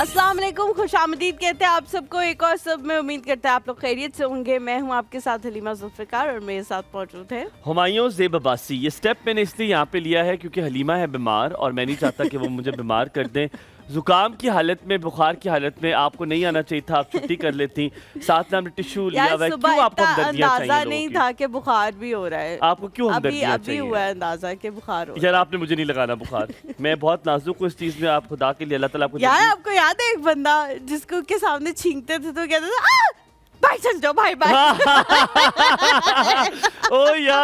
अस्सलाम वालेकुम, खुशामदीद कहते हैं आप सबको एक और सब में। उम्मीद करते हैं आप लोग खैरियत से होंगे। मैं हूं आपके साथ हलीमा जुल्फ़िकार और मेरे साथ मौजूद है हुमायूं ज़ेब अब्बासी। ये स्टेप मैंने इसलिए यहाँ पे लिया है क्योंकि हलीमा है बीमार और मैं नहीं चाहता कि वो मुझे बीमार कर दें। जुकाम की हालत में, बुखार की हालत में आपको नहीं आना चाहिए था, आप छुट्टी कर लेती। साथ में हमने टिश्यू लिया हुआ है। क्यों आपको हमदर्दियाँ चाहिए अंदाजा लोगों नहीं की? था कि बुखार भी हो रहा है। आपको क्यों हमदर्दियाँ अभी हुआ है अंदाजा कि बुखार हो रहा है। यार आपने मुझे नहीं लगाना बुखार। मैं बहुत नाजुक हूँ इस चीज़ में। आप खुदा के लिए, अल्लाह ताला आपको यार आपको याद है एक बंदा जिसको के सामने छींकते थे तो कहते थे भाई चल जाओ भाई भाई। ओ या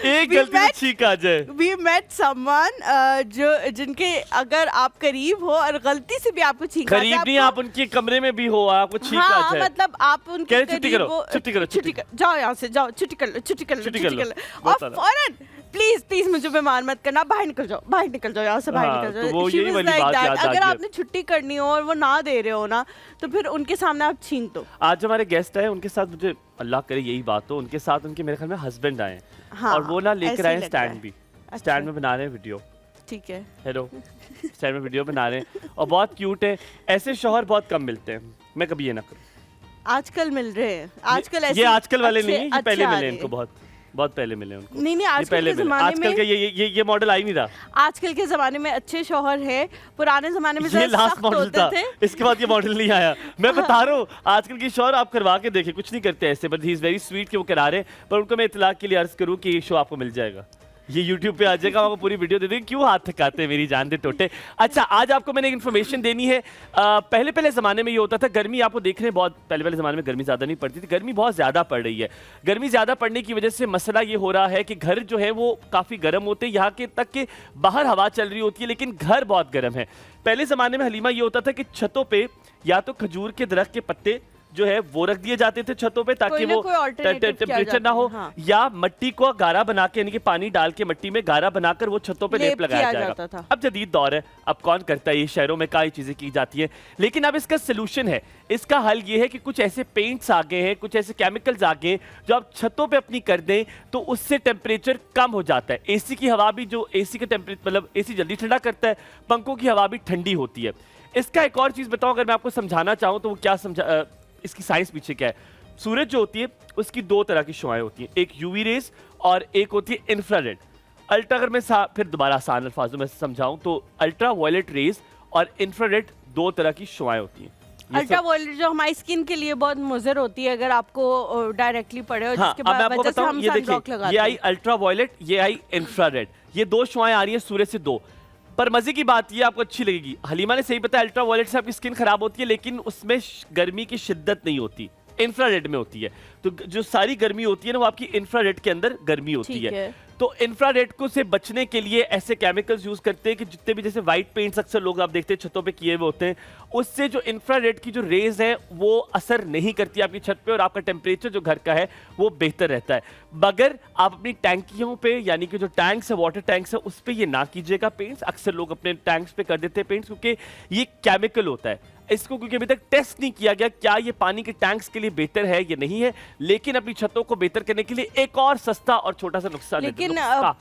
एक गलती से छींक आ जाए। We met someone जो जिनके अगर आप करीब हो और गलती से भी आपको छींक आ जाए, करीब नहीं, आप उनके कमरे में भी हो, आपको छींक आ हाँ, जाए, मतलब आप उनके करीब हो, छुट्टी करो, जाओ यहाँ से, जाओ छुट्टी कर लो और फौरन प्लीज मुझे बीमार मत करना, बाहर निकल जाओ यहाँ से, बाहर निकल जाओ। तो वो यही वाली बात याद आ गई। अगर आपने छुट्टी करनी हो और वो ना दे रहे हो ना, तो फिर उनके सामने आप छींक दो। आज हमारे गेस्ट आए, उनके साथ मुझे अल्लाह करे यही बात हो, उनके साथ उनके मेरे ख्याल में हस्बैंड आए हैं। हाँ, और वो ना लेकर आए स्टैंड भी। अच्छा। स्टैंड में बना रहे हैं वीडियो। ठीक है, हेलो स्टैंड में वीडियो बना रहे हैं और बहुत क्यूट है। ऐसे शौहर बहुत कम मिलते हैं, मैं कभी ये ना करूं। आजकल मिल रहे हैं, आजकल ऐसे ये आजकल वाले नहीं है, ये पहले मिले इनको, बहुत पहले मिले उनको। नहीं आजकल के ज़माने में आजकल के ये मॉडल आ ही नहीं रहा। आजकल के ज़माने में अच्छे शौहर है, पुराने ज़माने में ये लास्ट मॉडल था, इसके बाद ये मॉडल नहीं आया। मैं बता रहा हूँ आजकल की शौहर आप करवा के देखें, कुछ नहीं करते ऐसे, but he is very sweet कि वो करा रहे हैं। पर उनको मैं इतलाक के लिए अर्ज करूँ कि ये शो आपको मिल जाएगा, ये YouTube पे आ जाएगा, आपको पूरी वीडियो दे देंगे। क्यों हाथ थकाते हैं मेरी जान दे टोटे। अच्छा, आज आपको मैंने इन्फॉर्मेशन देनी है। पहले ज़माने में ये होता था, गर्मी आपको देख रहे हैं बहुत, पहले ज़माने में गर्मी ज़्यादा नहीं पड़ती थी, गर्मी बहुत ज़्यादा पड़ रही है। गर्मी ज़्यादा पड़ने की वजह से मसला ये हो रहा है कि घर जो है वो काफ़ी गर्म होते हैं, यहाँ के तक कि बाहर हवा चल रही होती है लेकिन घर बहुत गर्म है। पहले ज़माने में हलीमा ये होता था कि छतों पर या तो खजूर के दरख्त के पत्ते जो है वो रख दिए जाते थे छतों पे ताकि वो टेम्परेचर ना हो, हाँ। या मट्टी को गारा बना के, यानी कि पानी डाल के मट्टी में गारा बनाकर वो छतों पे लेप लगाया जाएगा। अब जदीद दौर है, अब कौन करता है ये, शहरों में कई चीजें की जाती है। लेकिन अब इसका सोल्यूशन है, इसका हल ये है कि कुछ ऐसे पेंट्स आ गए हैं, कुछ ऐसे केमिकल्स आ गए हैं जो आप छतों पे अपनी कर दें तो उससे टेम्परेचर कम हो जाता है। एसी की हवा भी, जो एसी का टेम्परेचर मतलब एसी जल्दी ठंडा करता है, पंखों की हवा भी ठंडी होती है। इसका एक और चीज बताऊं, अगर मैं आपको समझाना चाहूँ तो वो क्या समझा, इसकी साइंस पीछे क्या है। सूरज जो होती है उसकी दो तरह की शुआएं होती हैं, एक यूवी रेज और एक होती है इंफ्रारेड। अल्ट्रा, अगर मैं फिर दोबारा आसान अल्फाजों में समझाऊं तो अल्ट्रा वायलेट रेज और इंफ्रारेड दो तरह की शुआएं होती हैं। अल्ट्रा वायलेट जो हमारी स्किन के लिए बहुत मुज़र होती है अगर आपको डायरेक्टली पड़े और हाँ, जिसके बाद वजह से हम सनब्लॉक लगाते हैं। ये आई अल्ट्रा वायलेट, ये आई इंफ्रारेड, ये दो शुआएं आ रही हैं सूरज से दो। पर मजे की बात ये आपको अच्छी लगेगी, हलीमा ने सही बताया, अल्ट्रा वायलेट से आपकी स्किन खराब होती है लेकिन उसमें गर्मी की शिद्दत नहीं होती, इंफ्रारेड में होती है। तो जो सारी गर्मी होती है ना वो आपकी इंफ्रारेड के अंदर गर्मी होती है। तो इंफ्रारेड को से बचने के लिए ऐसे केमिकल्स यूज करते हैं कि जितने भी जैसे व्हाइट पेंट्स अक्सर लोग आप देखते हैं छतों पे किए हुए होते हैं, उससे जो इंफ्रारेड की जो रेज है वो असर नहीं करती आपकी छत पे और आपका टेम्परेचर जो घर का है वो बेहतर रहता है। मगर आप अपनी टैंकियों पे, यानी कि जो टैंक्स है, वाटर टैंक्स है, उस पे ये ना कीजिएगा पेंट्स। अक्सर लोग अपने टैंक्स पे कर देते हैं पेंट्स क्योंकि ये केमिकल होता है। इसको क्योंकि अभी तक टेस्ट नहीं किया गया क्या ये पानी के टैंक्स के लिए बेहतर है या नहीं है, लेकिन अपनी छतों को बेहतर करने के लिए एक और सस्ता और छोटा सा नुस्खा, लेकिन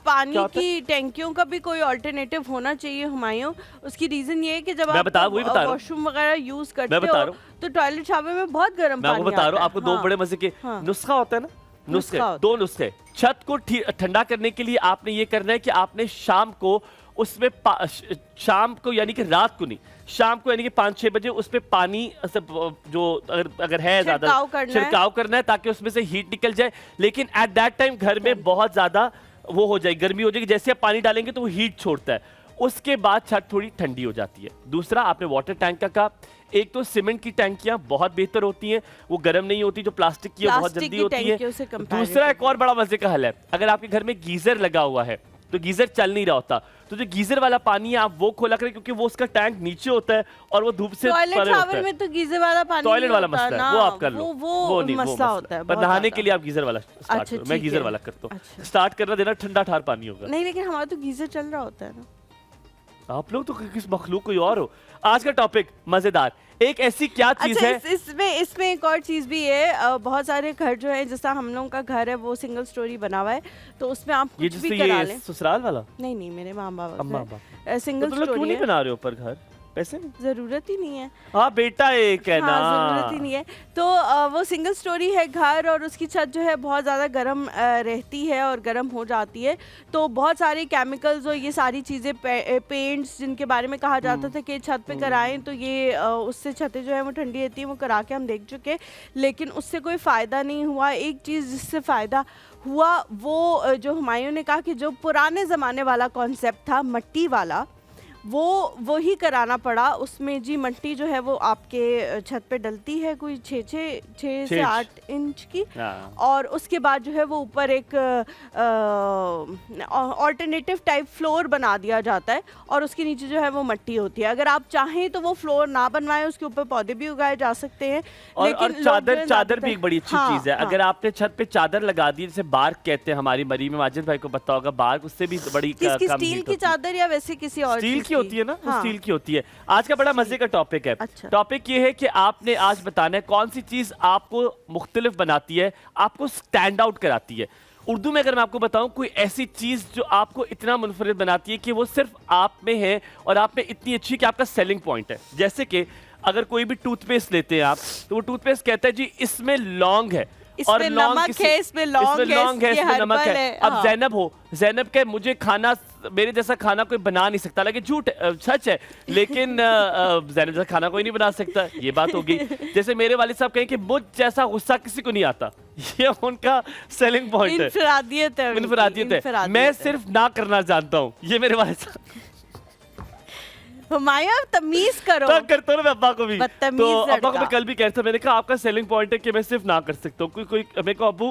पानी की टैंकियों का भी कोई अल्टरनेटिव होना चाहिए हुमायूं। उसकी रीजन ये है कि जब आप वॉशरूम वगैरह यूज करते हो तो टॉयलेट शावर में बहुत गर्म पानी बता रहा हूँ आपको। दो बड़े मजे के नुस्खा होता है ना, नुस्खे दो नुस्खे। छत को ठंडा करने के लिए आपने ये करना है कि आपने शाम को उसमें शाम को यानी कि रात को नहीं, शाम को यानी कि 5-6 बजे उस पे पानी जो अगर है ज्यादा छिड़काव करना है ताकि उसमें से हीट निकल जाए। लेकिन एट दैट टाइम घर में बहुत ज्यादा वो हो जाए, गर्मी हो जाएगी, जैसे आप पानी डालेंगे तो वो हीट छोड़ता है, उसके बाद छत थोड़ी ठंडी हो जाती है। दूसरा आपने वाटर टैंक का कहा, एक तो सीमेंट की टैंकियां बहुत बेहतर होती हैं, वो गर्म नहीं होती, जो प्लास्टिक की बहुत जल्दी होती है। दूसरा एक और बड़ा मजे का हल है, अगर आपके घर में गीजर लगा हुआ है तो गीजर चल नहीं रहा होता तो जो गीजर वाला पानी है आप वो खोला करें क्योंकि वो उसका टैंक नीचे होता है और वो धूप से टॉयलेट शावर में तो गीजर वाला पानी टॉयलेट वाला मसला है, वो आप कर लो, वो नहीं मसला होता है। पर नहाने के लिए आप गीजर वाला स्टार्ट करो, मैं गीजर वाला करता हूँ। स्टार्ट करना देना, ठंडा ठार पानी होगा। नहीं लेकिन हमारा तो गीजर चल रहा होता है ना। आप लोग तो किस मखलूक कोई और हो। आज का टॉपिक मजेदार, एक ऐसी क्या चीज अच्छा, है। इसमें एक और चीज भी है। बहुत सारे घर जो है, जैसा हम लोगों का घर है वो सिंगल स्टोरी बना हुआ है, तो उसमें आप कुछ भी करा लें। ससुराल वाला? नहीं, मेरे माँ बाप सिंगल तो स्टोरी क्यों नहीं बना रहे हो ऊपर घर? पैसे नहीं, जरूरत ही नहीं है। हाँ बेटा एक है ना, जरूरत ही नहीं है। तो वो सिंगल स्टोरी है घर, और उसकी छत जो है बहुत ज़्यादा गर्म रहती है और गर्म हो जाती है। तो बहुत सारे केमिकल्स और ये सारी चीज़ें, पेंट्स जिनके बारे में कहा जाता था कि छत पे कराएं तो ये उससे छतें जो है वो ठंडी रहती है, वो करा के हम देख चुके, लेकिन उससे कोई फ़ायदा नहीं हुआ। एक चीज़ जिससे फ़ायदा हुआ वो जो हुमायूं ने कहा कि जो पुराने ज़माने वाला कॉन्सेप्ट था मट्टी वाला, वो ही कराना पड़ा। उसमें जी मट्टी जो है वो आपके छत पे डलती है कोई 6 से 8 इंच की, और उसके बाद जो है वो ऊपर एक ऑल्टरनेटिव टाइप फ्लोर बना दिया जाता है, और उसके नीचे जो है वो मट्टी होती है। अगर आप चाहें तो वो फ्लोर ना बनवाएं, उसके ऊपर पौधे भी उगाए जा सकते हैं। और चादर भी एक बड़ी अच्छी चीज है। अगर आपने छत पे चादर लगा दी, जैसे बार्क कहते हैं, हमारी मरी में माजिद भाई को पता होगा, बार्क, उससे भी बड़ी स्टील की चादर या वैसे किसी और स्टील की होती है ना, स्टील की होती है। आज का बड़ा मजे का टॉपिक है। टॉपिक ये है कि आपने आज बताना है कौन सी चीज आपको मुख्तलिफ बनाती है, आपको स्टैंड आउट कराती है। उर्दू में अगर मैं आपको बताऊं, कोई ऐसी चीज जो आपको इतना मुनफरिद बनाती है कि वो सिर्फ आप में है और आप में इतनी अच्छी कि आपका सेलिंग पॉइंट है। जैसे कि अगर कोई भी टूथपेस्ट लेते हैं आप, तो वो टूथपेस्ट कहता है जी इसमें लौंग है, और नमक है, इसमें लौंग है, इसमें नमक है। अब ज़ैनब हो, ज़ैनब के मुझे खाना, मेरे जैसा खाना कोई बना नहीं सकता, लेकिन झूठ सच है, लेकिन ज़ैनब जैसा खाना कोई नहीं बना सकता, ये बात होगी। जैसे मेरे वालिद साहब कहें कि मुझ जैसा गुस्सा किसी को नहीं आता, ये उनका सेलिंग पॉइंट है, इनफरादियत है। मैं सिर्फ ना करना जानता हूँ, ये मेरे वालिद साहब। हुमायूं तमीज करो। तो करता हूँ मैं अब्बा को भी, तो अब्बा को मैं कल भी कहता, मैंने कहा आपका सेलिंग पॉइंट है कि मैं सिर्फ ना कर सकता हूँ। कोई मेरे को अब्बू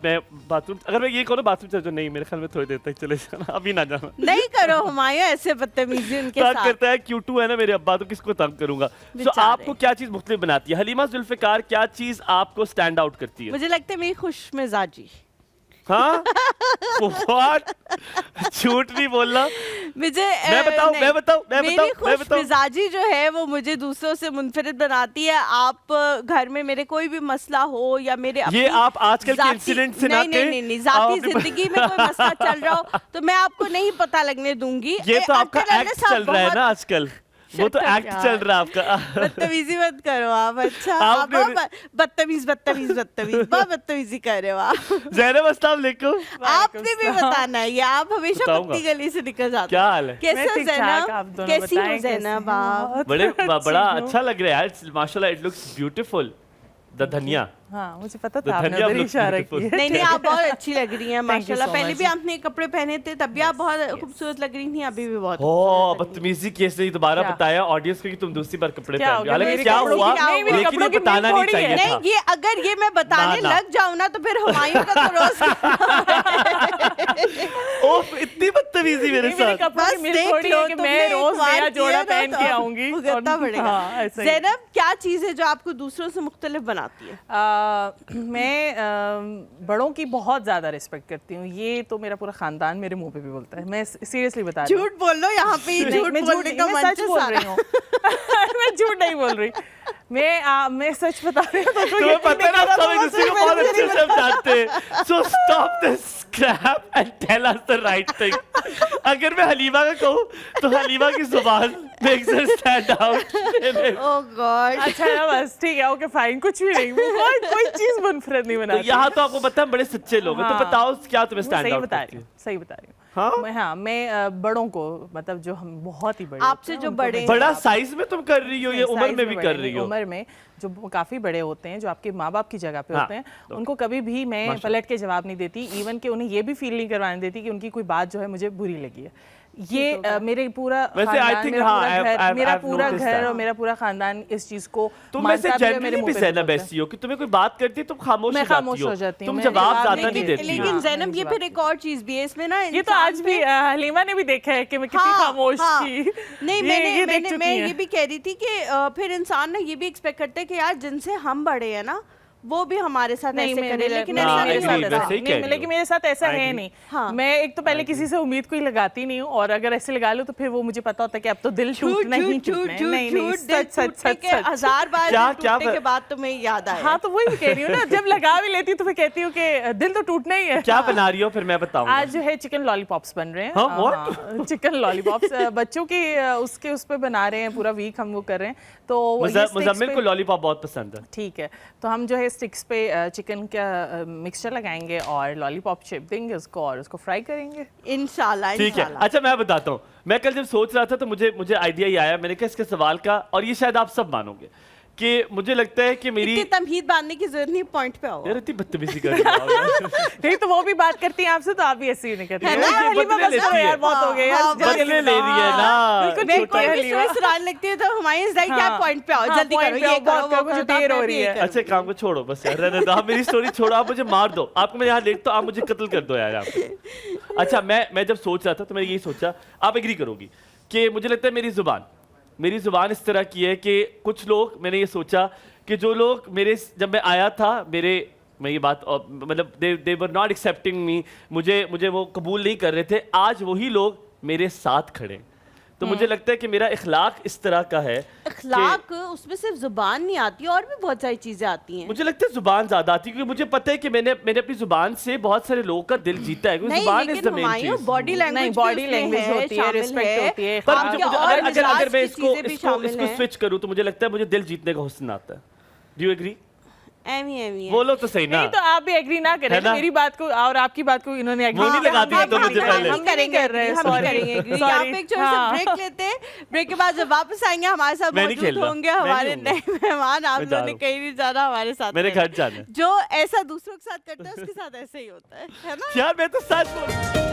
मैं बाथरूम, अगर मैं ये कहूँ बाथरूम चल जाओ, नहीं मेरे ख्याल में थोड़ी देर तक चले जाना, अभी ना जाना। नहीं करो हुमायूं ऐसे बदतमीजी उनके साथ। करता है Q2 है ना मेरे अब्बा, तो किसको तंग करूंगा। तो आपको क्या चीज मुख्तलिफ बनाती है? हलीमा जुल्फिकार, क्या चीज आपको स्टैंड आउट करती है? मुझे लगता है मेरी खुशमिजाजी। हाँ? झूठ नहीं बोलना। मैं बताऊं मेरी खुशमिजाजी जो है वो मुझे दूसरों से मुनफरिद बनाती है। आप घर में मेरे कोई भी मसला हो या मेरे ये आप आजकल के इंसिडेंट से ना नहीं जाती जिंदगी में कोई मसला चल रहा हो तो मैं आपको नहीं पता लगने दूंगी। ये तो आपका एक्ट चल रहा है ना आजकल, वो तो एक्ट चल रहा है आपका। बदतमीजी मत करो आप। अच्छा आप बदतमीज बहुत बदतमीजी कर रहे हो आप। ज़ैनब अस्सलाम वालेकुम। आपने भी बताना है, ये आप हमेशा पत्ती गली से निकल जाते क्या हाल है? कैसे हो ज़ैनब? कैसी हो ज़ैनब आप? बड़ा अच्छा लग रहा है यार, माशाल्लाह, इट लुक्स ब्यूटीफुल। द धनिया, हाँ मुझे पता था, आपने उधर इशारा किया। नहीं आप बहुत अच्छी लग रही हैं माशाल्लाह। पहले भी आपने कपड़े पहने थे तब भी आप बहुत खूबसूरत लग रही थी, अभी भी बहुत। ओह बदतमीजी कैसे ही दोबारा बताया ऑडियंस को कि तुम दूसरी बार कपड़े पहन रही हो। हालांकि क्या हुआ, लेकिन ये बताना नहीं चाहिए था। नहीं, ये अगर ये मैं बताने लग जाऊं ना तो फिर हुमायूं का तो रोज ओह इतनी बदतमीजी मेरे साथ। बस देख लो कि मैं रोज नया जोड़ा पहन के आऊंगी। ज़ैनब क्या चीज है जो आपको दूसरों से मुख्तलिफ बनाती है? मैं बड़ों की बहुत ज़्यादा रिस्पेक्ट करती हूँ। ये तो मेरा पूरा खानदान मेरे मुंह पे भी बोलता है। मैं सीरियसली बता रही हूँ। झूठ बोल लो यहाँ पे, झूठ बोलने का मंच है। सच बोल रही हूँ। मैं झूठ नहीं बोल रही, मैं सच बता रही हूँ। तुम्हें पता है ना, सब एक दूसरे को बहुत अच्छे से जानते हैं। So stop this crap and tell us the right thing. अगर मैं हलीमा का कहूँ तो हलीमा की जुबान makes her stand out. Oh God. अच्छा ना, बस ठीक है, ओके फाइन, कुछ भी नहीं, कोई चीज मुनफरिद नहीं बनाती। यहाँ तो आपको पता है बड़े सच्चे लोग हैं, तो बताओ क्या तुम्हें स्टैंड आउट करती है? सही बता रही हूँ। हाँ? मैं बड़ों को, मतलब जो हम बहुत ही बड़े, आपसे जो बड़े, बड़ा साइज में तुम कर रही हो या उम्र में भी कर रही हो? उम्र में जो काफी बड़े होते हैं, जो आपके माँ बाप की जगह पे होते हैं, उनको कभी भी मैं पलट के जवाब नहीं देती। इवन कि उन्हें ये भी फील नहीं करवाने देती कि उनकी कोई बात जो है मुझे बुरी लगी है। ये मेरे पूरा खानदान, मेरा पूरा घर और मेरा पूरा खानदान इस चीज को मानता है। मेरे मुंह पे ज़ैनब ऐसी हो कि तुम्हें कोई बात करती है तुम खामोश हो जाती हो, तुम जवाब ज्यादा नहीं देती। लेकिन ज़ैनब ये फिर एक और चीज भी है इसमें ना, ये तो आज भी हलीमा ने भी देखा है कि मैं कितनी खामोश थी। नहीं मैं ये भी कह रही थी कि फिर इंसान ना ये भी एक्सपेक्ट करता है कि यार जिनसे हम बड़े हैं ना वो भी हमारे साथ नहीं, ऐसे करे, लेकिन हाँ, ऐसा नहीं agree, होता। वैसे ही कह रही लेकिन हो। मेरे साथ ऐसा I है agree. नहीं। हाँ। मैं एक तो पहले किसी से उम्मीद कोई लगाती नहीं हूँ, और अगर ऐसे लगा लूँ तो फिर वो मुझे पता होता है कि अब तो दिल टूटना ही टूटना है। नहीं नहीं, सच सच सच सच। 1000 बार क्या- दिल क्या टूटने के बाद तुम्हें याद आया। हाँ, तो वही कह रही हूँ ना, जब लगा भी लेती हूँ तो फिर कहती हूँ कि दिल तो टूटना ही है। क्या बना रही हो फिर मैं बताऊंगा। आज जो है चिकन लॉलीपॉप्स बन रहे हैं। हाँ, what? चिकन लॉलीपॉप्स बच्चों के उसके उस पे बना रहे हैं, पूरा वीक हम वो कर रहे हैं। तो ये sticks मुजम्मिल पे- को लॉलीपॉप बहुत पसंद है। ठीक है, तो हम जो है स्टिक्स पे चिकन का मिक्सचर लगाएंगे और लॉलीपॉप शेप देंगे उसको, और उसको फ्राई करेंगे। इंशाल्लाह ठीक है, इंशाल्लाह। अच्छा मैं बताता हूँ। मैं कल जब सोच रहा था तो मुझे आइडिया ही आया। मैंने कहा इसके सवाल का, और ये शायद आप सब मानोगे कि मुझे लगता है कि मेरी इतनी तमहीद बांधने की जरूरत नहीं, पॉइंट पे आओ। यार इतनी बदतमीजी कर रही हो। नहीं तो वो भी बात करती हैं आपसे, तो आप भी ऐसे ही नहीं करती है हैं। ना, यार, ये हलीमा बदले बस करो लेती यार, है। बहुत हो गया यार, हाँ, जल्दी बदले ले करो। रही है ना। बिल्कुल मैं छोटा कोई भी हलीमा। स्टोरी सुनाने लगती है तो हमारी इज लाइक हाँ, क्या पॉइंट पे आओ, हाँ, जल्दी point करो, पे ये आओ, करो, बहुत वो मुझे करो, देर मैं हो भी रही यही है। करूँ। अच्छा काम को छोड़ो बस यार, रहने दो। आप मेरी स्टोरी छोड़ो, आप मुझे मार दो। आपको मैं यहाँ लेट तो आप मुझे कत्ल कर दो यार आप। अच्छा मैं जब सोच रहा था तो मैंने यही सोचा, आप एग्री करोगी कि मुझे लगता है मेरी जुबान इस तरह की है कि कुछ लोग, मैंने ये सोचा कि जो लोग जब मैं आया था मैं ये बात मतलब दे वर नॉट एक्सेप्टिंग मी, मुझे वो कबूल नहीं कर रहे थे, आज वही लोग मेरे साथ खड़े हैं। तो मुझे लगता है कि मेरा इखलाक इस तरह का है कि अखलाक उसमें सिर्फ जुबान नहीं आती, और भी बहुत सारी चीजें आती हैं। मुझे लगता है जुबान ज्यादा आती है, क्योंकि मुझे पता है कि मैंने अपनी जुबान से बहुत सारे लोगों का दिल जीता है, क्योंकि नहीं, जुबान इज लेकिन द मेन हुमायूं चीज। बॉडी लैंग्वेज नहीं, body language होती है, respect होती है। पर हाँ, मुझे आपके और अगर मिजाज मैं की चीजें भी शामिल इसको हैं। स्विच करूं तो मुझे लगता है मुझे दिल जीतने का हुस्न आता है। Do you agree? एमी है। बोलो तो सही ना। नहीं तो आप भी एग्री ना करें, है ना? मेरी बात को और आपकी बात को इन्होंने agree वो नहीं किया। लगाती हम है तो भी मुझे नहीं पहले। हम भी नहीं कर रहे हैं, हम sorry, करेंगे agree। sorry। यहाँ पे एक छोटा सा हाँ। ब्रेक लेते हैं। ब्रेक के बाद जब वापस आएंगे हमारे साथ मैं नहीं मौजूद खेल रहा। होंगे मैं हमारे नहीं नए मेहमान। आप मैं जा लोगों ने रहा हूँ। कहीं नहीं जाना, हमारे साथ मेरे रहना। घर जाना है। जो ऐसा दूसरों के साथ करता है उसके साथ ऐसे ही होता है ना? यार मैं तो सच बोल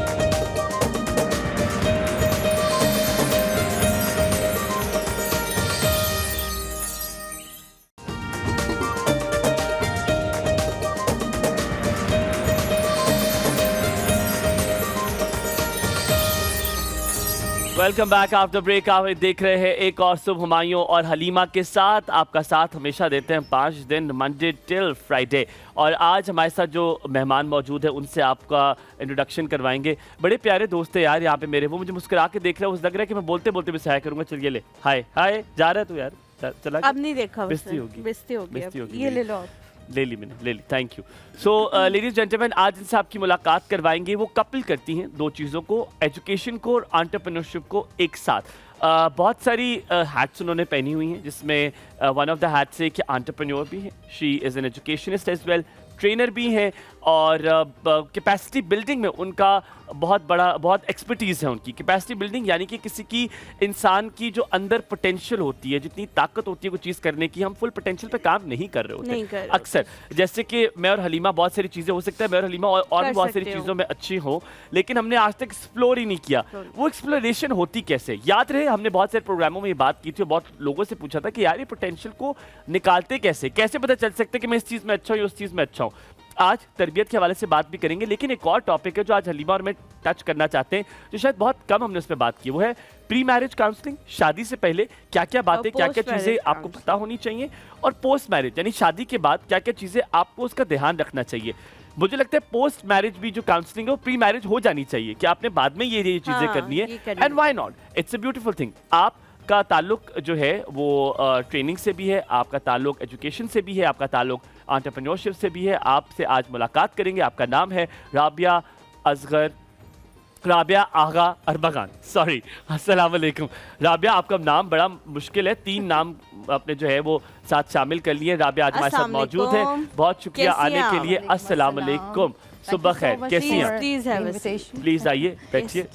वेलकम बैक आफ्टर ब्रेक। आप देख रहे हैं एक और सुबह हुमायूं और हलीमा के साथ। आपका साथ हमेशा देते हैं 5 दिन, मंडे टिल फ्राइडे। और आज हमारे साथ जो मेहमान मौजूद है उनसे आपका इंट्रोडक्शन करवाएंगे। बड़े प्यारे दोस्त है यार यहाँ पे मेरे, वो मुझे मुस्कुरा के देख रहे हैं, उस लग रहा है कि मैं बोलते बोलते भी सहाय करूंगा। चलिए ले हाय हाय, जा रहा है तू यार, चला अब नहीं देखा बेइज्जती उसने। होगी। बेइज्जती होगी बेइज्जती अब। होगी ये मेरी। ले लो आप। ले ली मैंने, ले ली, thank you. So ladies gentleman, आज इनसे आपकी मुलाकात करवाएंगे। वो कपल करती हैं दो चीज़ों को, एजुकेशन को और एंटरप्रेन्योरशिप को एक साथ। बहुत सारी हैट्स उन्होंने पहनी हुई हैं, जिसमें वन ऑफ द हैट्स है कि एंटरप्रेन्योर भी है, she is an educationist as well, trainer भी हैं, और कैपेसिटी बिल्डिंग में उनका बहुत एक्सपर्टीज़ है उनकी। कैपेसिटी बिल्डिंग यानी कि किसी की इंसान की जो अंदर पोटेंशियल होती है, जितनी ताकत होती है कोई चीज़ करने की, हम फुल पोटेंशियल पे काम नहीं कर रहे नहीं होते कर रहे अक्सर। जैसे कि मैं और हलीमा, बहुत सारी चीज़ें हो सकता है मैं और हलीमा और भी कर बहुत सारी सकते हो। चीज़ों में अच्छी हो, लेकिन हमने आज तक एक्सप्लोर ही नहीं किया। वो एक्सप्लोरेशन होती कैसे? याद रहे हमने बहुत सारे प्रोग्रामों में ये बात की थी और बहुत लोगों से पूछा था कि यार ये पोटेंशियल को निकालते कैसे पता चल सकता है कि मैं इस चीज़ में अच्छा हूँ, उस चीज़ में अच्छा हूँ। आज तरबियत के हवाले से बात भी करेंगे, लेकिन एक और टॉपिक है जो आज हलीमा और मैं टच करना चाहते हैं, जो शायद बहुत कम हमने उस पर बात की, वो है प्री मैरिज काउंसलिंग। शादी से पहले क्या क्या बातें, क्या क्या post-marriage चीज़ें आपको पता होनी चाहिए, और पोस्ट मैरिज यानी शादी के बाद क्या क्या चीज़ें आपको उसका ध्यान रखना चाहिए। मुझे लगता है पोस्ट मैरिज भी जो काउंसलिंग है वो प्री मैरिज हो जानी चाहिए, कि आपने बाद में ये चीज़ें हाँ, करनी है, ये करनी and why not, it's a beautiful thing. आपका ताल्लुक जो है वो ट्रेनिंग से भी है, आपका ताल्लुक एजुकेशन से भी है, आपका ताल्लुक एंटरप्रेन्योरशिप से भी है। आपसे आज मुलाकात करेंगे। आपका नाम है राबिया आगा अरबगान, सॉरी, अस्सलाम वालेकुम। राबिया, आपका नाम बड़ा मुश्किल है, 3 नाम आपने जो है वो साथ शामिल कर लिए। राबिया आज हमारे साथ अस्सलाम मौजूद है, वालेकुम। बहुत शुक्रिया कैसी आने हैं के आप? लिए। अस्सलाम वालेकुम, सुबह खैर, कैसी हैं? Please have a seat. Please आइए, बैठिए।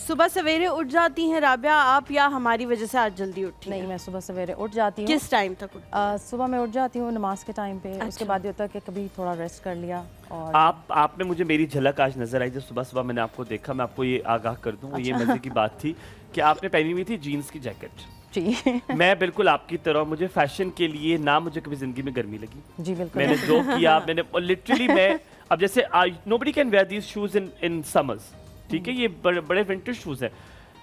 सुबह सवेरे उठ जाती हैं राबिया आप, या हमारी वजह से आज जल्दी उठी? नहीं, मैं सुबह सवेरे उठ जाती हूँ। किस टाइम तक उठ? सुबह मैं उठ जाती हूँ नमाज के टाइम पे। उसके अच्छा। बाद ये होता है कि कभी थोड़ा रेस्ट कर लिया। और आप में मुझे मेरी झलक आज नजर आई जब सुबह सुबह मैंने आपको देखा। मैं आपको ये आगाह कर दूं, ये मजे की बात थी कि आपने पहनी हुई थी जीन्स की जैकेट। जी मैं बिल्कुल आपकी तरह, मुझे फैशन के लिए ना मुझे कभी जिंदगी में गर्मी लगी। जी बिल्कुल। मैंने जो किया, मैंने लिटरली मैं अब जैसे nobody can wear these shoes in summers, ठीक है, ये बड़े विंटर शूज हैं,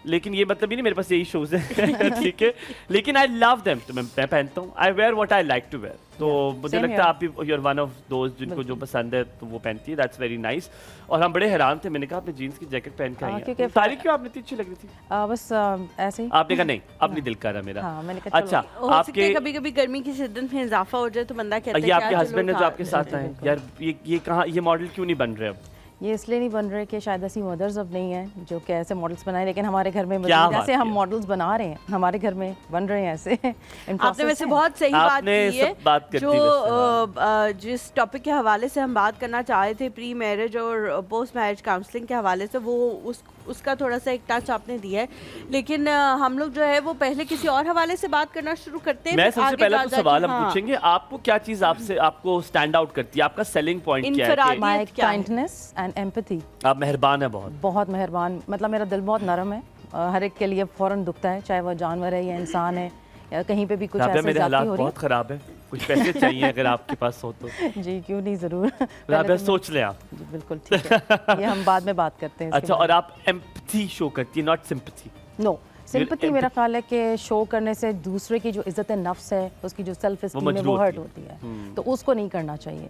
लेकिन ये मतलब ही नहीं मेरे पास यही शूज है ठीक है, लेकिन आई लव देम, तो मैं पहनता हूँ, I wear what I like to wear. तो मुझे Same लगता है आप भी यू आर वन ऑफ दोस्त जिनको जो पसंद है तो वो पहनती है, दैट्स वेरी नाइस। और हम बड़े हैरान थे, मैंने कहा आपने जीन्स की जैकेट पहन के आई है, क्योंकि सारी क्यों आपने इतनी अच्छी लग रही थी? बस ऐसे ही। आपने कहा नहीं अब नहीं दिल कर रहा मेरा। हाँ, मैंने कहा चलो। अच्छा हो सकता है आपके कभी कभी गर्मी की शिद्दत में इजाफा हो जाए तो बंदा कहता है ये कि आपके यार हस्बैंड है चलो जो आपके साथ बिल्कुल, आए बिल्कुल। यार, ये कहाँ ये मॉडल क्यों नहीं बन रहे अब? ये इसलिए नहीं बन रहे कि शायद ऐसी मदर्स अब नहीं है जो कि ऐसे मॉडल्स बनाए, लेकिन हमारे घर में क्या मजीद बात ऐसे हम है। मॉडल्स बना रहे हैं, हमारे घर में बन रहे हैं ऐसे in आपने process वैसे है। बहुत सही बात आपने की है सब बात कर दी जो वैसे, जिस टॉपिक के हवाले से हम बात करना चाह रहे थे, प्री मैरिज और पोस्ट मैरिज काउंसलिंग के हवाले से, वो उसका थोड़ा सा एक टच आपने दिया है, लेकिन हम लोग जो है वो पहले किसी और हवाले से बात करना शुरू करते हैं। मैं फिर सबसे आगे पहला जा तो जाके- सवाल हम हाँ, पूछेंगे, आपको क्या चीज आपको स्टैंड आउट करती है, आपका सेलिंग पॉइंट क्या है इनफराद- कि माय क्या है? काइंडनेस एंड एम्पैथी, आप मेहरबान है बहुत? बहुत मेहरबान, मतलब मेरा दिल बहुत नरम है, हर एक के लिए फ़ौरन दुखता है, चाहे वो जानवर है या इंसान है या कहीं पे भी कुछ राबिया, ऐसे मेरे ज़्यादती हालात हो रही बहुत खराब है, कुछ पैसे चाहिए अगर आपके पास हो तो। है। जी क्यों नहीं, ज़रूर। पहले राबिया तो सोच लें आप। जी बिल्कुल ठीक है, ये हम बाद में बात करते हैं। अच्छा, और आप एम्पैथी शो करती है, नॉट सिंपैथी? नो सिंपैथी मेरा ख्याल है कि शो करने से दूसरे की जो इज्जत नफ्स है, उसकी जो सेल्फ एस्टीम है, मजबूत वो हर्ट होती होती है, तो उसको नहीं करना चाहिए।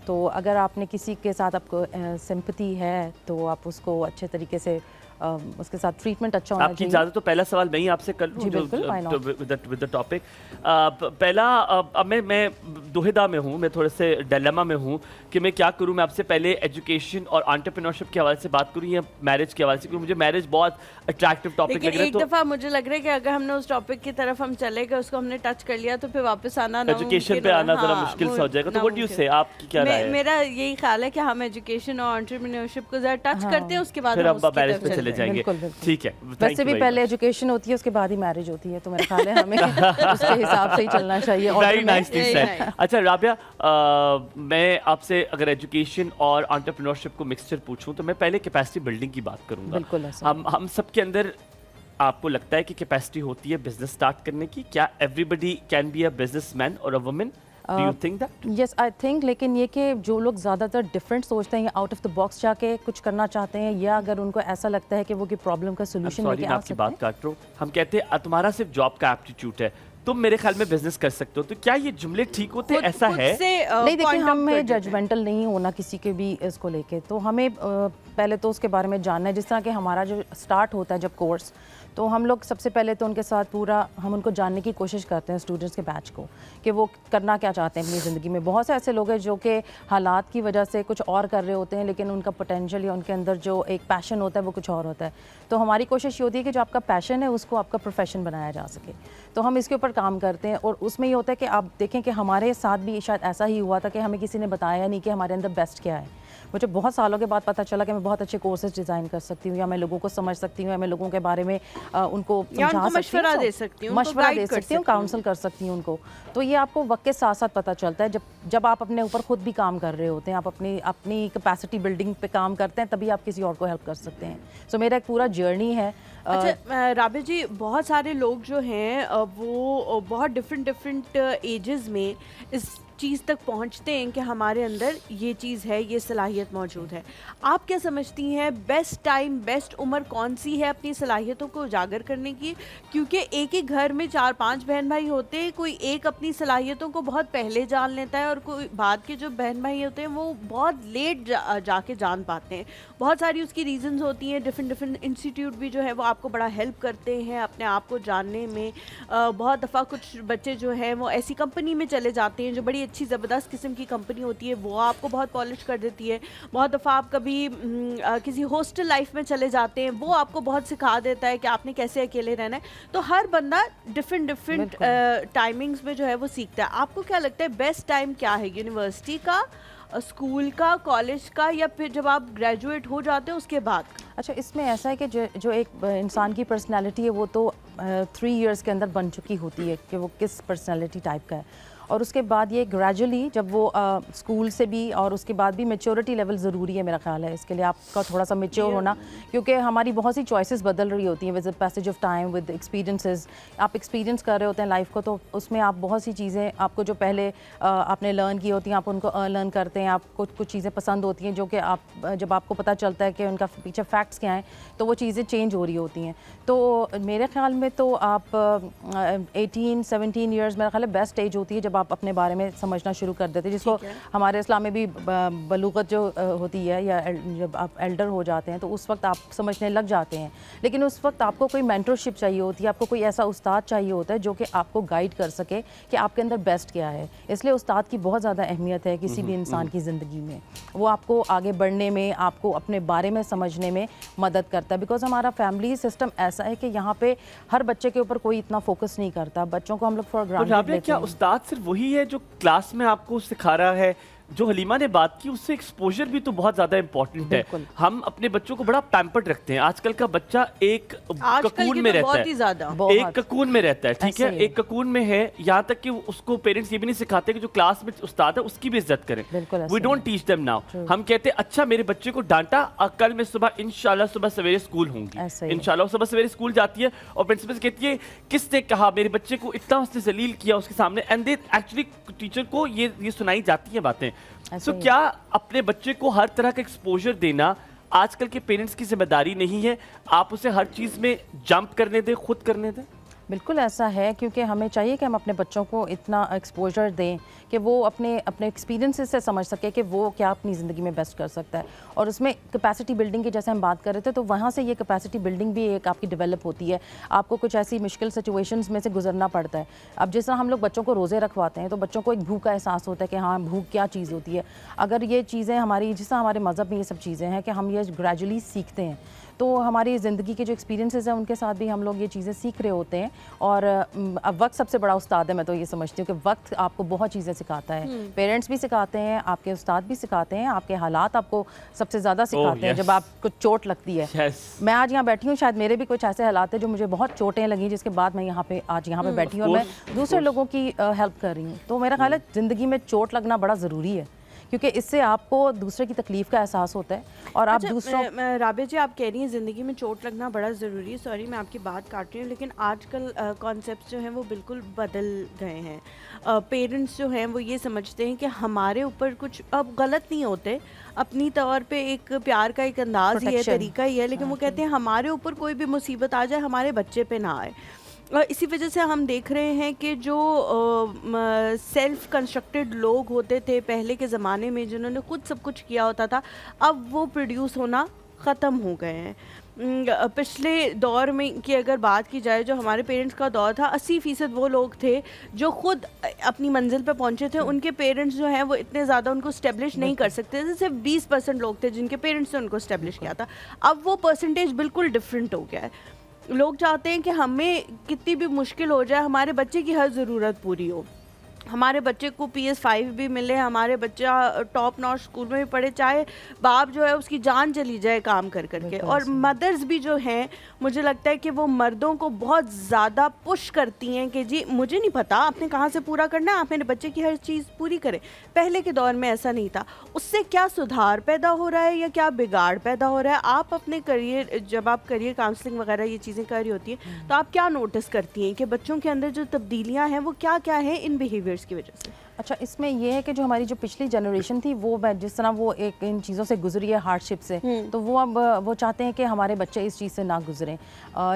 तो अगर आपने किसी के साथ आपको सिंपैथी है तो आप उसको अच्छे तरीके से उसके साथ ट्रीटमेंट अच्छा होना आपकी चाहिए। इजाजत तो पहला सवाल मैं ही आपसे कर लूं जी, बिल्कुल, why not? With the topic. पहला अब मैं दुविधा में हूँ, मैं थोड़े से डिलेमा में हूँ कि मैं क्या करूँ। मैं आपसे पहले एजुकेशन और एंटरप्रेन्योरशिप के हवाले से बात करूँ या मैरिज के हवाले से, क्योंकि मुझे मैरिज बहुत अट्रैक्टिव टॉपिक लेकिन लग रहा है। एक तो दफा मुझे लग रहा है कि अगर हमने उस टॉपिक की तरफ हम चले गए, उसको हमने टच कर लिया, तो फिर वापस आना एजुकेशन पे आना जरा मुश्किल सा हो जाएगा। तो व्हाट डू यू से, आपकी क्या राय है? मेरा यही ख्याल है कि हम एजुकेशन और एंटरप्रेन्योरशिप को जरा टच करते हैं, उसके बाद फिर हम हम उसकी मैरिज तरफ पे चलते चले हैं। जाएंगे। बिल्कुल, बिल्कुल। ठीक है, वैसे भी पहले एजुकेशन होती है, उसके बाद ही मैरिज होती है, तो मेरा ख्याल है हमें उसके हिसाब से ही चलना चाहिए। वेरी order में। Nicely Very said. nice. अच्छा राबिया, मैं आपसे अगर एजुकेशन और एंटरप्रेन्योरशिप को मिक्सचर पूछूं तो मैं पहले कैपेसिटी बिल्डिंग की बात करूंगा। बिल्कुल ऐसा। हम सबके अंदर आपको लगता है कि कैपेसिटी होती है बिजनेस स्टार्ट करने की? क्या everybody can be a businessman और a woman? Do you think that? Yes I think, लेकिन ये कि जो लोग ज़्यादातर डिफरेंट सोचते हैं या आउट ऑफ द बॉक्स जाके कुछ करना चाहते हैं, या अगर उनको ऐसा लगता है कि वो की प्रॉब्लम का सोल्यूशन सॉरी लेके मैं आ आपकी सकते बात हैं। काट रहा हूँ। हम कहते हैं तुम्हारा सिर्फ जॉब का एप्टीट्यूड है, तुम मेरे ख्याल में बिजनेस कर सकते हो, तो क्या ये जुमले ठीक होते हैं? ऐसा खुद है? से, नहीं देखिए, point out कर हमें देते हैं। जजमेंटल नहीं होना किसी के भी इसको लेके, तो हमें पहले तो उसके बारे में जानना है। जिस तरह के हमारा जो स्टार्ट होता है जब कोर्स, तो हम लोग सबसे पहले तो उनके साथ पूरा हम उनको जानने की कोशिश करते हैं, स्टूडेंट्स के बैच को, कि वो करना क्या चाहते हैं अपनी ज़िंदगी में। बहुत से ऐसे लोग हैं जो कि हालात की वजह से कुछ और कर रहे होते हैं, लेकिन उनका पोटेंशियल या उनके अंदर जो एक पैशन होता है वो कुछ और होता है। तो हमारी कोशिश ये होती है कि जो आपका पैशन है उसको आपका प्रोफेशन बनाया जा सके, तो हम इसके ऊपर काम करते हैं। और उसमें ये होता है कि आप देखें कि हमारे साथ भी शायद ऐसा ही हुआ था कि हमें किसी ने बताया नहीं कि हमारे अंदर बेस्ट क्या है। मुझे बहुत सालों के बाद पता चला कि मैं बहुत अच्छे कोर्सेज डिज़ाइन कर सकती हूँ, या मैं लोगों को समझ सकती हूँ, या मैं लोगों के बारे में उनको या समझा उनको सकती मशवरा हूँ, दे सकती हूँ, उनको मशवरा guide दे कर सकती हूँ, सकती हूँ। काउंसल कर सकती हूँ उनको। तो ये आपको वक्त के साथ साथ पता चलता है, जब आप अपने ऊपर खुद भी काम कर रहे होते हैं, आप अपनी कैपेसिटी बिल्डिंग पे काम करते हैं, तभी आप किसी और को हेल्प कर सकते हैं। सो मेरा एक पूरा जर्नी है। अच्छा राबिया जी, बहुत सारे लोग जो हैं वो बहुत डिफरेंट एजेस में इस चीज़ तक पहुंचते हैं कि हमारे अंदर ये चीज़ है, ये सलाहियत मौजूद है। आप क्या समझती हैं बेस्ट टाइम, बेस्ट उम्र कौन सी है अपनी सलाहियतों को उजागर करने की? क्योंकि एक ही घर में 4-5 बहन भाई होते हैं, कोई एक अपनी सलाहियतों को बहुत पहले जान लेता है और कोई बाद के जो बहन भाई होते हैं वो बहुत लेट जाके जान पाते हैं। बहुत सारी उसकी रीजंस होती हैं। डिफरेंट इंस्टीट्यूट भी जो है वो आपको बड़ा हेल्प करते हैं अपने आप को जानने में। बहुत दफ़ा कुछ बच्चे जो हैं वो ऐसी कंपनी में चले जाते हैं जो बड़ी अच्छी ज़बरदस्त किस्म की कंपनी होती है, वो आपको बहुत पॉलिश कर देती है। बहुत दफ़ा आप कभी किसी हॉस्टल लाइफ में चले जाते हैं, वो आपको बहुत सिखा देता है कि आपने कैसे अकेले रहना है। तो हर बंदा डिफरेंट टाइमिंग्स में जो है वो सीखता है। आपको क्या लगता है बेस्ट टाइम क्या है? यूनिवर्सिटी का, स्कूल का, कॉलेज का, या फिर जब आप ग्रेजुएट हो जाते हो उसके बाद? अच्छा, इसमें ऐसा है कि जो एक इंसान की पर्सनैलिटी है वो तो 3 इयर्स के अंदर बन चुकी होती है कि वो किस पर्सनैलिटी टाइप का है। और उसके बाद ये ग्रेजुअली जब वो स्कूल से भी और उसके बाद भी मेच्योरिटी लेवल ज़रूरी है मेरा ख्याल है इसके लिए आपका थोड़ा सा मेच्योर होना, क्योंकि हमारी बहुत सी चॉइसेस बदल रही होती हैं with the passage of time, with experiences. आप एक्सपीरियंस कर रहे होते हैं लाइफ को, तो उसमें आप बहुत सी चीज़ें आपको जो पहले आपने लर्न की होती हैं आप उनको अनलर्न करते हैं। आपको कुछ चीज़ें पसंद होती हैं जो कि आप जब आपको पता चलता है कि उनका पीछे फैक्ट्स क्या हैं तो वो चीज़ें चेंज हो रही होती हैं। तो मेरे ख्याल में तो आप 18-17 ईयर्स मेरा ख्याल है बेस्ट एज होती है जब आप अपने बारे में समझना शुरू कर देते हैं, जिसको हमारे इस्लाम में भी बलूगत जो होती है या जब आप एल्डर हो जाते हैं तो उस वक्त आप समझने लग जाते हैं। लेकिन उस वक्त आपको कोई मेंटरशिप चाहिए होती है, आपको कोई ऐसा उस्ताद चाहिए होता है जो कि आपको गाइड कर सके कि आपके अंदर बेस्ट क्या है। इसलिए उस्ताद की बहुत ज़्यादा अहमियत है किसी भी इंसान की ज़िंदगी में। वो आपको आगे बढ़ने में, आपको अपने बारे में समझने में मदद करता है। बिकॉज हमारा फैमिली सिस्टम ऐसा है कि यहाँ पे हर बच्चे के ऊपर कोई इतना फोकस नहीं करता, बच्चों को हम लोग फॉर ग्रांटेड लेते क्या हैं। उस्ताद सिर्फ वही है जो क्लास में आपको सिखा रहा है? जो हलीमा ने बात की उससे एक्सपोजर भी तो बहुत ज्यादा इंपॉर्टेंट है। हम अपने बच्चों को बड़ा पैम्पर्ड रखते हैं। आजकल का बच्चा एक ककून में रहता है, एक ककून में रहता है, ठीक है, एक ककून में है। यहाँ तक कि उसको पेरेंट्स ये भी नहीं सिखाते कि जो क्लास में उस्ताद है उसकी भी इज्जत करें। We don't teach them now. हम कहते हैं अच्छा मेरे बच्चे को डांटा, कल मैं सुबह इंशाल्लाह सुबह सवेरे स्कूल होंगी, इंशाल्लाह सुबह सवेरे स्कूल जाती है और प्रिंसिपल कहती है किसने कहा मेरे बच्चे को इतना उसने जलील किया उसके सामने, एंड दे एक्चुअली टीचर को ये सुनाई जाती है बातें। सो क्या अपने बच्चे को हर तरह का एक्सपोजर देना आजकल के पेरेंट्स की जिम्मेदारी नहीं है? आप उसे हर चीज़ में जंप करने दें, खुद करने दें? बिल्कुल ऐसा है, क्योंकि हमें चाहिए कि हम अपने बच्चों को इतना एक्सपोजर दें कि वो अपने एक्सपीरियंसेस से समझ सके कि वो क्या अपनी ज़िंदगी में बेस्ट कर सकता है। और उसमें कैपेसिटी बिल्डिंग की जैसे हम बात कर रहे थे, तो वहाँ से ये कैपेसिटी बिल्डिंग भी एक आपकी डेवलप होती है। आपको कुछ ऐसी मुश्किल सिचुएशंस में से गुजरना पड़ता है। अब जिस तरह हम लोग बच्चों को रोज़े रखवाते हैं तो बच्चों को एक भूख का एहसास होता है कि हाँ भूख क्या चीज़ होती है। अगर ये चीज़ें हमारी, जिस तरह हमारे मज़हब में ये सब चीज़ें हैं कि हम ये ग्रेजुअली सीखते हैं, तो हमारी ज़िंदगी के जो एक्सपीरियंसेस हैं उनके साथ भी हम लोग ये चीज़ें सीख रहे होते हैं। और अब वक्त सबसे बड़ा उस्ताद है, मैं तो ये समझती हूँ कि वक्त आपको बहुत चीज़ें सिखाता है। पेरेंट्स भी सिखाते हैं, आपके उस्ताद भी सिखाते हैं, आपके हालात आपको सबसे ज़्यादा सिखाते हैं जब आपको चोट लगती है। मैं आज यहाँ बैठी हूँ, शायद मेरे भी कुछ ऐसे हालात हैं जो मुझे बहुत चोटें लगी, जिसके बाद मैं आज यहाँ पे बैठी हूँ और मैं दूसरे लोगों की हेल्प कर रही हूँ। तो मेरा ख्याल है ज़िंदगी में चोट लगना बड़ा ज़रूरी है, क्योंकि इससे आपको दूसरे की तकलीफ का एहसास होता है और आप दूसरों। राबिया जी, आप कह रही हैं ज़िंदगी में चोट लगना बड़ा ज़रूरी है। सॉरी मैं आपकी बात काट रही हूँ, लेकिन आजकल कॉन्सेप्ट्स जो हैं वो बिल्कुल बदल गए हैं। पेरेंट्स जो हैं वो ये समझते हैं कि हमारे ऊपर कुछ अब गलत नहीं होते, अपनी तौर पे एक प्यार का एक अंदाज़ ही है, तरीका ही है, लेकिन वो कहते हैं हमारे ऊपर कोई भी मुसीबत आ जाए हमारे बच्चे पे ना आए। और इसी वजह से हम देख रहे हैं कि जो सेल्फ कंस्ट्रक्टेड लोग होते थे पहले के ज़माने में, जिन्होंने खुद सब कुछ किया होता था, अब वो प्रोड्यूस होना ख़त्म हो गए हैं। पिछले दौर में की अगर बात की जाए, जो हमारे पेरेंट्स का दौर था, 80% वो लोग थे जो खुद अपनी मंजिल पे पहुंचे थे। उनके पेरेंट्स जो हैं वो इतने ज़्यादा उनको स्टेब्लिश नहीं कर सकते थे। सिर्फ 20% लोग थे जिनके पेरेंट्स ने उनको स्टेब्लिश किया था। अब वो परसेंटेज बिल्कुल डिफरेंट हो गया है। लोग चाहते हैं कि हमें कितनी भी मुश्किल हो जाए हमारे बच्चे की हर ज़रूरत पूरी हो, हमारे बच्चे को PS5 भी मिले, हमारे बच्चा टॉप नॉच स्कूल में भी पढ़े, चाहे बाप जो है उसकी जान चली जाए काम कर करके। और मदर्स भी जो हैं, मुझे लगता है कि वो मर्दों को बहुत ज़्यादा पुश करती हैं कि जी मुझे नहीं पता आपने कहाँ से पूरा करना है, आप मेरे बच्चे की हर चीज़ पूरी करें। पहले के दौर में ऐसा नहीं था। उससे क्या सुधार पैदा हो रहा है या क्या बिगाड़ पैदा हो रहा है? आप अपने करियर, जब आप करियर काउंसलिंग वगैरह ये चीज़ें कर रही होती हैं, तो आप क्या नोटिस करती हैं कि बच्चों के अंदर जो तब्दीलियाँ हैं वो क्या क्या हैं इन बिहेवियर की वजह से? अच्छा, इसमें यह है कि जो हमारी जो पिछली जनरेशन थी वो जिस तरह वो एक इन चीज़ों से गुजरी है, हार्डशिप से, तो वो अब वो चाहते हैं कि हमारे बच्चे इस चीज़ से ना गुजरें।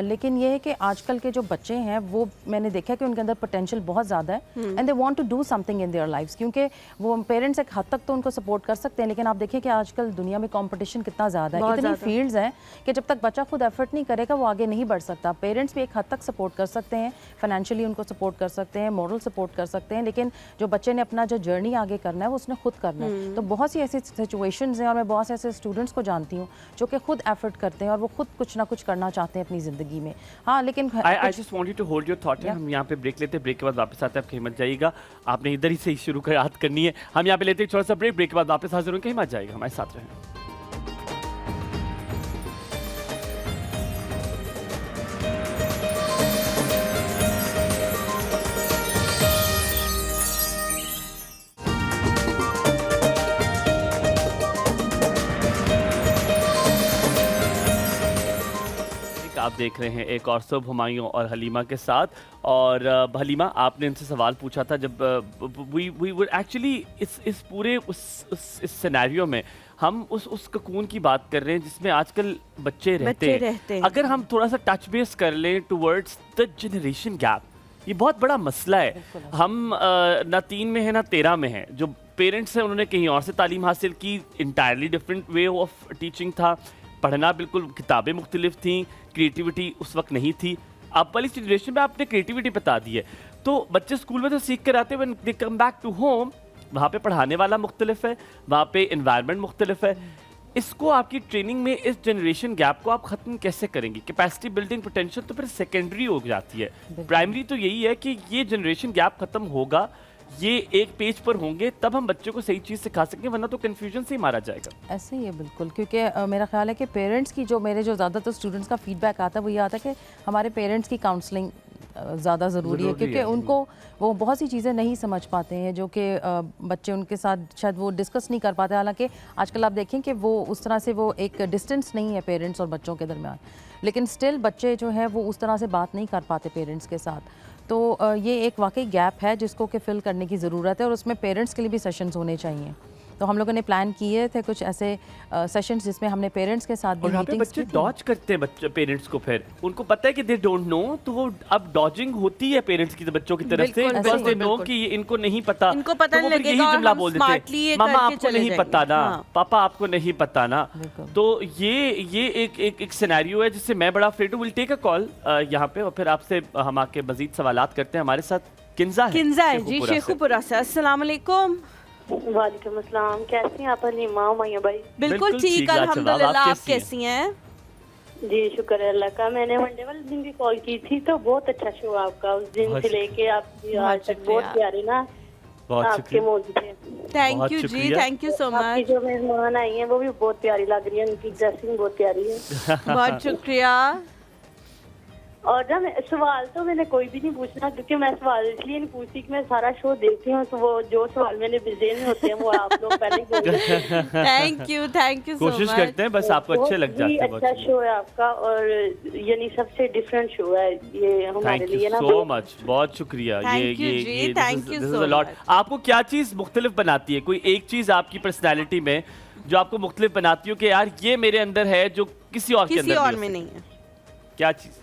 लेकिन ये है कि आजकल के जो बच्चे हैं वो मैंने देखा कि उनके अंदर पोटेंशियल बहुत ज़्यादा है and they want to do something in their lifes, क्योंकि वो पेरेंट्स एक हद तक तो उनको सपोर्ट कर सकते हैं, लेकिन आप देखिए कि आजकल दुनिया में कॉम्पिटिशन कितना ज़्यादा है, इतनी फील्ड्स हैं कि जब तक बच्चा खुद एफर्ट नहीं करेगा वो आगे नहीं बढ़ सकता। पेरेंट्स भी एक हद तक सपोर्ट कर सकते हैं, फाइनेंशियली उनको सपोर्ट कर सकते हैं, मॉरल सपोर्ट कर सकते हैं, लेकिन जो बच्चे ने अपना जो जर्नी आगे करना है वो उसने खुद करना है। तो बहुत सी ऐसी सिचुएशंस हैं और मैं बहुत से ऐसे स्टूडेंट्स को जानती हूँ जो कि खुद एफर्ट करते हैं और वो खुद कुछ ना कुछ करना चाहते हैं अपनी ज़िंदगी में। हाँ, लेकिन I just want you to hold your thought. हम यहाँ पे ब्रेक लेते हैं, ब्रेक के बाद वापस आते हैं। आप कहीं मत जाइएगा, आपने इधर ही से शुरू कर याद करनी है। हम यहाँ पे लेते हैं छोटा सा ब्रेक, ब्रेक के बाद वापस हाजिर होंगे, कहीं मत जाइएगा, हमारे साथ रहें। आप देख रहे हैं एक और सब हुमायूं और हलीमा के साथ। और हलीमा, आपने इनसे सवाल पूछा था जब वी वर एक्चुअली इस पूरे उस सिनेरियो में हम उस ककून की बात कर रहे हैं जिसमें आजकल बच्चे रहते हैं। अगर हम थोड़ा सा टच बेस कर लें टुवर्ड्स द जनरेशन गैप, ये बहुत बड़ा मसला है। हम ना 3 में है ना 13 में है। जो पेरेंट्स हैं उन्होंने कहीं और से तालीम हासिल की, entirely different way of teaching था, पढ़ना बिल्कुल, किताबें मुख्तलिफ थी, क्रिएटिविटी उस वक्त नहीं थी। अब वाली जनरेशन में आपने क्रिएटिविटी बता दी है, तो बच्चे स्कूल में तो सीख कर आते हैं, when they come back to home वहाँ पे पढ़ाने वाला मुख्तलिफ है, वहाँ पे इन्वायरमेंट मुख्तलिफ है। इसको आपकी ट्रेनिंग में इस जनरेशन गैप को आप ख़त्म कैसे करेंगे? कैपेसिटी बिल्डिंग पोटेंशियल तो फिर सेकेंडरी हो जाती है, प्राइमरी तो यही है कि ये जनरेशन गैप ख़त्म होगा, ये एक पेज पर होंगे, तब हम बच्चों को सही चीज़ सिखा सकेंगे, वरना तो कन्फ्यूजन से ही मारा जाएगा। ऐसे ही है बिल्कुल, क्योंकि मेरा ख्याल है कि पेरेंट्स की मेरे जो ज़्यादातर स्टूडेंट्स का फीडबैक आता है वो ये आता है कि हमारे पेरेंट्स की काउंसलिंग ज़्यादा ज़रूरी है, क्योंकि उनको वो बहुत सी चीज़ें नहीं समझ पाते हैं जो कि बच्चे उनके साथ शायद वो डिस्कस नहीं कर पाते। हालांकि आजकल आप देखें कि वो उस तरह से वो एक डिस्टेंस नहीं है पेरेंट्स और बच्चों के दरमियान, लेकिन स्टिल बच्चे जो हैं वो उस तरह से बात नहीं कर पाते पेरेंट्स के साथ। तो ये एक वाकई गैप है जिसको कि फिल करने की ज़रूरत है, और उसमें पेरेंट्स के लिए भी सेशंस होने चाहिए। तो हम लोगों ने प्लान किए थे कुछ ऐसे सेशंस जिसमें हमने पेरेंट्स के साथ भी मीटिंग्स बच्चे डॉज करते हैं बच्चे पेरेंट्स को, फिर उनको पता है कि दे डोंट नो, तो वो अब डॉजिंग होती है पेरेंट्स की बच्चों की तरफ से, बिकॉज़ दे नो कि इनको नहीं पता, इनको पता नहीं लगेगा, यही जुमला बोल देते हैं, मामा आपको नहीं पता ना, पापा आपको नहीं पता ना। तो ये एक सिनेरियो है जिससे मैं बड़ा अफ्रेड हूं। विल टेक अ कॉल यहाँ पे, और फिर आपसे हम आके मजीद सवालात करते हैं। हमारे साथ किंजा है जी शेखुपुरा से। अस्सलाम वालेकुम। वालेकुम अस्सलाम, कैसी हैं आप हलीमा उमैया भाई? बिल्कुल ठीक अल्हम्दुलिल्लाह, आप कैसी हैं? जी शुक्र है अल्लाह का। मैंने वनडे वाले दिन भी कॉल की थी, तो बहुत अच्छा शो आपका, उस दिन से लेके आप आज तक बहुत प्यारे ना आपके मौजूद थे। Thank you ji, thank you so much. आपकी जो मेहमान आई हैं वो भी बहुत प्यारी लग रही है, उनकी ड्रेसिंग बहुत प्यारी है। बहुत शुक्रिया। और ना सवाल तो मैंने कोई भी नहीं पूछना, क्योंकि मैं सवाल इसलिए नहीं पूछती कि मैं सारा शो देखती हूँ, तो वो जो सवाल मैंने जेहन में होते हैं वो आप लोग पहले ही बोल देते हैं। Thank you so much. कोशिश करते हैं बस आपको अच्छे लग जाते हैं। अच्छा शो है आपका, और यानी सबसे डिफरेंट शो है ये हमारे लिए ना। सो मच, बहुत शुक्रिया। ये थैंक यू सो मच। आपको क्या चीज़ मुख्तलिफ बनाती है? कोई एक चीज़ आपकी पर्सनैलिटी में जो आपको मुख्तलिफ बनाती हो कि यार ये मेरे अंदर है जो किसी और के अंदर में नहीं है? क्या चीज़?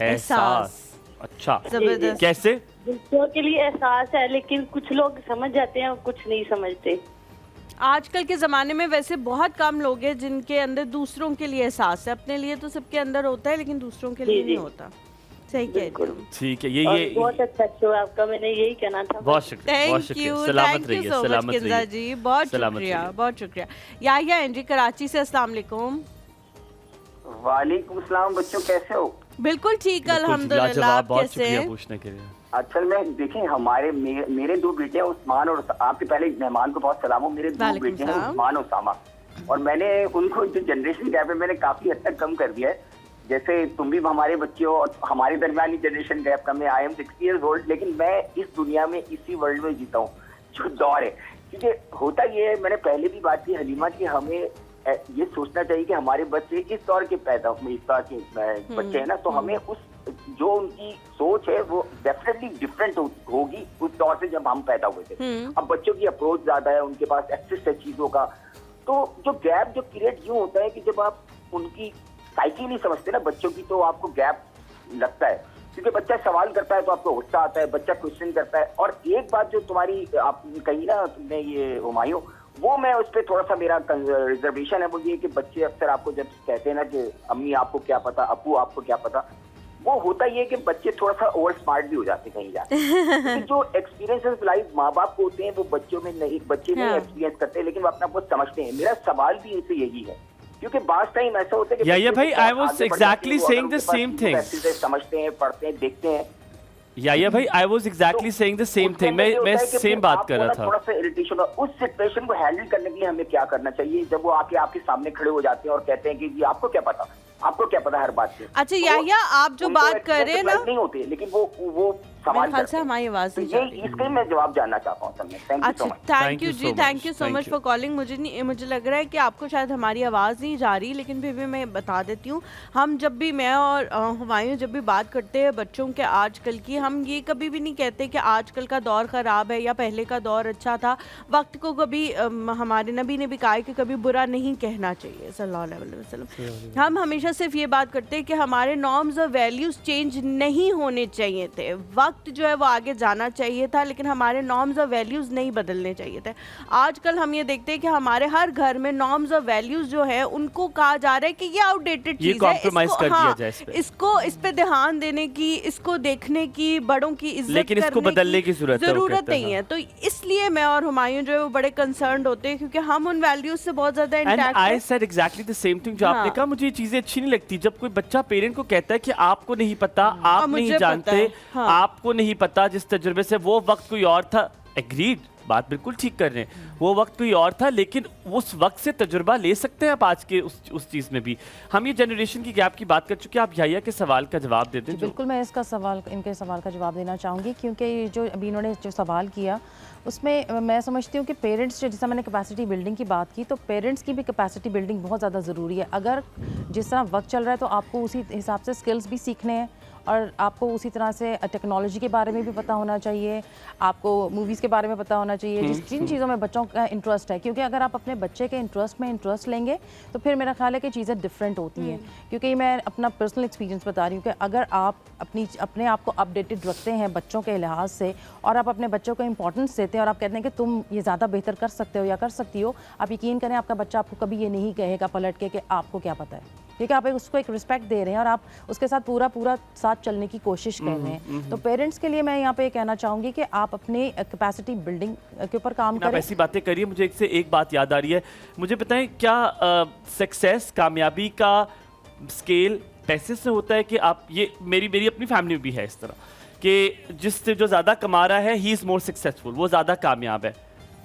एहसास। अच्छा, जबरदस्त। कैसे? दूसरों के लिए एहसास है, लेकिन कुछ लोग समझ जाते हैं और कुछ नहीं समझते। आजकल के ज़माने में वैसे बहुत कम लोग हैं जिनके अंदर दूसरों के लिए एहसास है। अपने लिए तो सबके अंदर होता है, लेकिन दूसरों के लिए नहीं होता। सही कह रही हूँ। ठीक है, ये बहुत अच्छा शो है आपका, मैंने यही कहना था। बहुत शुक्रिया, thank you so much Kinza ji, बहुत शुक्रिया, बहुत शुक्रिया। याहिया एंजी कराची से, अस्सलाम वालेकुम। वालेकुम सलाम बच्चों, कैसे हो? बिल्कुल ठीक अल्हम्दुलिल्लाह, आप कैसे हैं? पूछने के लिए असल में देखें, हमारे मेरे 2 बेटे हैं उस्मान, और आपके पहले मेहमान को बहुत सलाम हो। मेरे 2 बेटे हैं उस्मान और उसामा, और मैंने उनको जो जनरेशन गैप है मैंने काफी हद तक कम कर दिया है। जैसे तुम भी हमारे बच्चे हो और हमारे दरमियान ही जनरेशन गैप कम है। आई एम 60 years old, लेकिन मैं इस दुनिया में इसी वर्ल्ड में जीता हूँ जो दौर है। क्योंकि होता ये है, मैंने पहले भी बात की हलीमा, की हमें ये सोचना चाहिए कि हमारे बच्चे इस दौर के पैदा इस दौर के बच्चे हैं ना, तो हमें उस जो उनकी सोच है वो डेफिनेटली डिफरेंट होगी उस दौर से जब हम पैदा हुए थे। अब बच्चों की अप्रोच ज्यादा है, उनके पास एक्सेस है चीजों का, तो जो गैप जो क्रिएट यूं होता है कि जब आप उनकी साइकी नहीं समझते ना बच्चों की, तो आपको गैप लगता है। क्योंकि बच्चा सवाल करता है तो आपको गुस्सा आता है, बच्चा क्वेश्चन करता है। और एक बात जो तुम्हारी आप कही ना तुमने, ये हुमायूं, वो मैं उस पर थोड़ा सा मेरा रिजर्वेशन है, वो ये कि बच्चे अक्सर आपको जब कहते हैं ना कि अम्मी आपको क्या पता, अप्पू आपको क्या पता, वो होता ये कि बच्चे थोड़ा सा ओवर स्मार्ट भी हो जाते कहीं जाते। जो एक्सपीरियंसेस लाइफ माँ बाप को होते हैं वो बच्चों में नहीं, बच्चे नहीं एक्सपीरियंस करते, लेकिन वो अपने आप को समझते हैं। मेरा सवाल भी इनसे यही है, क्योंकि बास टाइम ऐसा होता है कि भाई I was exactly saying the same thing. समझते हैं, पढ़ते हैं, देखते हैं। या भाई I was exactly saying the same thing. मैं सेम बात कर रहा था। थोड़ा सा इरिटेशन, उस सिचुएशन को हैंडल करने के लिए हमें क्या करना चाहिए जब वो आके आपके सामने खड़े हो जाते हैं और कहते हैं कि जी आपको क्या पता, आपको क्या पता हर बात से। अच्छा याहिया, आप जो उनको बात कर रहे हैं ना, नहीं होती, लेकिन वो सवाल ख्याल से करते हैं। हमारी आवाज तो नहीं जा ये रही है। इसके मैं जवाब जानना चाहता हूँ सर मैं। थैंक यू अच्छा, so much. Thank you Thank you जी, so thank you much. So Thank much you. For calling. मुझे लग रहा है कि आपको शायद हमारी आवाज़ नहीं जा रही, लेकिन फिर भी मैं बता देती हूँ। हम जब भी, मैं और हुमायूं जब भी बात करते हैं बच्चों के आजकल की, हम ये कभी भी नहीं कहते कि आजकल का दौर ख़राब है या पहले का दौर अच्छा था। वक्त को कभी हमारे नबी ने भी कहा है कि कभी बुरा नहीं कहना चाहिए सल्लल्लाहु अलैहि वसल्लम। हम हमेशा सिर्फ ये बात करते हैं कि हमारे नॉर्म्स और वैल्यूज़ चेंज नहीं होने चाहिए थे। वक्त जो है वो आगे जाना चाहिए था, लेकिन हमारे नॉर्म्स और वैल्यूज़ नहीं बदलने चाहिए थे। आजकल हम ये देखते हैं कि हमारे हर घर में नॉर्म्स और वैल्यूज़ जो है उनको कहा जा रहा है कि ये आउटडेटेड ये चीज़ है, compromise कर दिया जाए इस पे। इस पे ध्यान देने की, इसको देखने की, बड़ों की इज्जत लेकिन इसको करने बदलने की ज़रूरत है, वो ज़रूरत कहते हैं, नहीं है। तो इसलिए मैं और हुमायूं जो है वो बड़े कंसर्न्ड होते हैं, क्योंकि हम उन वैल्यूज़ से बहुत ज़्यादा and intact I said exactly the same thing जो आपने हाँ। कहा। मुझे ये चीजें अच्छी नहीं लगती जब कोई बच्चा पेरेंट को कहता है कि आपको नहीं पता, आप मुझे नहीं पता जानते, है, हाँ। आपको नहीं पता। जिस तजुर्बे से वो वक्त कोई और था, एग्रीड, बात बिल्कुल ठीक कर रहे हैं, वो वक्त कोई और था, लेकिन उस वक्त से तजुर्बा ले सकते हैं आप आज के उस चीज़ में भी। हम ये जनरेशन की गैप की बात कर चुके हैं। आप याहिया के सवाल का जवाब दे दें। जी, बिल्कुल मैं इनके सवाल का जवाब देना चाहूँगी, क्योंकि ये जो अभी इन्होंने जो सवाल किया उसमें मैं समझती हूँ कि पेरेंट्स, जैसा मैंने कैपेसिटी बिल्डिंग की बात की, तो पेरेंट्स की भी कैपेसिटी बिल्डिंग बहुत ज़्यादा ज़रूरी है। अगर जिस तरह वक्त चल रहा है तो आपको उसी हिसाब से स्किल्स भी सीखने हैं, और आपको उसी तरह से टेक्नोलॉजी के बारे में भी पता होना चाहिए, आपको मूवीज़ के बारे में पता होना चाहिए, जिन चीज़ों में बच्चों का इंटरेस्ट है। क्योंकि अगर आप अपने बच्चे के इंटरेस्ट लेंगे तो फिर मेरा ख्याल है कि चीज़ें डिफरेंट होती हैं। क्योंकि मैं अपना पर्सनल एक्सपीरियंस बता रही हूँ कि अगर आप अपने आप को अपडेटेड रखते हैं बच्चों के लिहाज से, और आप अपने बच्चों को इंपॉर्टेंस देते हैं, और आप कहते हैं कि तुम ये ज़्यादा बेहतर कर सकते हो या कर सकती हो, आप यकीन करें आपका बच्चा आपको कभी ये नहीं कहेगा पलट के कि आपको क्या पता है, क्योंकि आप उसको एक रिस्पेक्ट दे रहे हैं और आप उसके साथ पूरा साथ चलने की कोशिश कर रहे हैं। तो पेरेंट्स के लिए मैं यहाँ पे कहना चाहूँगी कि आप अपनी कैपेसिटी बिल्डिंग के ऊपर काम आप करें। ऐसी बातें करिए, मुझे एक बात याद आ रही है। मुझे बताएं, क्या सक्सेस, कामयाबी का स्केल पैसे से होता है? कि आप ये मेरी अपनी फैमिली में भी है इस तरह कि जिससे जो ज़्यादा कमा रहा है ही इज़ मोर सक्सेसफुल, वो ज़्यादा कामयाब है।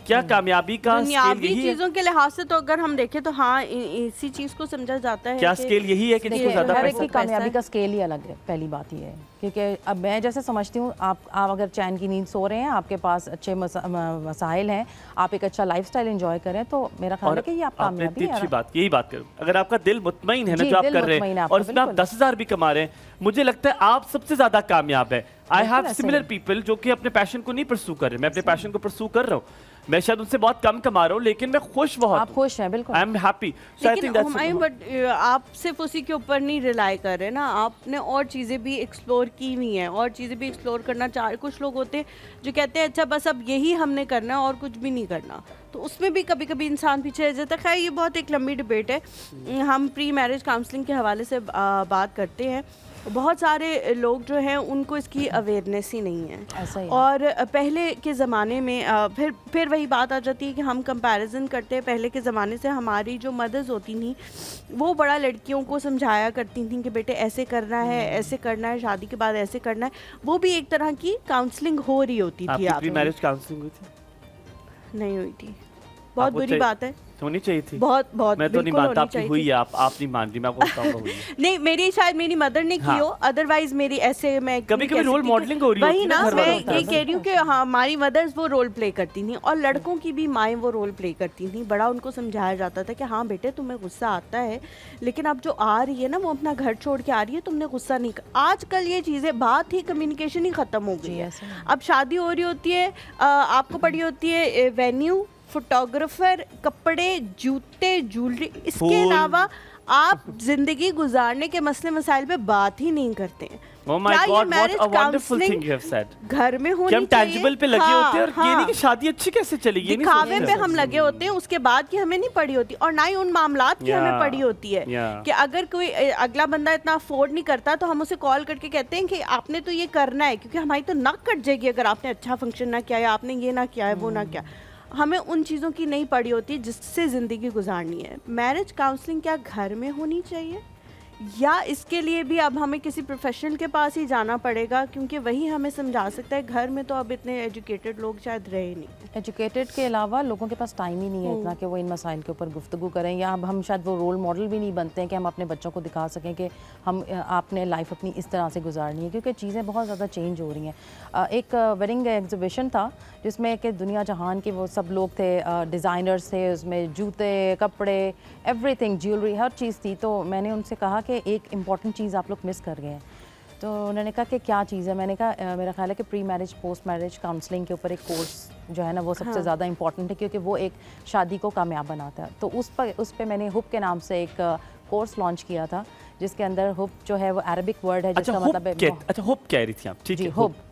क्या कामयाबी का स्केल दुनियावी यही है? चीजों के लिहाज से तो अगर हम देखें तो हाँ, इसी चीज को समझा जाता है क्या कि स्केल यही है कि जिसको देखिए, ज़्यादा हर एक पैसा? की कामयाबी का स्केल ही अलग है, पहली बात ये है। क्योंकि अब मैं जैसे समझती हूँ, आप अगर चैन की नींद सो रहे हैं, आपके पास अच्छे वसाइल हैं, आप एक अच्छा लाइफस्टाइल एंजॉय करें, तो मेरा ख्याल है कि ये आप आपने कामयाबी इतनी अच्छी है। बात, यही बात करूं, अगर आपका दिल मुतमईन है ना जी, जो आप दिल कर रहे मुतमईन हैं है आपका, और इसमें आप बिल्कुल। 10,000 भी कमा रहे हैं, मुझे लगता है आप सबसे ज्यादा कामयाब है। आई हैव ऐसे सिमिलर ही। पीपल जो कि अपने पैशन को नहीं परसू कर रहे। मैं अपने पैशन को परसू कर रहा हूँ, मैं शायद उनसे बहुत कम कमा रहा हूँ, लेकिन मैं खुश बहुत आप खुश हैं, बिल्कुल। I am happy. So I think लेकिन हुमायूं, बट आप सिर्फ उसी के ऊपर नहीं रिलाई कर रहे ना, आपने और चीज़ें भी एक्सप्लोर की हुई हैं, और चीज़ें भी एक्सप्लोर करना चाह रहे। कुछ लोग होते हैं जो कहते हैं अच्छा बस अब यही हमने करना है और कुछ भी नहीं करना, तो उसमें भी कभी कभी इंसान पीछे रह जाता है। खैर ये बहुत एक लंबी डिबेट है। हम प्री मैरिज काउंसलिंग के हवाले से बात करते हैं, बहुत सारे लोग जो हैं उनको इसकी अवेयरनेस ही नहीं है। ऐसा ही है। और पहले के ज़माने में फिर वही बात आ जाती है कि हम कंपैरिजन करते हैं पहले के ज़माने से। हमारी जो मदर्स होती थी वो बड़ा लड़कियों को समझाया करती थी कि बेटे ऐसे करना है, ऐसे करना है, शादी के बाद ऐसे करना है। वो भी एक तरह की काउंसलिंग हो रही होती थी। आपकी आप प्री मैरिज काउंसलिंग हुई थी? नहीं हुई थी, बहुत आपको बुरी बात है। होनी चाहिए थी। बहुत मैं तो नहीं बिल्कुल मानता, होनी आपकी चाहिए हुई थी। है, आप नहीं मान रही, मैं आपको बताऊंगा हुई है। नहीं, शायद मेरी मदर ने की हाँ। हो, अदरवाइज मेरी ऐसे मैं कभी-कभी रोल मॉडलिंग हो रही होती वही है ना, ना घर मैं वालों की ये तरफ कह रही हूँ कि हाँ, हमारी मदर्स वो रोल प्ले करती थी और लड़कों की भी माएँ वो रोल प्ले करती थी। बड़ा उनको समझाया जाता था कि हाँ बेटे तुम्हें गुस्सा आता है, लेकिन अब जो आ रही है ना वो अपना घर छोड़ के आ रही है, तुमने गुस्सा नहीं कर। आजकल ये चीज़ें, बात ही, कम्युनिकेशन ही ख़त्म हो गई है। अब शादी हो रही होती है, आपको पड़ी होती है वेन्यू, फोटोग्राफर, कपड़े, जूते, ज्वेलरी, इसके फूल। अलावा आप जिंदगी गुजारने के मसले मसाइल पे बात ही नहीं करते हैं। Oh my क्या ये God, what marriage a wonderful counselling thing you have said. घर में कि होनी हम चाहिए? टैंजिबल पे लगे होते हैं और ये नहीं कि शादी अच्छी कैसे चलेगी, ये नहीं दिखावे सोचते पे हैं। हम लगे होते हैं, उसके बाद की हमें नहीं पड़ी होती, और ना ही उन मामलात की हमें Yeah, पड़ी होती है। yeah. कि अगर कोई अगला बंदा इतना अफोर्ड नहीं करता तो हम उसे कॉल करके कहते हैं कि आपने तो ये करना है, क्योंकि हमारी तो नाक कट जाएगी अगर आपने अच्छा फंक्शन ना किया, या आपने ये ना किया है, वो ना किया। हमें उन चीज़ों की नहीं पड़ी होती जिससे ज़िंदगी गुजारनी है। मैरिज काउंसलिंग क्या घर में होनी चाहिए या इसके लिए भी अब हमें किसी प्रोफेशनल के पास ही जाना पड़ेगा, क्योंकि वही हमें समझा सकता है। घर में तो अब इतने एजुकेटेड लोग शायद रहे नहीं। एजुकेटेड के अलावा लोगों के पास टाइम ही नहीं है इतना कि वो इन मसाइल के ऊपर गुफ्तगू करें, या अब हम शायद वो रोल मॉडल भी नहीं बनते हैं कि हम अपने बच्चों को दिखा सकें कि हम आपने लाइफ अपनी इस तरह से गुजारनी है, क्योंकि चीज़ें बहुत ज़्यादा चेंज हो रही हैं। एक वेडिंग एग्जीबिशन था जिसमें कि दुनिया जहान के वो सब लोग थे, डिज़ाइनर्स थे, उसमें जूते, कपड़े, एवरीथिंग, ज्वेलरी, हर चीज़ थी। तो मैंने उनसे कहा कि एक इम्पॉर्टेंट चीज़ आप लोग मिस कर गए हैं। तो उन्होंने कहा कि क्या चीज़ है? मैंने कहा मेरा ख्याल है कि pre marriage post marriage counselling के ऊपर एक कोर्स जो है ना वो सबसे ज़्यादा इंपॉर्टेंट है, क्योंकि वो एक शादी को कामयाब बनाता है। तो उस पर मैंने हुप के नाम से एक कोर्स लॉन्च किया था, जिसके अंदर हुप जो है वो अरबिक वर्ड है जिसका मतलब है अच्छा, हुप कह रही थी आप? ठीक है,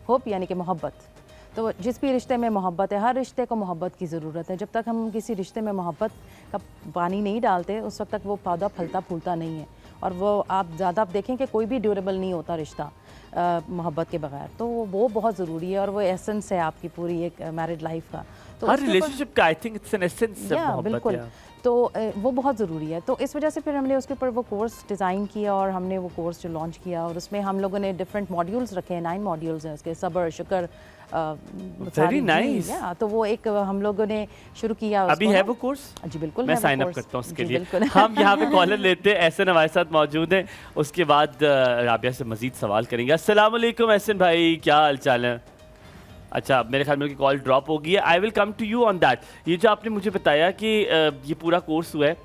हुप यानी कि मोहब्बत। तो जिस भी रिश्ते में मोहब्बत है, हर रिश्ते को मोहब्बत की ज़रूरत है। जब तक हम किसी रिश्ते में मोहब्बत का पानी नहीं डालते उस वक्त तक वो पौधा फलता फूलता नहीं है। और वो आप देखें कि कोई भी ड्यूरेबल नहीं होता रिश्ता मोहब्बत के बगैर। तो वो बहुत ज़रूरी है और वो एसेंस है आपकी पूरी एक मैरिड लाइफ का। तो हर रिलेशनशिप का I think it's an essence of मोहब्बत। बिल्कुल, तो वो बहुत ज़रूरी है। तो इस वजह से फिर हमने उसके ऊपर वो कोर्स डिज़ाइन किया और हमने वो कोर्स जो लॉन्च किया, और उसमें हम लोगों ने डिफरेंट मॉड्यूल्स रखे हैं। 9 मॉड्यूल्स हैं उसके, सब्र, शुक्र, वेरी नाइस। तो वो एक हम लोगों ने शुरू किया। अभी है वो कोर्स? जी बिल्कुल, मैं साइन अप करता हूँ उसके लिए। बिल्कुल। हम यहाँ पे कॉलर लेते हैं, एहसन हमारे साथ मौजूद हैं। उसके बाद राबिया से मजीद सवाल करेंगे। अस्सलाम वालेकुम एहसन भाई, क्या हाल चाल है? अच्छा, मेरे ख्याल में उनकी कॉल ड्रॉप हो गई है। I will come to you on that. ये जो आपने मुझे बताया कि ये पूरा कोर्स हुआ है,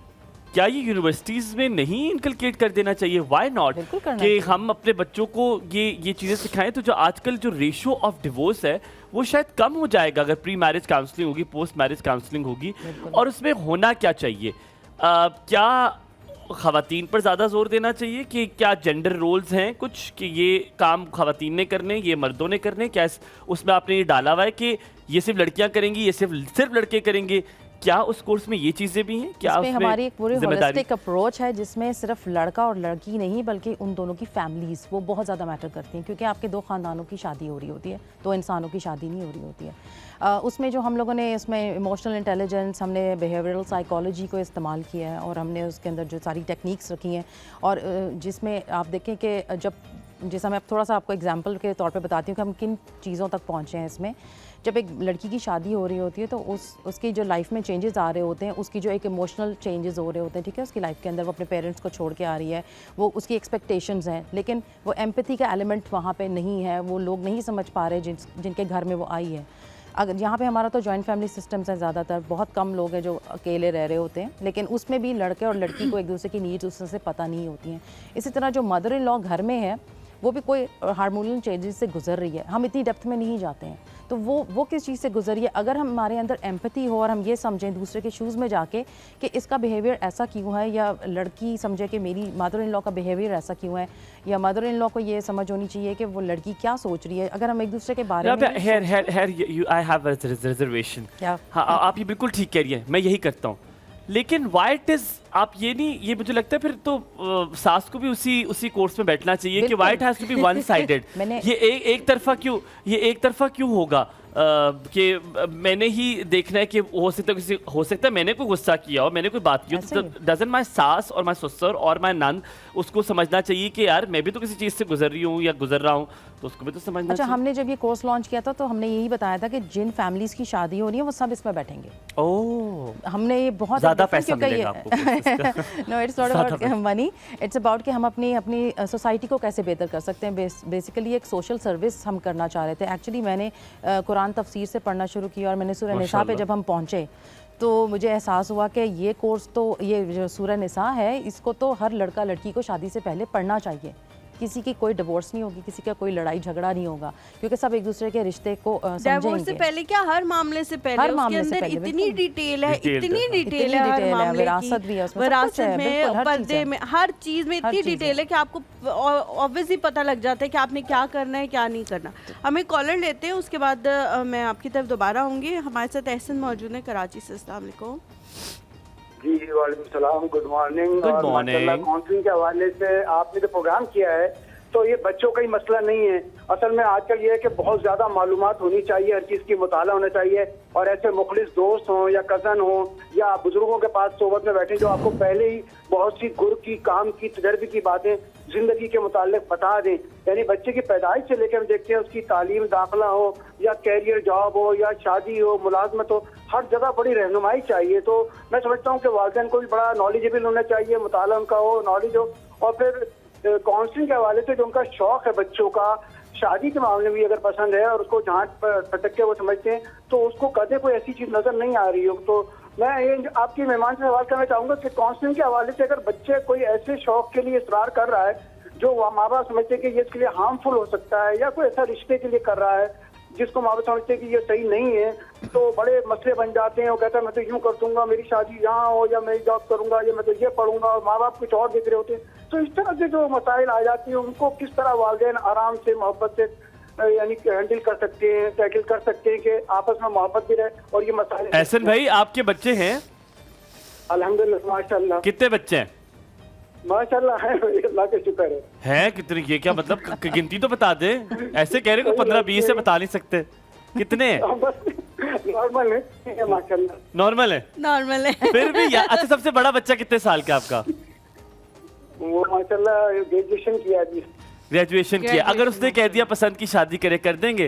क्या ये यूनिवर्सिटीज़ में नहीं इनकलकेट कर देना चाहिए? व्हाई नॉट कि हम अपने बच्चों को ये चीज़ें सिखाएं? तो जो आजकल जो रेशो ऑफ डिवोर्स है वो शायद कम हो जाएगा अगर प्री मैरिज काउंसलिंग होगी, पोस्ट मैरिज काउंसलिंग होगी। और उसमें होना क्या चाहिए? क्या ख़वातीन पर ज़्यादा जोर देना चाहिए कि क्या जेंडर रोल्स हैं कुछ कि ये काम ख़वातीन ने करने, ये मर्दों ने करने? क्या उसमें आपने ये डाला हुआ है कि ये सिर्फ लड़कियां करेंगी, ये सिर्फ लड़के करेंगे? क्या उस कोर्स में ये चीज़ें भी हैं? क्या उसमें हमारी एक पूरी होलिस्टिक अप्रोच है जिसमें सिर्फ लड़का और लड़की नहीं बल्कि उन दोनों की फैमिलीज़ वो बहुत ज़्यादा मैटर करती हैं, क्योंकि आपके 2 ख़ानदानों की शादी हो रही होती है, 2 इंसानों की शादी नहीं हो रही होती है। उसमें जो हम लोगों ने इसमें इमोशनल इंटेलिजेंस, हमने बिहेवियरल साइकोलॉजी को इस्तेमाल किया है और हमने उसके अंदर जो सारी टेक्निक्स रखी हैं, और जिसमें आप देखें कि जैसा मैं थोड़ा सा आपको एग्जांपल के तौर पे बताती हूँ कि हम किन चीज़ों तक पहुँचे हैं इसमें। जब एक लड़की की शादी हो रही होती है तो उसकी जो लाइफ में चेंजेस आ रहे होते हैं, उसकी जो एक इमोशनल चेंजेस हो रहे होते हैं, ठीक है, उसकी लाइफ के अंदर वो अपने पेरेंट्स को छोड़ के आ रही है, वो उसकी एक्सपेक्टेशंस हैं, लेकिन वो एम्पैथी का एलिमेंट वहाँ पे नहीं है, वो लोग नहीं समझ पा रहे जिनके घर में वो आई है। अगर यहाँ पे हमारा तो जॉइंट फैमिली सिस्टम्स हैं ज़्यादातर, बहुत कम लोग हैं जो अकेले रह रहे होते हैं, लेकिन उसमें भी लड़के और लड़की को एक दूसरे की नीड्स उससे से पता नहीं होती हैं। इसी तरह जो मदर इन लॉ घर में है वो भी कोई हार्मोनल चेंजेस से गुजर रही है, हम इतनी डेप्थ में नहीं जाते हैं, तो वो किस चीज़ से गुजरी है। अगर हमारे अंदर एम्पैथी हो और हम ये समझें दूसरे के शूज़ में जाके कि इसका बिहेवियर ऐसा क्यों है, या लड़की समझे कि मेरी मदर इन लॉ का बिहेवियर ऐसा क्यों है, या मदर इन लॉ को ये समझ होनी चाहिए कि वो लड़की क्या सोच रही है। अगर हम एक दूसरे के बारे में आई हैव अ रिजर्वेशन। हाँ, आप ये बिल्कुल ठीक कह रही है, मैं यही करता हूँ, लेकिन व्हाई इट इज आप ये नहीं, ये मुझे लगता है फिर तो सास को भी उसी कोर्स में बैठना चाहिए कि why it has to be one sided. ये एक तरफा क्यों होगा कि मैंने ही देखना है कि हो सकता है मैंने कोई गुस्सा किया हो, मैंने कोई बात की हो, तो डजंट माय सास और माय ससुर और माय नंद उसको समझना चाहिए कि यार मैं भी तो किसी चीज़ से गुजर रही हूँ या गुजर रहा हूँ, तो उसको भी तो समझना चाहिए। हमने जब ये कोर्स लॉन्च किया था तो हमने यही बताया था कि जिन फैमिलीज की शादी हो रही है वो सब इसमें बैठेंगे। ओह, हमने ये बहुत ज़्यादा पैसा मिलेगा आपको। No, it's not about money, it's about कि हम अपनी सोसाइटी को कैसे बेहतर कर सकते हैं। बेसिकली एक सोशल सर्विस हम करना चाह रहे थे। एक्चुअली मैंने कुरान तफसीर से पढ़ना शुरू किया और मैंने सूरह निसा पे जब हम पहुँचे तो मुझे एहसास हुआ कि ये कोर्स तो, ये जो सूरह निसा है, इसको तो हर लड़का लड़की को शादी से पहले पढ़ना चाहिए। किसी की कोई डिवोर्स नहीं होगी, किसी का कोई लड़ाई झगड़ा नहीं होगा, क्योंकि सब एक दूसरे के रिश्ते को समझेंगे। डिवोर्स से पहले क्या, हर मामले से पहले, हर उसके अंदर इतनी डिटेल है, इतनी डिटेल है हर मामले की, विरासत भी है उसमें, विरासत में, पर्दे में, हर चीज़ में इतनी डिटेल है कि आपको ऑब्वियसली पता लग जाता है कि आपने क्या करना है क्या नहीं करना। हमें कॉलर लेते हैं, उसके बाद मैं आपकी तरफ दोबारा आऊँगी। हमारे साथ एहसन मौजूद है कराची से। अस्सलाम वालेकुम। जी वालेकुम सलाम, good morning. Good morning. Counselling के हवाले से आपने जो प्रोग्राम किया है तो ये बच्चों का ही मसला नहीं है। असल में आजकल ये है कि बहुत ज्यादा मालूमात होनी चाहिए, हर चीज की मुताला होना चाहिए, और ऐसे मुखलिस दोस्त हों या कजन हो या बुजुर्गों के पास सोबत में बैठे जो आपको पहले ही बहुत सी गुर की, काम की, तजर्बे की बातें जिंदगी के मुताल्लिक बता दें। यानी बच्चे की पैदाइश से लेकर हम देखते हैं उसकी तालीम, दाखिला हो या कैरियर, जॉब हो या शादी हो, मुलाजमत हो, हर जगह बड़ी रहनुमाई चाहिए। तो मैं समझता हूँ कि वालिदैन को भी बड़ा नॉलेजेबल होना चाहिए, मुताला उनका हो, नॉलेज हो, और फिर काउंसलिंग के हवाले से जो उनका शौक है बच्चों का, शादी के मामले में भी अगर पसंद है और उसको जहाँ फटक के वो समझते हैं तो उसको कदे कोई ऐसी चीज नजर नहीं आ रही हो। तो मैं ये आपकी मेहमान से सवाल करना चाहूंगा कि काउंसलिंग के हवाले से अगर बच्चे कोई ऐसे शौक के लिए इसरार कर रहा है जो माँ बाप समझते हैं कि ये इसके लिए हार्मफुल हो सकता है, या कोई ऐसा रिश्ते के लिए कर रहा है जिसको माँ बाप समझते हैं कि ये सही नहीं है, तो बड़े मसले बन जाते हैं। वो कहता है मैं तो यूं कर दूंगा, मेरी शादी यहाँ हो, या मैं जॉब करूंगा, या मैं तो ये पढ़ूंगा, और माँ बाप कुछ और देख रहे होते हैं। तो इस तरह से जो मसाइल आ जाती है उनको किस तरह वालिदैन आराम से, मोहब्बत से यानी हैंडल कर सकते हैं, टैकल कर सकते हैं कि आपस में मोहब्बत भी रहे और ये मसाइल। एहसन भाई, आपके बच्चे हैं? अल्हम्दुलिल्लाह, माशाल्लाह। कितने बच्चे हैं? माशाल्लाह है, अल्लाह का शुक्र है। हैं कितने? ये क्या मतलब, गिनती तो बता दे। ऐसे कह रहे को 15-20 से बता नहीं सकते। कितने हैं? बस नॉर्मल है, माशाल्लाह। नॉर्मल है? नॉर्मल है। फिर भी अच्छा, सबसे बड़ा बच्चा कितने साल का आपका? वो माशाल्लाह ग्रेजुएशन किया जी। ग्रेजुएशन किया। अगर उसने कह दिया पसंद की शादी करे, कर देंगे?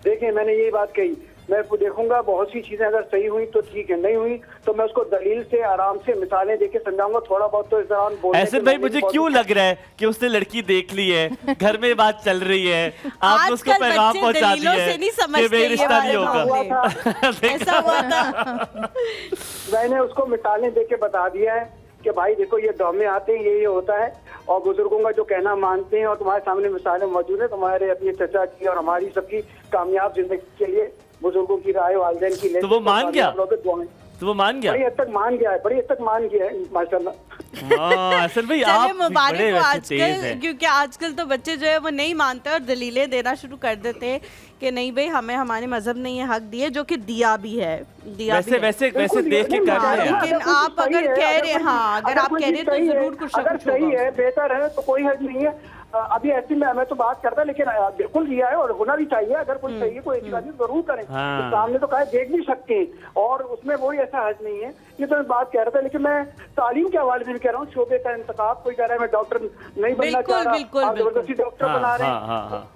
देखिए मैंने यही बात कही, मैं उसको देखूंगा, बहुत सी चीजें अगर सही हुई तो ठीक है, नहीं हुई तो मैं उसको दलील से, आराम से, मिसालें देके समझाऊंगा। थोड़ा बहुत तो इस दौरान बोलने ऐसे भाई मुझे क्यों लग रहा है कि उसने लड़की देख ली है, घर में बात चल रही है, आपने उसको आजकल पैगाम बच्चे पहुंचा दलीलों दिया से है नहीं कि समझते भाई ये रिश्ता नहीं वाले होगा। मामले। ऐसा हुआ था। मैंने उसको मिसालें देके बता दिया है कि भाई देखो ये डॉमे आते हैं, ये होता है, और बुजुर्गों का जो कहना मानते हैं, और तुम्हारे सामने मिसालें मौजूद है, तुम्हारे अपने चचा की और हमारी सबकी कामयाब जिंदगी के लिए बुजुर्गों की राय, वालिदैन की। तो वो मान गया? तो वो मान गया? बड़ी हद तक मान गया है, बड़ी हद तक मान गया है माशाल्लाह। असल भाई चलिए आप भी मुबारक बड़े हो वैसे आजकल, तेज हैं। क्योंकि आजकल तो बच्चे जो है वो नहीं मानते और दलीलें देना शुरू कर देते हैं कि नहीं भाई हमें हमारे मजहब ने ये हक दिए, जो कि दिया भी है, दिया वैसे भी है। वैसे वैसे देख के कर रहे हैं। लेकिन आप अगर कह रहे हैं, हाँ अगर आप कह रहे हैं तो जरूर कुछ ना अगर कुछ सही होगा। है, बेहतर है तो कोई हर्ज नहीं है। अभी ऐसी मैं तो बात करता, लेकिन बिल्कुल दिया है और होना भी चाहिए। अगर कोई सही है, कोई अच्छी बात है जरूर करें। हाँ। तो सामने तो कहा देख भी सकते हैं, और उसमें वही ऐसा हर्ज नहीं है। ये तो मैं बात कह रहा था, लेकिन मैं तालीम के हवाले से भी कह रहा हूँ, शोबे का इंतखाब। कोई कह रहा है मैं डॉक्टर नहीं बनना चाह रहा, बिल्कुल, आप जबरदस्ती डॉक्टर बना रहे हाँ, हाँ, हाँ।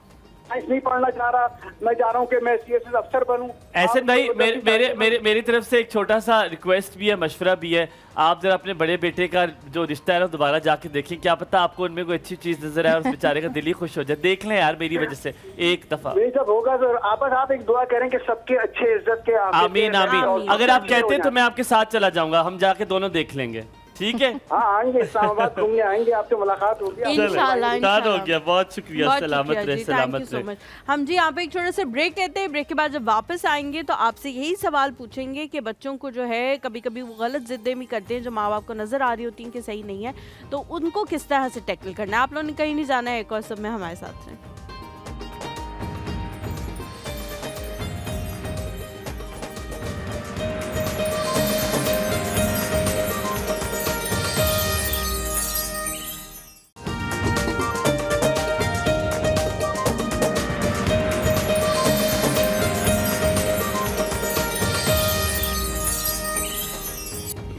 साइंस नहीं पढ़ना चाह रहा, मैं चाह रहा हूँ कि मैं सीएसएस अफसर बनूं। एहसन आप भाई, जबरदस्ती मेरी तरफ से एक छोटा सा रिक्वेस्ट भी है, मशवरा भी है। आप जरा अपने बड़े बेटे का जो रिश्ता है ना दोबारा जाके देखें, क्या पता आपको उनमें कोई अच्छी चीज नजर आए और उस बेचारे का दिल ही खुश हो जाए। देख लें यार मेरी वजह से एक दफा। ये सब होगा सर, आप एक दुआ करें कि सबके अच्छे, इज्जत के आगे आमीन आमीन। अगर आप कहते हैं तो मैं आपके साथ चला जाऊंगा, हम जाके दोनों देख लेंगे, ठीक है? हाँ आएंगे, इस्लामाबाद घूमने आएंगे, आपसे मुलाकात होगी। इंशाल्लाह, हो गया, बहुत शुक्रिया। बहुत सलामत शुक्रिया रहे, जी, थैंक यू सलामत सो रहे। मच। हम जी यहाँ पे एक छोटा सा ब्रेक लेते हैं। ब्रेक के बाद जब वापस आएंगे तो आपसे यही सवाल पूछेंगे कि बच्चों को जो है कभी कभी वो गलत जिद्दें भी करते हैं जो माँ बाप को नजर आ रही होती हैं कि सही नहीं है, तो उनको किस तरह से टैकल करना है। आप लोगों ने कहीं नहीं जाना है, एक और सब में हमारे साथ रहें।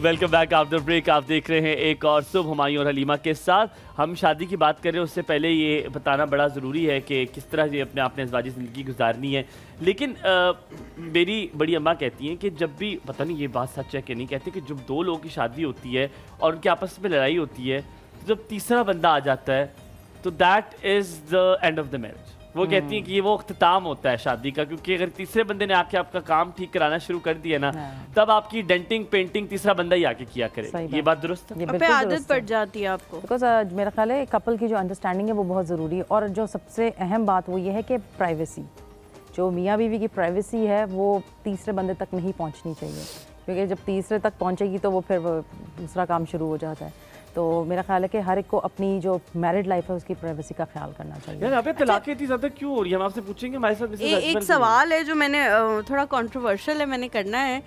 Welcome back after break. आप देख रहे हैं एक और सुबह हुमायूं और हलीमा के साथ। हम शादी की बात कर रहे हैं, उससे पहले ये बताना बड़ा ज़रूरी है कि किस तरह ये अपने आपने इज़वाजी ज़िंदगी गुजारनी है। लेकिन मेरी बड़ी अम्मा कहती हैं कि जब भी, पता नहीं ये बात सच है कि नहीं, कहती कि जब दो लोगों की शादी होती है और उनके आपस में लड़ाई होती है, तो जब तीसरा बंदा आ जाता है तो that is the end of the marriage. वो कहती हैं कि ये वो अख्ताम होता है शादी का, क्योंकि अगर तीसरे बंदे ने आके आपका काम ठीक कराना शुरू कर दिया ना, तब आपकी डेंटिंग पेंटिंग तीसरा बंदा ही आके किया करे। ये बात दुरुस्त है? अब पे आदत पड़ जाती है आपको। बिकॉज मेरा ख्याल है कपल की जो अंडरस्टैंडिंग है वो बहुत ज़रूरी है, और जो सबसे अहम बात वो ये है कि प्राइवेसी, जो मियाँ बीवी की प्राइवेसी है वो तीसरे बंदे तक नहीं पहुँचनी चाहिए, क्योंकि जब तीसरे तक पहुँचेगी तो वो फिर दूसरा काम शुरू हो जाता है। तो मेरा ख्याल है कि हर एक को अपनी जो मैरिड लाइफ है उसकी प्राइवेसी का ख्याल करना चाहिए। यार यहाँ पे तलाक़ें इतनी ज्यादा क्यों हो रही है? हम आपसे पूछेंगे हमारे साथ मिसेस एक अजमल सवाल है जो मैंने थोड़ा कंट्रोवर्शियल है, मैंने करना है।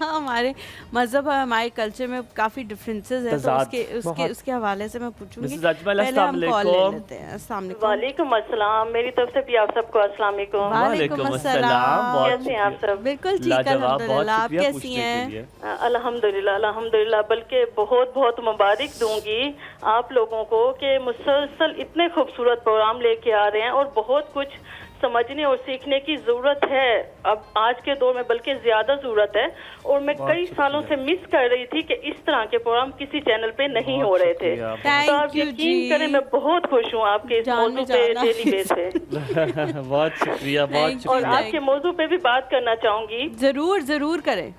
हमारे मज़हब और हमारे कल्चर में काफ़ी डिफरेंसेस हैं, तो तज़ाद उसके हवाले से मैं पूछूंगी। मिसेस अजमल, पहले हम कॉल ले अस्सलाम लेते हैं। अस्सलाम वालेकुम। वालेकुम अस्सलाम, मेरी तरफ से भी आप सबको अस्सलाम वालेकुम। वालेकुम अस्सलाम। बहुत कैसे हैं आप सब? बिल्कुल ठीक, लाजवाब, बहुत अल्हम्दुलिल्लाह। आप शुक्रिया कैसी पूछने हैं? के लिए। अल्हम्दुलिल्लाह अल्हम्दुलिल्लाह, बल्कि बहुत बहुत मुबारक दूंगी आप लोगों को कि मुसलसल इतने खूबसूरत प्रोग्राम लेके आ रहे हैं और बहुत कुछ समझने और सीखने की जरूरत है अब आज के दौर में, बल्कि ज्यादा जरूरत है। और मैं कई सालों से मिस कर रही थी कि इस तरह के प्रोग्राम किसी चैनल पे नहीं हो रहे थे। तो आप थैंक यू जी। यकीन करें मैं बहुत खुश हूँ आपके इस जान मौजू पे जाना। डेली बेस पे। बहुत शुक्रिया, बहुत Thank you, और शुक्रिया। आपके मौजू पे भी बात करना चाहूंगी जरूर जरूर करें।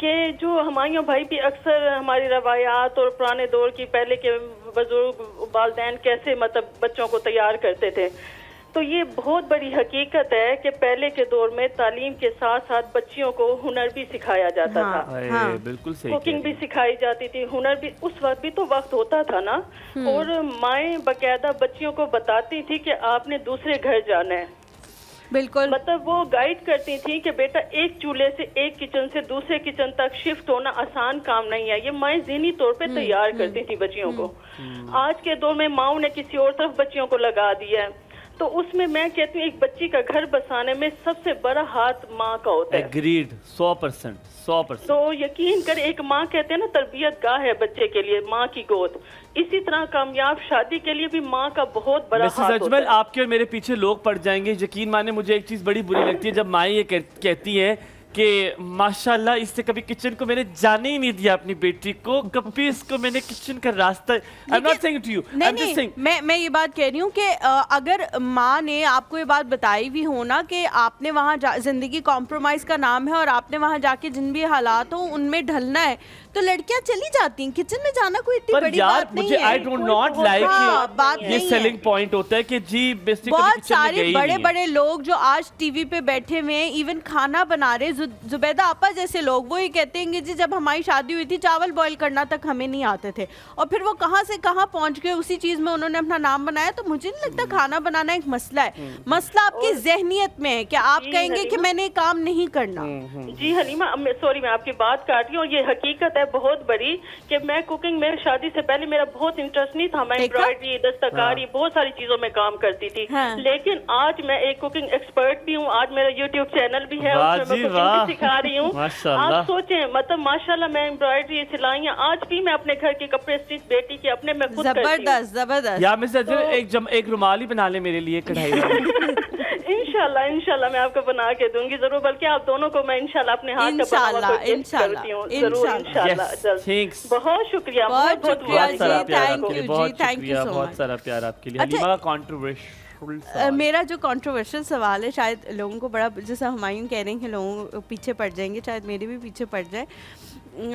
कि जो हमायूं भाई भी अक्सर हमारी रवायात और पुराने दौर की पहले के बुजुर्ग वालिदैन कैसे मतलब बच्चों को तैयार करते थे, तो ये बहुत बड़ी हकीकत है कि पहले के दौर में तालीम के साथ साथ बच्चियों को हुनर भी सिखाया जाता हाँ। था। अरे, बिल्कुल सही कुकिंग कह भी रही सिखाई जाती थी, हुनर भी। उस वक्त भी तो वक्त होता था ना, और माएँ बकायदा बच्चियों को बताती थी कि आपने दूसरे घर जाना है। बिल्कुल मतलब वो गाइड करती थी कि बेटा एक चूल्हे से एक किचन से दूसरे किचन तक शिफ्ट होना आसान काम नहीं है। ये माएँ ज़हनी तौर पे तैयार करती थी बच्चियों को। आज के दौर में माओ ने किसी और तरफ बच्चियों को लगा दिया है, तो उसमें मैं कहती हूँ एक बच्ची का घर बसाने में सबसे बड़ा हाथ माँ का होता है। एग्रीड, 100%। तो यकीन कर, एक माँ कहते हैं ना तरबियत गाह है बच्चे के लिए माँ की गोद, इसी तरह कामयाब शादी के लिए भी माँ का बहुत बड़ा मिसेस हाथ होता अजमल, है। आपके और मेरे पीछे लोग पड़ जाएंगे। यकीन माने मुझे एक चीज बड़ी बुरी लगती है जब माएँ ये कहती हैं कि माशाल्लाह इससे कभी किचन को मैंने जाने ही नहीं दिया अपनी बेटी को, कभी इसको मैंने किचन का रास्ता। I am not saying to you, I am just saying. मैं ये बात कह रही हूँ कि अगर माँ ने आपको ये बात बताई भी हो ना कि आपने वहाँ जिंदगी कॉम्प्रोमाइज का नाम है और आपने वहाँ जाके जिन भी हालात हो उनमें ढलना है, तो लड़कियां चली जाती हैं। किचन में जाना कोई इतनी पर बड़ी यार बात नहीं मुझे है। आई डोंट नॉट लाइक बात ये नहीं सेलिंग है। पॉइंट होता है कि जी बेसिकली बहुत सारे बड़े बड़े लोग जो आज टीवी पे बैठे हुए हैं, इवन खाना बना रहे, जुबैदा आपा जैसे लोग, वो ये कहते हैं कि जी जब हमारी शादी हुई थी चावल बॉईल करना तक हमें नहीं आते थे, और फिर वो कहाँ से कहाँ पहुंच गए, उसी चीज में उन्होंने अपना नाम बनाया। तो मुझे नहीं लगता खाना बनाना एक मसला है, मसला आपकी जहनियत में है कि आप कहेंगे कि मैंने काम नहीं करना। जी हलीमा, सॉरी मैं आपकी बात काट रही हूँ। ये हकीकत है बहुत बड़ी कि मैं कुकिंग में शादी से पहले मेरा बहुत इंटरेस्ट नहीं था। मैं एम्ब्रॉयडरी, दस्तकारी, बहुत सारी चीजों में काम करती थी। लेकिन आज मैं एक कुकिंग एक्सपर्ट भी हूँ। आज मेरा यूट्यूब चैनल भी है, उसमें मैं कुकिंग भी सिखा रही हूँ। आप सोचें, मतलब माशाल्लाह मैं एम्ब्रॉयडरी, सिलाइयाँ आज भी मैं अपने घर के कपड़े स्टिच बेटी के अपने मैं खुद जबरदस्त जबरदस्त। यार मिस अजमल एक रुमाल ही बना ले मेरे लिए कढ़ाई वाला। इंशाल्लाह मैं आपको बना के दूंगी जरूर, बल्कि आप दोनों को मैं इंशाल्लाह अपने हाथ का बना हुआ कोई गिफ्ट करती हूँ जरूर इंशाल्लाह। थैंक्स, बहुत शुक्रिया, बहुत शुक्रिया बहुत सारा जी, प्यार थैंक आपके लिए, यू बहुत जी, थैंक यू शुक्रिया, सो बहुत मच। सारा प्यार आपके लिए। अच्छा, हलीमा का कंट्रोवर्शियल मेरा जो कंट्रोवर्शियल सवाल है, शायद लोगों को बड़ा, जैसा हुमायूं कह रहे हैं कि लोगों पीछे पड़ जाएंगे, शायद मेरे भी पीछे पड़ जाए।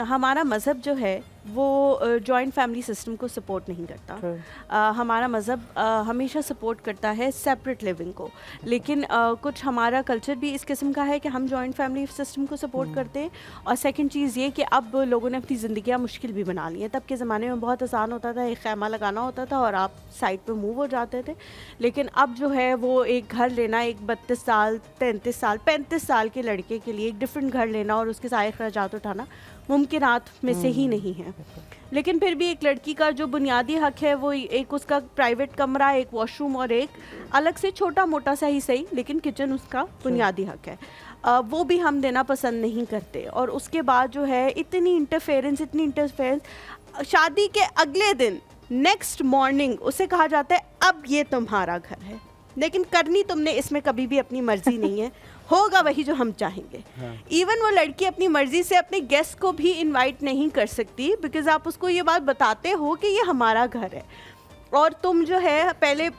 हमारा मज़हब जो है वो जॉइंट फैमिली सिस्टम को सपोर्ट नहीं करता। हमारा मज़हब हमेशा सपोर्ट करता है सेपरेट लिविंग को, लेकिन कुछ हमारा कल्चर भी इस किस्म का है कि हम जॉइंट फैमिली सिस्टम को सपोर्ट करते हैं। और सेकंड चीज़ ये कि अब लोगों ने अपनी ज़िंदगियाँ मुश्किल भी बना ली हैं। तब के ज़माने में बहुत आसान होता था, एक खैमा लगाना होता था और आप साइड पे मूव हो जाते थे। लेकिन अब जो है वो एक घर लेना, एक 32 साल 33 साल 35 साल के लड़के के लिए एक डिफरेंट घर लेना और उसके सारे खर्चात उठाना मुमकिनात में से ही नहीं है। लेकिन फिर भी एक लड़की का जो बुनियादी हक है वो एक उसका प्राइवेट कमरा, एक वॉशरूम और एक अलग से छोटा मोटा सा ही सही लेकिन किचन उसका बुनियादी हक है। वो भी हम देना पसंद नहीं करते। और उसके बाद जो है इतनी इंटरफेरेंस, शादी के अगले दिन नेक्स्ट मॉर्निंग उसे कहा जाता है अब ये तुम्हारा घर है, लेकिन करनी तुमने इसमें कभी भी अपनी मर्जी नहीं है, होगा वही जो हम चाहेंगे। इवन वो लड़की अपनी मर्जी से अपने गेस्ट को भी इनवाइट नहीं कर सकती, बिकॉज आप उसको ये बात बताते हो कि ये हमारा घर है और तुम जो है पहले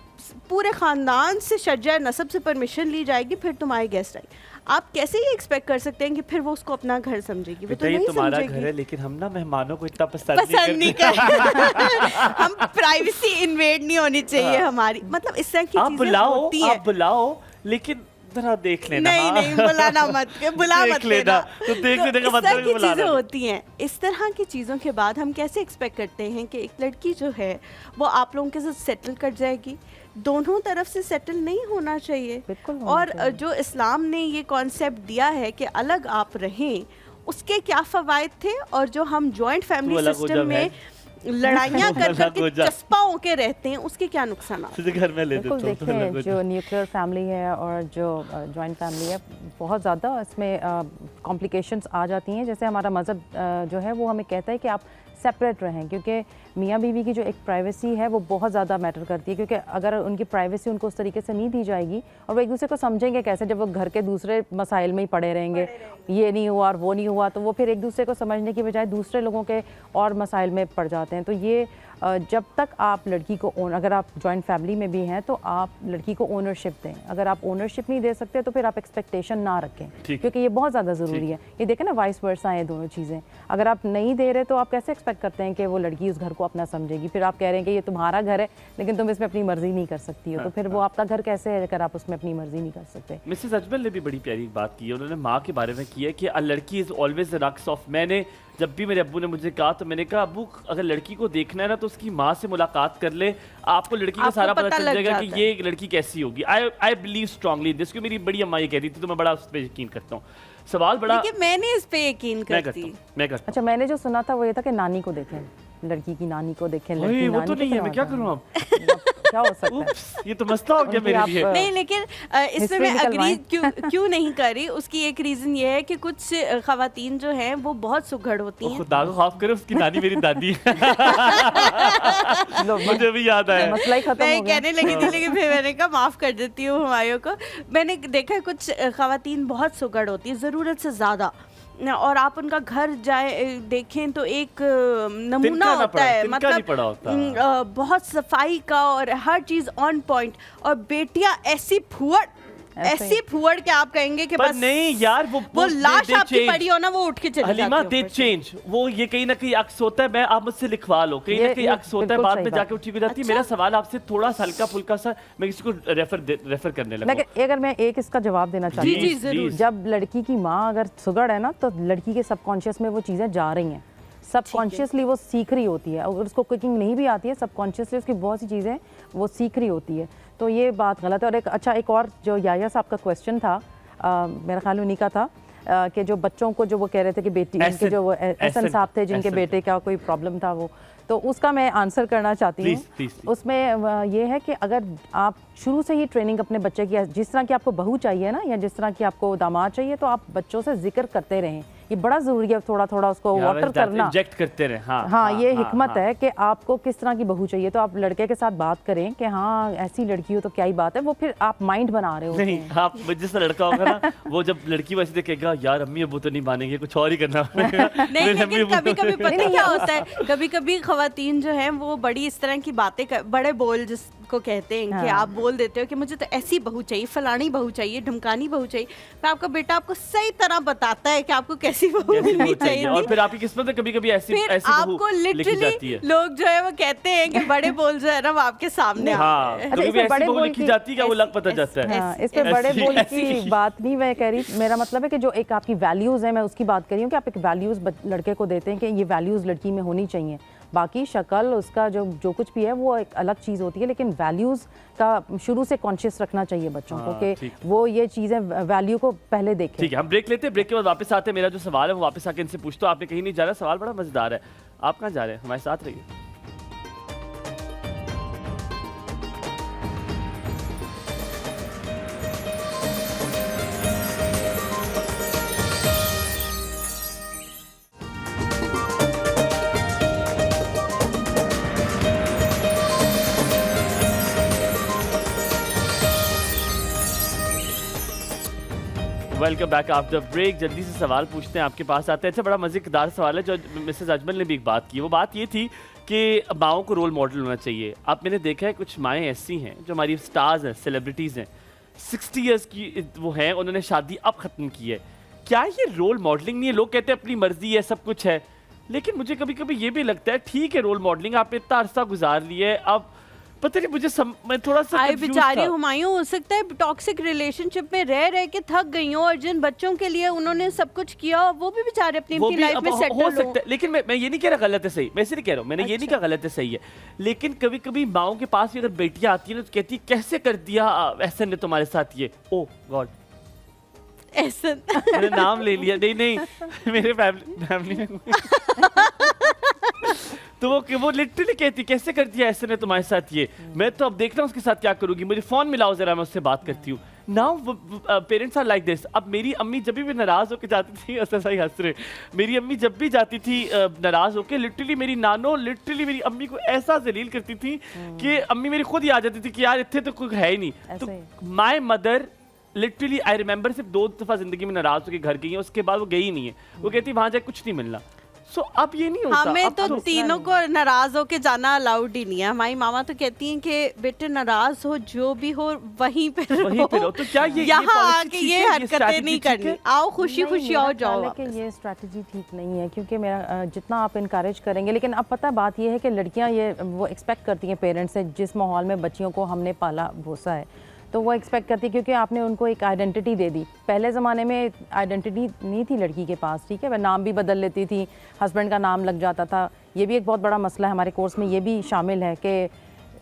पूरे ख़ानदान से शज्जा नसब से परमिशन ली जाएगी, फिर तुम्हारे गेस्ट आएंगे। आप कैसे ये एक्सपेक्ट कर सकते हैं कि फिर वो उसको अपना घर समझेगी? वो तो नहीं तुम्हारा समझेगी। घर है, लेकिन हम ना मेहमानों को इतना पसंद नहीं करते। हम प्राइवेसी इन्वेड नहीं होनी चाहिए हमारी, मतलब इस तरह की चीजें होती हैं। आप बुलाओ, लेकिन जरा देख लेना। नहीं नहीं, बुलाना मत, बुला देख मत लेना। लेना। तो देख लेने का इस मतलब तरह है की कि बुलाना चीजें नहीं। होती हैं। इस तरह की चीज़ों के बाद हम कैसे एक्सपेक्ट करते हैं कि एक लड़की जो है वो आप लोगों के साथ सेटल कर जाएगी? दोनों तरफ से सेटल नहीं होना चाहिए। बिल्कुल होना और चाहिए। जो इस्लाम ने ये कॉन्सेप्ट दिया है कि अलग आप रहें, उसके क्या फ़वाइद थे, और जो हम जॉइंट तू फैमिली अलग हो जा सिस्टम में लड़ाइयाँ कर अलग हो करके जा। चस्पा होके रहते हैं, उसके क्या नुकसान हैं? तुझे घर में ले बिल्कुल देता हूँ, देखिए, अलग हो जा। जो न्यूक्लियर फैमिली है और जो जॉइंट फैमिली है, बहुत ज़्यादा इसमें कॉम्प्लिकेशंस आ जाती हैं। जैसे हमारा मज़हब जो है वो हमें कहता है कि आप सेपरेट रहें, क्योंकि मियाँ बीवी की जो एक प्राइवेसी है वो बहुत ज़्यादा मैटर करती है। क्योंकि अगर उनकी प्राइवेसी उनको उस तरीके से नहीं दी जाएगी, और वो एक दूसरे को समझेंगे कैसे जब वो घर के दूसरे मसाइल में ही पड़े रहेंगे, ये नहीं हुआ और वो नहीं हुआ, तो वो फिर एक दूसरे को समझने की बजाय दूसरे लोगों के और मसाइल में पड़ जाते हैं। तो ये जब तक आप लड़की को अगर आप जॉइंट फैमिली में भी हैं तो आप लड़की को ओनरशिप दें। अगर आप ओनरशिप नहीं दे सकते तो फिर आप एक्सपेक्टेशन ना रखें, क्योंकि ये बहुत ज़्यादा ज़रूरी है। ये देखें ना, वाइस वर्सा है दोनों चीज़ें। अगर आप नहीं दे रहे तो आप कैसे एक्सपेक्ट करते हैं कि वो लड़की उस घर को अपना समझेगी? फिर आप कह रहे हैं कि ये तुम्हारा घर है लेकिन तुम इसमें अपनी मर्जी नहीं कर सकती हो, तो फिर वो आपका घर कैसे है अगर आप उसमें अपनी मर्जी नहीं कर सकते? मिसेस अजमल ने भी बड़ी प्यारी बात की है। उन्होंने माँ के बारे में की है कि अ लड़की इज़ ऑलवेज द रक्स ऑफ। मैंने जब भी मेरे अब्बू ने मुझे कहा तो मैंने कहा अब्बू अगर लड़की को देखना है ना तो उसकी माँ से मुलाकात कर ले, आपको लड़की का आपको सारा पता पता चल लग जाएगा कि जाता ये एक लड़की कैसी होगी। आई बिलीव स्ट्रांगली दिस, क्योंकि मेरी बड़ी अम्मा ये कहती थी, तो मैं बड़ा उस पर यकीन करता हूँ। सवाल बड़ा देखिए, मैंने इस पे यकीन मैं करता करती। हूँ, मैं करता अच्छा, मैंने जो सुना था वो ये था कि नानी को देखें, लड़की की नानी को देखें। हूँ। लड़की ओए, वो नानी तो को नहीं है, मैं क्या करवा करूँ अब? क्या हो सकता है? उप्स, ये तो मसला हो गया उनकी मेरे आप, लिए। नहीं, लेकिन इसमें हिस्ट्री मैं अग्री निकलवाएं। क्यों नहीं कर रही, उसकी एक रीज़न ये है कि कुछ ख़वातीन जो हैं वो बहुत सुघड़ होती ओ हैं। खुदा को खौफ करे, उसकी नानी मेरी दादी है। लो, मुझे भी याद आया। मसला ही खत्म मैं हो गया। कहने लगी थी लेकिन फिर मैंने कहा माफ़ कर देती हूँ हुमायूं को। मैंने देखा है कुछ ख़वातीन बहुत सुघड़ होती है, ज़रूरत से ज़्यादा, और आप उनका घर जाए देखें तो एक नमूना तिनका ना होता पड़ा, है, तिनका नहीं पड़ा होता। बहुत सफाई का और हर चीज़ ऑन पॉइंट, और बेटियां ऐसी फुअड़ के आप कहेंगे कि पर बस नहीं यार, वो लाश they आपकी change. पड़ी हो ना, वो उठ के चली हलीमा जाती दे है ऊपर से। चेंज, वो ये कहीं ना कहीं अक्स होता है। मैं आप मुझसे लिखवा लो, कहीं ना ये- कहीं ये अक्स होता है, बिल्कुल बाद सही में बात। जाके ठीक हो जाती है। अच्छा। मेरा सवाल आपसे थोड़ा सा हल्का फुल्का सा, मैं किसी को रेफर करने लगा। लेकिन अगर मैं एक इसका जवाब देना चाहती जी, हूँ, जरूर। जब लड़की की माँ अगर सुगड़ है ना, तो लड़की के सबकॉन्शियस में वो चीज़ें जा रही हैं, सबकॉन्शियसली वो सीख रही होती है। अगर उसको कुकिंग नहीं भी आती है, सबकॉन्शियसली उसकी बहुत सी चीज़ें वो सीख रही होती है। तो ये बात गलत है। और एक और जो याया साहब का क्वेश्चन था, मेरा ख्याल उन्हीं का था, कि जो बच्चों को जो वो कह रहे थे कि बेटी इनके जो वो एहसन साहब थे जिनके बेटे का कोई प्रॉब्लम था, वो तो उसका मैं आंसर करना चाहती हूँ। प्लीज। उसमें ये है कि अगर आप शुरू से ही ट्रेनिंग अपने बच्चे की, जिस तरह की आपको बहू चाहिए ना, या जिस तरह की आपको दामाद चाहिए, तो आप बच्चों से जिक्र करते रहें। ये बड़ा ज़रूरी है, थोड़ा थोड़ा उसको वाटर करना। इंजेक्ट करते रहे। हाँ, ये हिकमत है कि आपको किस तरह की बहू चाहिए। तो आप लड़के के साथ बात करें कि हाँ ऐसी लड़की हो तो क्या ही बात है, वो फिर आप माइंड बना रहे हो। नहीं, आप जिसका लड़का होगा ना, वो जब लड़की वैसे देखेगा, यार अम्मी अब्बू तो नहीं मानेंगे, कुछ और ही करना पड़ेगा। नहीं, मेरे लेकिन अम्मी अब्बू कभी तो- कभी पता क्या होता है, कभी कभी खवातीन जो हैं वो बड़ी इस तरह की बातें बड़े बोल जिसको कहते हैं कि हाँ। आप बोल देते हो कि मुझे तो ऐसी बहू चाहिए, फलानी बहू चाहिए, ढमकानी बहू चाहिए। तो आपका बेटा आपको सही तरह बताता है कि आपको कैसी बहू कैसी मिलनी बहू चाहिए। चाहिए। और फिर आपकी किस्मत में कभी कभी ऐसी फिर ऐसी आपको बहू लिखी जाती लिटरली है। लोग जो है वो कहते हैं कि बड़े बोल जो है ना वो आपके सामने हाँ, आते हैं। कभी भी इसमें ऐसी बड़े बहू बोल लिखी की- जाती है क्या वो लग पता जाता है। हाँ, इस पे बड़े ऐसी- बोल ऐसी- की बात नहीं मैं कह रही। मेरा मतलब है कि जो एक आपकी वैल्यूज़ है, मैं उसकी बात कर रही हूँ कि आप एक वैल्यूज़ लड़के को देते हैं कि ये वैल्यूज़ लड़की में होनी चाहिए। बाकी शक्ल उसका जो कुछ भी है वो एक अलग चीज़ होती है, लेकिन वैल्यूज़ का शुरू से कॉन्शियस रखना चाहिए बच्चों को कि ठीक। वो ये चीज़ें वैल्यू को पहले देखें। ठीक है, हम ब्रेक लेते हैं। ब्रेक के बाद वापस आते हैं। मेरा जो सवाल है वो वापस आके इनसे पूछता हूँ। आपने कहीं नहीं जा रहा, सवाल बड़ा मजेदार है। आप कहाँ जा रहे हैं? हमारे साथ रहिए। Welcome back after break. जल्दी से सवाल पूछते हैं, आपके पास आते हैं। अच्छा, बड़ा मज़ेदार सवाल है जो मिसेस अजमल ने भी एक बात की। वो बात ये थी कि माओं को रोल मॉडल होना चाहिए। आप मैंने देखा है कुछ माएँ ऐसी हैं जो हमारी स्टार्स हैं, सेलिब्रिटीज़ हैं, 60 ईयर्स की वो हैं, उन्होंने शादी अब ख़त्म की है। क्या ये रोल मॉडलिंग नहीं है? लोग कहते हैं अपनी मर्जी है, सब कुछ है, लेकिन मुझे कभी कभी ये भी लगता है ठीक है रोल मॉडलिंग आपने इतना अरसा गुजार लिया है, अब पता नहीं मुझे मैं थोड़ा सा आए confused बेचारी था। हुमायूं, हो सकता है टॉक्सिक रिलेशनशिप में रह रह के थक गई हो, और जिन बच्चों के लिए उन्होंने सब कुछ किया वो भी बेचारे अपनी वो अपनी भी लाइफ अब में हो सेटल सकता है, लेकिन मैं ये नहीं कह रहा गलत है सही, मैं इसे कह रहा हूँ, मैंने ये नहीं कहा गलत है सही है, लेकिन कभी कभी माओ के पास भी अगर बेटियां आती है ना तो कहती है कैसे कर दिया एहसन ने तुम्हारे साथ ये, ओ गॉड ऐसा। मैंने नाम ले लिया, नहीं नहीं मेरे फैमिली में तो वो लिटरली कहती कैसे कर दिया ऐसे ने तुम्हारे साथ ये। मैं तो अब देख रहा हूँ उसके साथ क्या करूंगी, मुझे फोन मिलाओ जरा, मैं उससे बात करती हूँ। Now parents are like this. अब मेरी अम्मी जब भी नाराज होकर जाती थी, ऐसा ही हंस रहे, मेरी अम्मी जब भी जाती थी नाराज होकर, लिटरली मेरी नानो लिटरली मेरी अम्मी को ऐसा जलील करती थी कि अम्मी मेरी खुद ही आ जाती थी कि यार इतने तो कोई है ही नहीं। तो my mother literally I remember सिर्फ 2 दफा जिंदगी में नाराज होकर घर गई है, उसके बाद वो गई नहीं है। वो कहती वहां जाके कुछ नहीं मिलना। सो अब ये नहीं होता, हमें अब तो तीनों को नाराज होके जाना अलाउड ही नहीं है। हमारी मामा तो कहती हैं कि बेटे नाराज हो जो भी हो वहीं पे रहो, तो क्या ये यहाँ policy आके ठीक ये है? ये हरकतें strategy नहीं ठीक है? करनी, आओ खुशी खुशी आओ जाओ। कि ये स्ट्रैटेजी ठीक नहीं है, क्योंकि मेरा जितना आप इनकरेज करेंगे, लेकिन अब पता बात ये है कि लड़कियां ये वो एक्सपेक्ट करती हैं पेरेंट्स से, जिस माहौल में बच्चियों को हमने पाला भोसा है तो वो एक्सपेक्ट करती है, क्योंकि आपने उनको एक आइडेंटिटी दे दी। पहले ज़माने में आइडेंटिटी नहीं थी लड़की के पास, ठीक है, वह नाम भी बदल लेती थी, हस्बैंड का नाम लग जाता था। ये भी एक बहुत बड़ा मसला है, हमारे कोर्स में ये भी शामिल है कि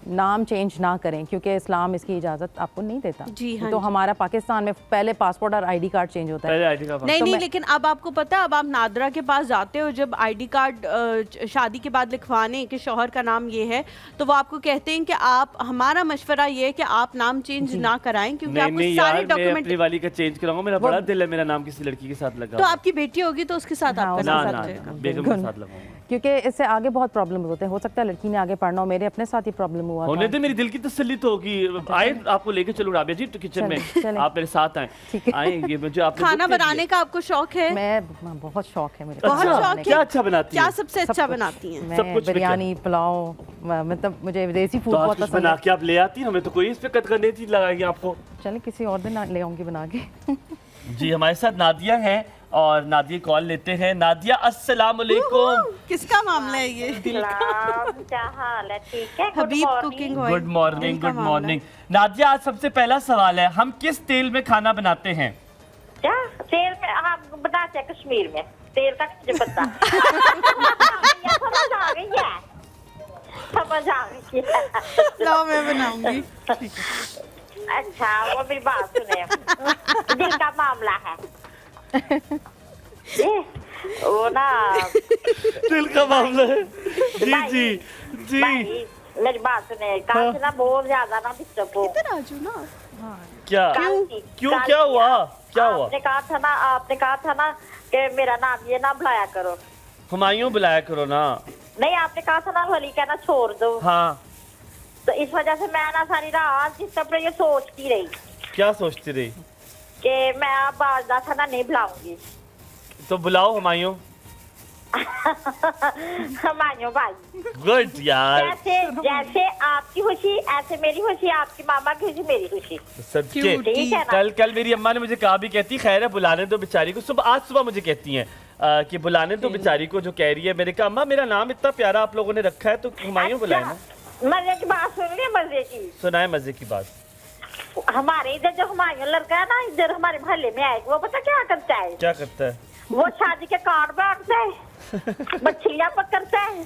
नाम चेंज ना करें, क्योंकि इस्लाम इसकी इजाज़त आपको नहीं देता। जी हाँ तो जी। हमारा पाकिस्तान में पहले पासपोर्ट और आईडी कार्ड चेंज होता है। पहले आईडी का नहीं तो नहीं, मैं- लेकिन अब आपको पता है, अब आप नादरा के पास जाते हो जब आईडी कार्ड शादी के बाद लिखवाने कि शौहर का नाम ये है, तो वो आपको कहते हैं कि आप, हमारा मशवरा ये है कि आप नाम चेंज ना कराएं, क्योंकि नहीं आपको नहीं सारे यार, मैं डॉक्यूमेंट। अपनी वाली का चेंज कराऊंगा, मेरा बड़ा दिल है मेरा नाम किसी लड़की के साथ लगा तो हुआ। आपकी बेटी होगी तो उसके साथ हाँ, आपका ना नाम ना लग जाएगा। बेगम के साथ लगाऊंगा। क्योंकि इससे आगे बहुत प्रॉब्लम होते हैं। हो सकता है लड़की ने आगे पढ़ना हो, मेरे अपने साथ ही प्रॉब्लम हुआ होने था। दे, मेरी दिल की तसल्ली तो होगी। आए आपको लेके चलो राबिया जी तो किचन में, चलें। आप मेरे साथ आए। ठीक है। आए, ये मुझे आपने खाना दुख दे बनाने दिया। का आपको शौक है? मैं बहुत शौक है मेरे बहुत खाना शौक बनाने है? क्या अच्छा बनाती क्या है? सबसे सब अच्छा कुछ। बनाती हैं? सब मैं कुछ में बिरयानी, पुलाव, मतलब मुझे विदेशी फूड तो आज बहुत कुछ पसंद बना है। के आप ले आती हैं, हमें तो कोई इस पे कतकने थी लगाएगी आपको। चलें किसी और दिन ले आऊंगी बना के। जी हमारे साथ नादिया हैं और नादिया कॉल लेते हैं। नादिया अस्सलाम वालेकुम। किसका मामला है ये? क्या हाल है? ठीक है। हबीब कुकिंग ऑयल। गुड मॉर्निंग, इनका गुड मामला। मॉर्निंग। नादिया आज सबसे पहला सवाल है, हम किस तेल में खाना बनाते हैं? क्या तेल में हम बनाते हैं? कश्मीर में तेल का मुझे पता। ये समझ आ गई है, समझ आ गई है। लाओ मैं बनाऊंगी। अच्छा वो मेरी बात सुने, दिल का मामला है ये, वो ना दिल का मामला है। जी जी जी। भाई मेरी बात सुने, कल से ना बहुत ज्यादा ना डिस्टर्ब हो। राजू ना क्या क्यों क्या हुआ, क्या हुआ? आपने कहा था ना कि मेरा नाम ये ना बुलाया करो। हुमायूं बुलाया करो ना। नहीं, आपने कहा था ना वली कहना छोड़ दो। हाँ, तो इस वजह से मैं ना सारी रात जिस तरह ये सोचती रही क्या सोचती रही? कि मैं अब बाजदा था ना नहीं बुलाऊंगी। तो बुलाओ हुमायूं। मानियो भाई, गुड यार। जैसे आपकी खुशी ऐसे मेरी खुशी, आपकी मामा की खुशी मेरी खुशी। सबके ठीक है ना? कल मेरी अम्मा ने मुझे कहा भी, कहती खैर है बुलाने दो बेचारी को। आज सुबह मुझे कहती हैं कि बुलाने दो बेचारी को जो कह रही है। मैंने कहा अम्मा मेरा नाम इतना प्यारा आप लोगों ने रखा है तो हुमायूं बुलाए ना। मजे की बात सुन रही है? मजे की सुनाए मजे की बात। हमारे इधर जो हुमायूं लड़का है ना, इधर हमारे मोहल्ले में आएगा, वो पता क्या करता है? क्या करता है? वो शादी के कार्ड बांटता है, मछलियाँ पकड़ता है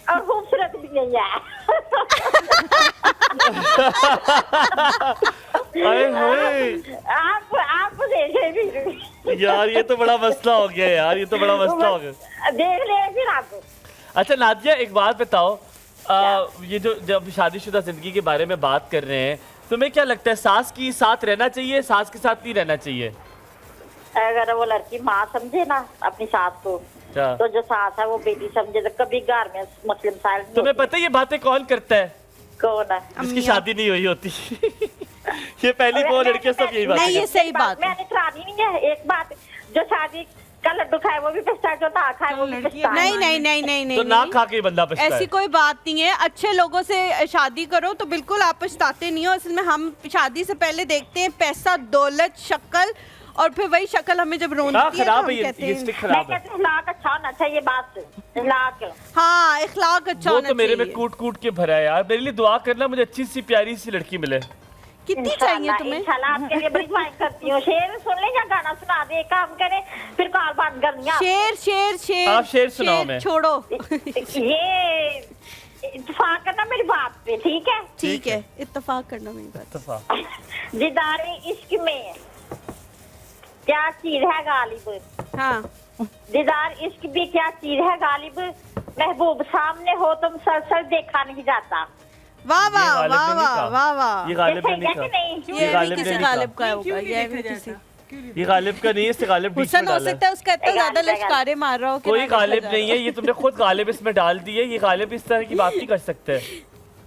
और खूबसूरत भी नहीं है। अरे होए आप देखे भी यार, ये तो बड़ा मसला हो गया यार, ये तो बड़ा मसला हो गया। देख ले फिर आप। अच्छा नादिया एक बात बताओ, ये जो जब शादीशुदा जिंदगी के बारे में बात कर रहे हैं, तुम्हें क्या लगता है सास की साथ रहना चाहिए, सास के साथ नहीं रहना चाहिए? अगर वो लड़की माँ समझे ना अपनी सास को, क्या? तो जो सास है वो बेटी समझे, तो कभी घर में मुस्लिम साइड तुम्हें पता है ये बातें कौन करता है? कौन है? जिसकी शादी नहीं हुई होती। ये पहली वो लड़कियां सब यही बात नहीं, ये करती सही बात है। मैंने करानी नहीं है। एक बात, जो शादी का लड्डू खाए वो भी पछताए, जो ना खाए वो भी पछताए। नहीं नहीं नहीं नहीं है। तो नहीं ना नहीं। खा के ही बंदा पछताता ऐसी है। कोई बात नहीं है। अच्छे लोगों से शादी करो तो बिल्कुल आप पछताते नहीं हो। असल में हम शादी से पहले देखते हैं पैसा, दौलत, शक्ल और फिर वही शक्ल हमें जब रोती है तो खराब हम है कहते ये हैं स्टिक मैं खराब है। कहती हूँ इखलाक अच्छा होना चाहिए, बात इखलाक। हाँ इखलाक अच्छा वो होना तो मेरे में चाहिए। कूट कूट के भरा है यार। मेरे लिए दुआ करना, मुझे अच्छी सी प्यारी सी लड़की मिले। कितनी चाहिए तुम्हें? इंशाल्लाह आपके लिए बड़ी दुआएं करती हूँ। शेर सुन ले या गाना सुना दे, एक काम करे फिर कॉल बंद कर दिया। शेर शेर शेर आप शेर सुनाओ मैं। छोड़ो ये इत्तेफाक करना मेरी बात पे, ठीक है? ठीक है, इत्तेफाक करना मेरी बात। दीदारे इश्क में क्या चीज है गालिब, हाँ दीदार इश्क भी क्या चीज है गालिब, महबूब सामने हो तुम सर सर देखा नहीं जाता। वाह वाह गालिब ने वाह नहीं वाह कहा। वाह वाह। ये गालिब ने ये नहीं सही है कहा। कि नहीं? ये भी गालिब ने किसी नहीं गालिब कहा। का होगा, ये भी किसी। ये गालिब का नहीं है, इससे गालिब बीच में हुसन हो डाला है। सकता है उसका इतना ज्यादा गालिब, लश्कारे मार रहा हो कि कोई ना देखा गालिब जा नहीं है, ये तुमने खुद गालिब इसमें डाल दी है। ये गालिब इस तरह की बात नहीं कर सकते।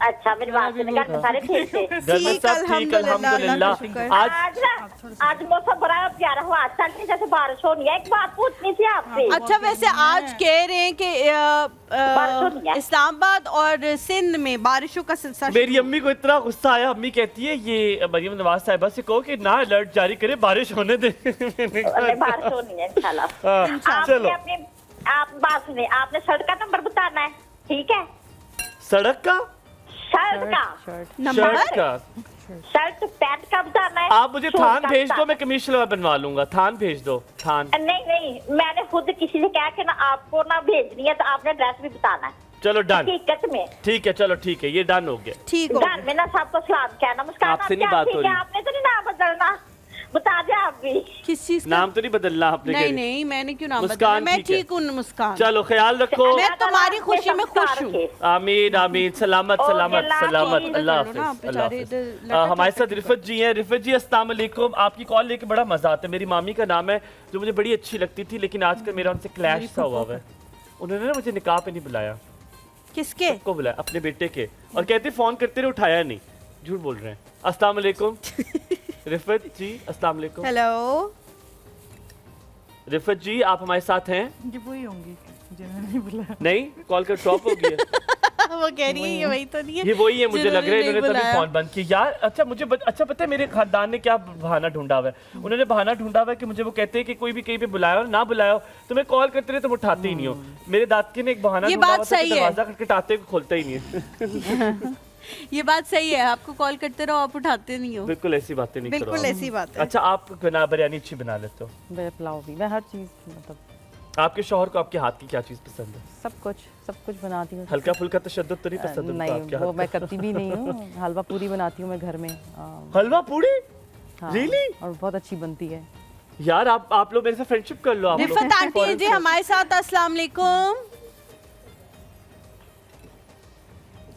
अच्छा मेरी बात सुन, घर में सारे ठीक थे? घर में ठीक, सब ठीक अल्हम्दुलिल्लाह, अल्हम्दुलिल्लाह। अल्लाह का शुक्र। आज आज मौसम बड़ा प्यारा हुआ, आज चलते जैसे बारिश होनी है। एक बात पूछनी थी आपसे। अच्छा वैसे आज कह रहे हैं कि बारिश हो रही है। इस्लामाबाद और सिंध में बारिशों का सिलसिला मेरी अम्मी को इतना गुस्सा आया, अम्मी कहती है ये मरियम नवाज साहिबा से कहो कि ना अलर्ट जारी करे, बारिश होने दे। अरे बारिश होनी है इंशाल्लाह। हाँ, चलो। आपने अपनी आप बात सुनिए, आपने सड़क का नंबर बताना है, ठीक है? सड़क का, शर्ट का शर्ट का। शर्ट पैंट का बताना है। आप मुझे शूज थान का भेज दो, बताना मैं कमीज शलवार बनवा लूंगा। थान भेज दो, थान। है। नहीं मैंने खुद किसी से कहा कि ना आपको ना भेजनी है, तो आपने ड्रेस भी बताना है चलो डन, हकीकत में। ठीक है, चलो ठीक है, ये डन हो गया। ठीक हो घर में ना सबको सलाम कहना। मुस्कान आपसे आप नहीं क्या बात हो ठीक है? रही। आपने तो नहीं नाम बदलना, बता दे आप भी। किस चीज का? नाम तो नहीं बदलना आपने। नहीं कह रही। नहीं मैंने क्यों नाम मुस्कान बदला? मैं ठीक है। ठीक हूँ मुस्कान। चलो ख्याल रखो। मैं तुम्हारी खुशी में खुश हूँ। आमीन आमीन। सलामत ओके, सलामत अल्लाह सलामत। हाफिज़। अल्लाह चलो ना, हाफिज़, अल्लाह बेचारे हाफिज़। इधर लटक हमारे लटक साथ रिफत जी हैं। रिफत जी अस्सलाम वालेकुम। आपकी कॉल लेके बड़ा मजा आता है। मेरी मामी का नाम है, जो मुझे बड़ी अच्छी लगती थी, लेकिन आजकल मेरा उनसे क्लैश सा हुआ है। उन्होंने ना मुझे निकाह पे नहीं बुलाया। किसके? को बुलाया? अपने बेटे के। और कहते फोन करते रहे, उठाया नहीं। झूठ बोल रहे हैं। अस्सलाम वालेकुम। रिफत जी अस्सलाम वालेकुम। हेलो रिफत जी आप हमारे साथ हैं? ये वही होंगी जिन्होंने नहीं बुलाया। नहीं, कॉल कर ड्रॉप हो गई है। वो कह रही है ये वही तो नहीं है। ये वही है, मुझे लग रहा है जिन्होंने इन्होंने नहीं तभी बुलाया। फोन बंद किया यार। अच्छा मुझे अच्छा पता है मेरे खानदान ने क्या बहाना ढूंढा हुआ है। उन्होंने बहाना ढूंढा हुआ है कि मुझे वो कहते हैं कि कोई भी कहीं पे बुलाया हो ना बुलाया हो, तो मैं कॉल करते रहे तुम उठाते ही नहीं हो। मेरे दादके ने एक बहाना ये ढूंढा बात हुआ था कि सही है। दरवाजा खटखटाते को खोलता ही नहीं है। ये बात सही है, आपको कॉल करते रहो आप उठाते नहीं हो। बिल्कुल ऐसी बातें नहीं करो बिल्कुल आप। ऐसी बात है। अच्छा आप बिरयानी अच्छी बना लेते हो? मैं पुलाव भी, मैं हर चीज़ मतलब आपके शौहर को आपके हाथ की क्या चीज पसंद है? सब कुछ बनाती हूँ। हल्का फुल्का तशद्दुद तो नहीं पसंद उनको आपके नहीं वो हाथ मैं का? करती भी नहीं हूँ। हलवा पूरी बनाती हूँ मैं घर में। हलवा पूड़ी? हाँ, Really? और बहुत अच्छी बनती है। यार आप लोग मेरे से फ्रेंडशिप कर लो। आप लोग रिफत आंटी है जी हमारे साथ। अस्सलाम वालेकुम।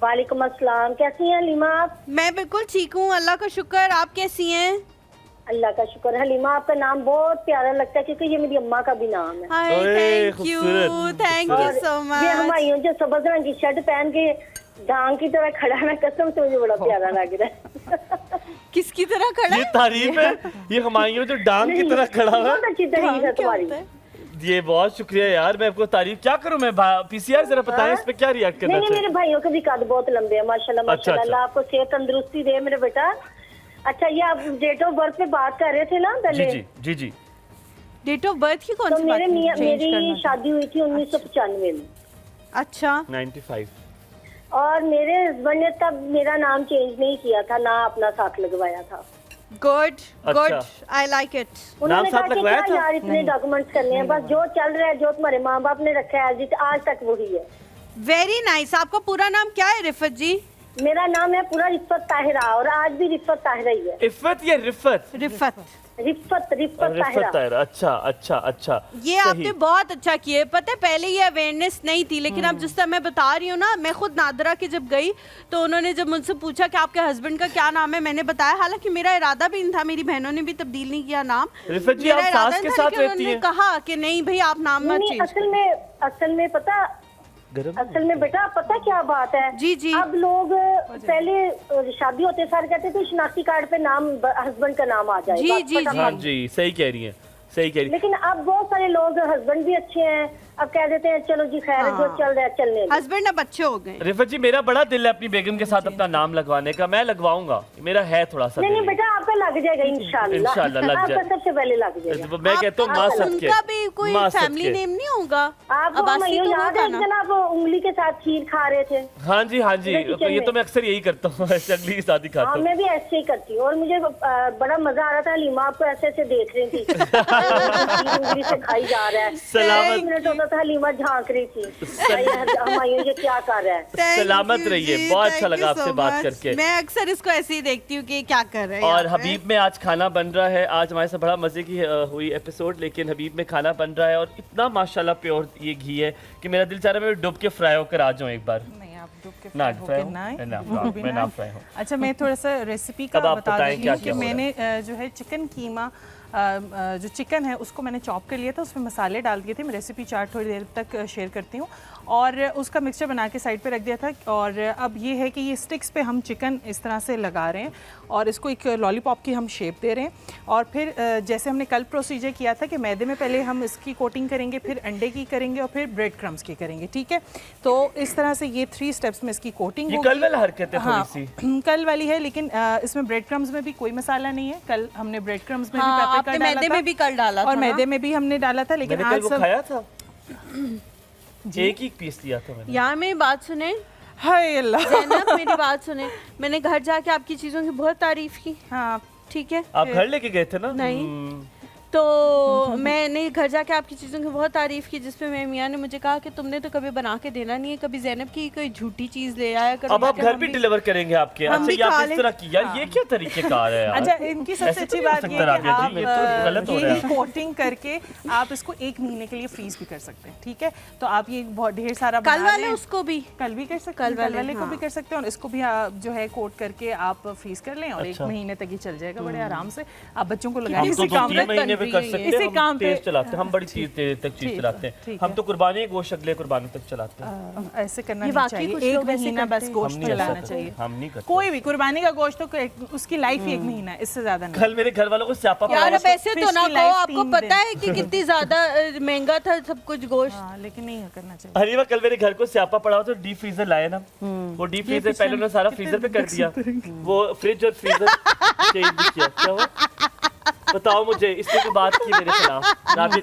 वालेकुम अस्सलाम, कैसी हैं हलीमा आप? मैं बिल्कुल ठीक हूँ, अल्लाह का शुक्र। आप कैसी हैं? अल्लाह का शुक्र। हलीमा आपका नाम बहुत प्यारा लगता है, क्योंकि ये मेरी अम्मा का भी नाम है। हाय ओए, थैंक यू, खूबसूरत, थैंक यू खूबसूरत। सो ये मच। हमायूं जो सब्ज रंग की शर्ट पहन के डांग की तरह खड़ा है, कसम से मुझे बड़ा प्यारा लग रहा है। किसकी तरह खड़ा ये है? तारीफ है। ये हमायूं जो डांग की तरह खड़ा हुआ बहुत है। अच्छी तरीके से क्या तुम्हारी। होता है? ये बहुत शुक्रिया यार, मैं आपको तारीफ क्या करूं मैं। पीसीआर जरा बताएं इस पे क्या रिएक्ट करना नहीं नहीं, मेरे चाहिए? भाइयों के भी कद बहुत लंबे हैं माशाल्लाह अच्छा, माशाल्लाह। अच्छा। अल्लाह आपको सेहत तंदुरुस्ती दे मेरे बेटा। अच्छा ये आप डेट ऑफ बर्थ पे बात कर रहे थे ना जी पहले? जी जी जी। डेट ऑफ बर्थ की कौन तो सी बात मेरे है? मेरी शादी हुई थी 1995 में, अच्छा 95। और मेरे हस्बैंड ने तब मेरा नाम चेंज नहीं किया था, ना अपना साथ लगवाया था। गुड गुड, अच्छा। I like it. उन्होंने साथ कहा कि लगवाया क्या था? यार इतने डॉक्यूमेंट्स करने हैं, बस जो चल रहा है जो तुम्हारे माँ बाप ने रखा है आज तक वही है। Very nice. आपका पूरा नाम क्या है रिफत जी? मेरा नाम है पूरा रिफत ताहिरा, और आज भी रिफत ताहिरा ही है। इफ़त या रिफत? रिफत। रिफत रिफत रिफत ताहिरा। ताहिरा। अच्छा अच्छा अच्छा। ये आपने बहुत अच्छा किया। पता है पहले ये अवेयरनेस नहीं थी, लेकिन अब जिस तरह मैं बता रही हूँ ना, मैं खुद नादरा के जब गई तो उन्होंने जब मुझसे पूछा कि आपके हस्बैंड का क्या नाम है, मैंने बताया। हालांकि मेरा इरादा भी नहीं था, मेरी बहनों ने भी तब्दील नहीं किया नाम। रिफत जी मेरा आप इरादा सास नहीं के था, साथ लेकिन रहती उन्होंने हैं? कहा कि नहीं भाई आप नाम मत नहीं, चेंज। असल में पता गरम असल में बेटा पता क्या बात है? जी, जी। अब लोग पहले शादी होते सारे कहते थे शनाख्ती कार्ड पे नाम हस्बैंड का नाम आ जाए। जी, बस जी, फटाफट। हाँ जी सही कह रही हैं, सही कह रही हैं। लेकिन अब बहुत सारे लोग हस्बैंड भी अच्छे हैं, अब कह देते हैं चलो जी खैर है, जो चल रहा है चलने दो। हस्बैंड अब अच्छे हो गए। रिफत जी मेरा बड़ा दिल है अपनी बेगम के साथ अपना नाम लगवाने का। मैं लगवाऊंगा, मेरा है थोड़ा सा नहीं दिल। नहीं बेटा, आप पे लग जाएगा इंशाल्लाह इंशाल्लाह लग आपका जाए। सबसे पहले लग जाएगा। मैं कहता हूँ माँ सदके, उनका भी कोई माँ फैमिली सदके। नेम नहीं होगा? आपको अब्बासी मैं तो याद होगा है ना? जब आप उंगली के साथ खीर खा रहे थे। हाँ जी हाँ जी, मैं किचन ये तो में। मैं अक्सर यही करता हूँ, ऐसे अगली की शादी खाता हाँ हूँ। मैं भी ऐसे ही करती हूँ और मुझे बड़ा मजा आ रहा था। हलीमा आपको ऐसे ऐसे देख रही थी उंगली से खाई जा रहा है। सलामत। 1 मिनट होता था हलीमा झांक रही थी हमायूं ये क्या कर रहा है। Thank सलामत you रहिए, जी, बहुत thank अच्छा लगा you आपसे so बात much। करके। मैं अक्सर इसको ऐसे ही देखती हूँ कि क्या कर रहे हैं और यहाँ पे। हबीब में आज खाना बन रहा है। आज हमारे साथ बड़ा मजे की हुई एपिसोड, लेकिन हबीब में खाना बन रहा है और इतना माशाल्लाह प्योर ये घी है कि मेरा दिल चाह रहा है मैं डुब के फ्राई होकर आ जाऊँ एक बार। नहीं आप डूब के ना फ्राई फ्राई होके ना आए। मैं ना फ्राई हूँ। अच्छा मैं थोड़ा सा रेसिपी का अब आप बता बताएं देती क्या हूँ कि क्या हो रहा है। मैंने जो है चिकन कीमा जो चिकन है उसको मैंने चॉप कर लिया था, उसमें मसाले डाल दिए थे। मैं रेसिपी चार्ट थोड़ी देर तक शेयर करती हूँ और उसका मिक्सचर बना के साइड पे रख दिया था। और अब ये है कि ये स्टिक्स पे हम चिकन इस तरह से लगा रहे हैं और इसको एक लॉलीपॉप की हम शेप दे रहे हैं। और फिर जैसे हमने कल प्रोसीजर किया था कि मैदे में पहले हम इसकी कोटिंग करेंगे, फिर अंडे की करेंगे और फिर ब्रेड क्रम्स की करेंगे, ठीक है। तो इस तरह से ये 3 स्टेप्स में इसकी कोटिंग ये कल वाला हरकत है हाँ, थोड़ी सी। कल वाली है, लेकिन इसमें ब्रेड क्रम्स में भी कोई मसाला नहीं है। कल हमने ब्रेड क्रम्स में हाँ, भी पेपरिका आपने डाला मैदे था में भी कल डाला और था ना? मैदे में भी हमने डाला था, लेकिन मैंने कल आज वो सब खाया था, एक ही पीस लिया था मैंने। यहाँ मेरी बात सुने हाय अल्लाह। जैनब, मेरी बात सुने। मैंने घर जाके आपकी चीज़ों की बहुत तारीफ की, हाँ ठीक है? आप घर लेके गए थे ना? नहीं। तो मैंने घर जाके आपकी चीज़ों की बहुत तारीफ की, जिसपे मेरे मियाँ ने मुझे कहा कि तुमने तो कभी बना के देना नहीं है, कभी ज़ैनब की कोई झूठी चीज़ ले आया करो। अब आप घर भी डिलीवर करेंगे आपके? हम अच्छा भी ये आप खा इस लें। तरह की यार, ये क्या तरीकेकार है यार? अच्छा इनकी सबसे ऐसे तो अच्छी नहीं हो बात सकता ये है कि राबिया जी, ये तो गलत हो रहा है। ये कोटिंग करके आप इसको 1 महीने के लिए फ्रीज भी कर सकते हैं, ठीक है। तो आप ये बहुत ढेर सारा कल बना वाले लें। उसको भी कल भी कर सकते हैं, कल कल वाले वाले, को भी हाँ। कर सकते हैं और इसको भी आप जो है कोट करके आप फ्रीज कर लें और 1 अच्छा। महीने तक ये चल जाएगा बड़े आराम से। आप बच्चों को लगा हम तो 2-3 महीने में कर सकते इसी हैं, काम हम पे- तेज चलाते हैं, हम बड़ी देर तक चीज चलाते हैं। ठीक हम है। तो कुर्बानी गोश्त अगले कुर्बानी तक चलाते हैं। ऐसे करना ये नहीं वाकई चाहिए। कुछ 1 लोग ऐसे महीना करते बस हैं। गोश्त हम नहीं ऐसा चलाना करते, चाहिए। हम नहीं करते। कोई भी कुर्बानी का गोश्त तो उसकी लाइफ ही 1 महीना है, इससे ज्यादा नहीं। कल मेरे घर वालों को स्यापा यार पड़ा अब ऐसे तो फिश ना की कहो, लाइफ आपको 3 पता दिन। है कि कितनी ज्यादा महंगा था सब कुछ गोश्त। हाँ, लेकिन नहीं करना चाहिए। हरीवा कल मेरे घर को स्यापा पड़ा हुआ तो डीप फ्रीजर लाए ना, वो डीप फ्रीजर पहले उन्होंने सारा फ्रीजर पे कर दिया, वो फ्रिज और फ्रीजर चेंज भी किया। क्या हुआ बताओ मुझे, इसने की बात की मेरे खिलाफ। राबिया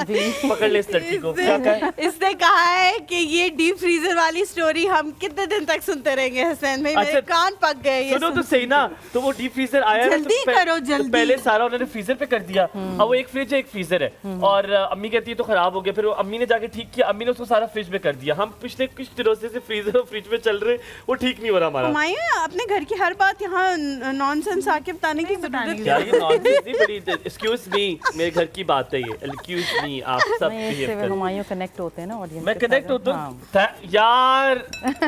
जी पकड़ ले इस लड़की को। क्या कहा? इसने कहा है कि ये डीप फ्रीजर वाली स्टोरी हम कितने दिन तक सुनते रहेंगे हसनैन भाई, मेरे अच्छा, कान पक गए ये सुनो तो सुन सही ना, तो वो डीप फ्रीजर आया ना, जल्दी तो करो, तो जल्दी। पहले सारा उन्होंने फ्रीजर पे कर दिया। अब वो एक फ्रिज है एक फ्रीजर है और अम्मी कहती है तो खराब हो गया। फिर वो अम्मी ने जाके ठीक किया, अम्मी ने उसको सारा फ्रिज में कर दिया। हम पिछले कुछ दिनों से फ्रीजर और फ्रिज में चल रहे, वो ठीक नहीं हो रहा हमारा। हुमायूं, अपने घर की हर बात यहाँ नॉनसेंस आके बताने की जरूरत क्या ये नॉनसेंस नहीं, बड़ी एक्सक्यूज मी, मेरे घर की बात है ये, एक्सक्यूज मी, आप सब नहीं, इससे behave करें। हुमायूं कनेक्ट होते हैं ना ऑडियंस मैं कनेक्ट होता हूँ यार।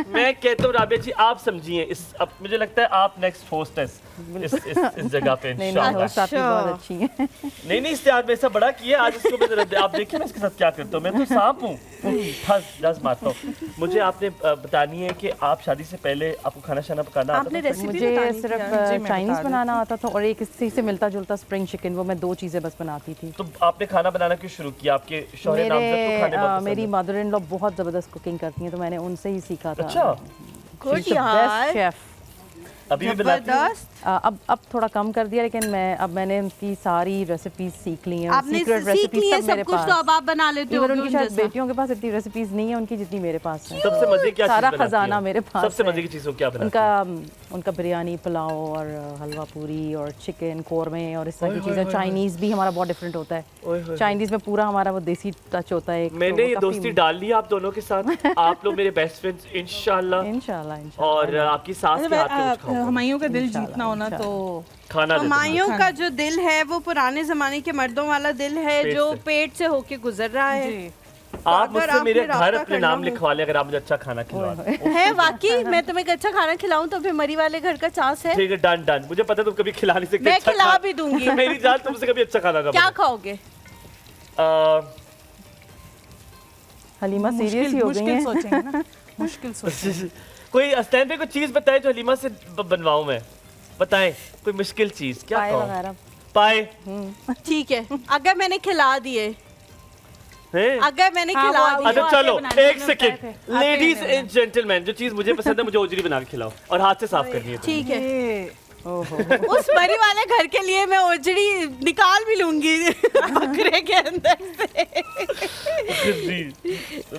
मैं कहता हूँ राबिया जी आप समझिए इस, अब मुझे लगता है आप नेक्स्ट होस्ट है इस जगह पे नहीं इंशाल्लाह। होस्ट आपकी बहुत अच्छी है। नहीं इससे आज मैं ऐसा बड़ा किया, आज इसको मैं जरा आप देखिए मैं इसके साथ क्या करता हूँ। मैं तो सांप हूँ, फंस मारता हूँ। मुझे आपने बतानी है कि आप शादी से पहले आपको खाना शाना पकाना आता आपने था? रेसिपी मुझे बतानी थी सिर्फ यार। जी, मैं चाइनीज बता बनाना आता था और एक इसी से मिलता जुलता स्प्रिंग चिकन, वो मैं 2 चीज़ें बस बनाती थी। तो आपने खाना बनाना क्यों शुरू किया? आपके शौहर नामज़द को खाने बहुत मेरी पसंद है। मदर इन लॉ बहुत ज़बरदस्त कुकिंग करती हैं, तो मैंने उनसे ही सीखा था। अच्छा गुड यार, शेफ। अभी भी बनाती हैं? जबरदस्त। अब थोड़ा कम कर दिया, लेकिन मैंने उनकी सारी रेसिपीज सीख ली हैं। आपने सीक्रेट सीख ली है सब मेरे सब कुछ, पास। तो अब आप बना लेते हो इवन उनकी शायद बेटियों के पास इतनी रेसिपीज नहीं है उनकी जितनी मेरे पास है। सबसे मजे क्या सारा चीज़ बनाती खजाना हैं? मेरे पास सबसे है। मजे की चीज़ों क्या बनाती हैं? उनका बिरयानी, पुलाव और हलवा पूरी और चिकन कोरमे और इस तरह की चीज़ें। चाइनीज़ भी हमारा बहुत डिफरेंट होता है। चाइनीज़ में पूरा हमारा वो देसी टच होता है। मैंने ये दोस्ती डाल ली आप दोनों के साथ। आप लोग मेरे बेस्ट फ्रेंड्स इंशाल्लाह। इंशाल्लाह। और आपकी सास के हाथ के कुछ खाऊंगा। हुमायूं का दिल जीतना होना तो खाना दे दो मुझे। हुमायूं का जो दिल है वो पुराने जमाने के मर्दों वाला दिल है, पेट जो से। पेट से होके गुजर रहा है। जी। आप अगर मुझसे आपने मेरे घर रास्ता अपने करना नाम हो- लिखवा लें अगर आप मुझे अच्छा खाना खिलवा दें। है वाकई, मैं तुम्हें एक अच्छा खाना खिलाऊं तो फिर मरी वाले घर का चांस है। ठीक है डन डन। मुझे पता है तुम कभी खिला नहीं सकते। मैं अच्छा खिला खाना। भी दूंगी। मेरी जान तुमसे कभी अच्छा खाना ना क्या बने। खाओगे? हलीमा सीरियस ही हो गई मुश्किल है। सोचेंगे ना, मुश्किल सोचेंगे। कोई अस्टैंड पे कोई चीज बताए जो हलीमा से बनवाऊं मैं। बताएं कोई मुश्किल चीज क्या पाए कहूं? वगैरह। पाए ठीक है, अगर मैंने खिला दिए, हैं? अगर मैंने हाँ, खिला वो- दिए। अच्छा वो चलो आते बनाने एक में सेकंड। बताए थे। आते लेडीज बनाने एंड जेंटलमैन, जो चीज मुझे पसंद है मुझे ओजरी बना के खिलाओ और हाथ से साफ करनी है। ठीक है, उस मरी वाले घर के लिए मैं ओजड़ी निकाल भी लूंगी बकरे के अंदर से।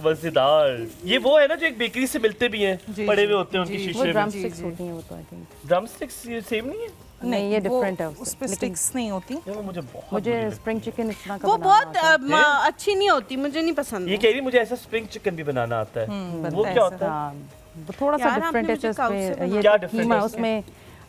मजेदार। ये वो है ना जो एक बेकरी से मिलते भी हैं, पड़े हुए होते हैं उनकी वो शीशे में। ड्रम स्टिक्स होती हैं वो तो आई थिंक। ड्रम स्टिक्स ये सेम नहीं है? नहीं ये डिफरेंट है उस उससे। पे स्टिक्स नहीं होती। ये वो मुझे बहुत मुझे बुरी लगती स्प्रिंग चिकन इतना का वो बनाना बहुत आता है। अच्छी नहीं होती, मुझे नहीं पसंद। है। ये कह रही मुझे ऐसा स्प्रिंग चिकन भी बनाना आता है। वो क्या होता है? हाँ, वो थोड़ा सा यार, डिफरेंट आपने है मुझे इसमें। काउ से ये क्या तो different कीमा है उसमें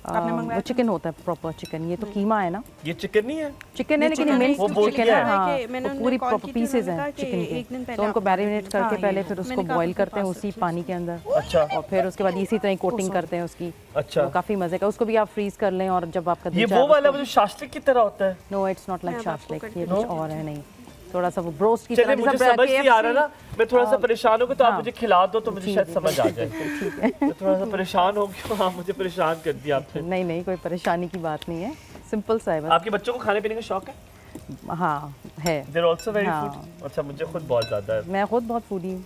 वो चिकन होता है प्रॉपर चिकन। ये तो कीमा है ना, ये चिकन नहीं है? चिकन है लेकिन मेन वो बोल चिकन क्या है। है? हाँ, कि मैंने वो उन्हें पूरी कॉल प्रॉपर की थी, पीसेज उन्होंने हैं कहा कि चिकन एक दिन के, पहले तो उनको आपको मैरिनेट बताना करके है। पहले फिर उसको मैंने कहा बॉईल आपके करते हैं पास उसी होती है। पानी के अंदर, अच्छा और फिर उसके बाद इसी तरह कोटिंग करते हैं उसकी। अच्छा। वो काफी मजे का। उसको भी आप फ्रीज कर लें और जब आपका ये वो वाला वो जो शास्त्रिक की तरह होता है? नो इट्स नॉट लाइक मैं अब आपको शास्लिक, ये करके कुछ और है। नहीं, थोड़ा सा वो ब्रोस्ट की चलिए तरह। मुझे जैसा समझ नहीं आ रहा KFC ना, मैं थोड़ा सा परेशान हूँ तो आप हाँ। मुझे खिला दो तो मुझे शायद समझ आ जाए। मैं थोड़ा सा परेशान हो गया, आप मुझे परेशान कर दिया आपने। नहीं नहीं, कोई परेशानी की बात नहीं है, सिंपल सा है बस। आपके बच्चों को खाने पीने का शौक है? हाँ है। They're also very हाँ। food? अच्छा, मुझे खुद बहुत ज्यादा है। मैं खुद बहुत फूडी हूँ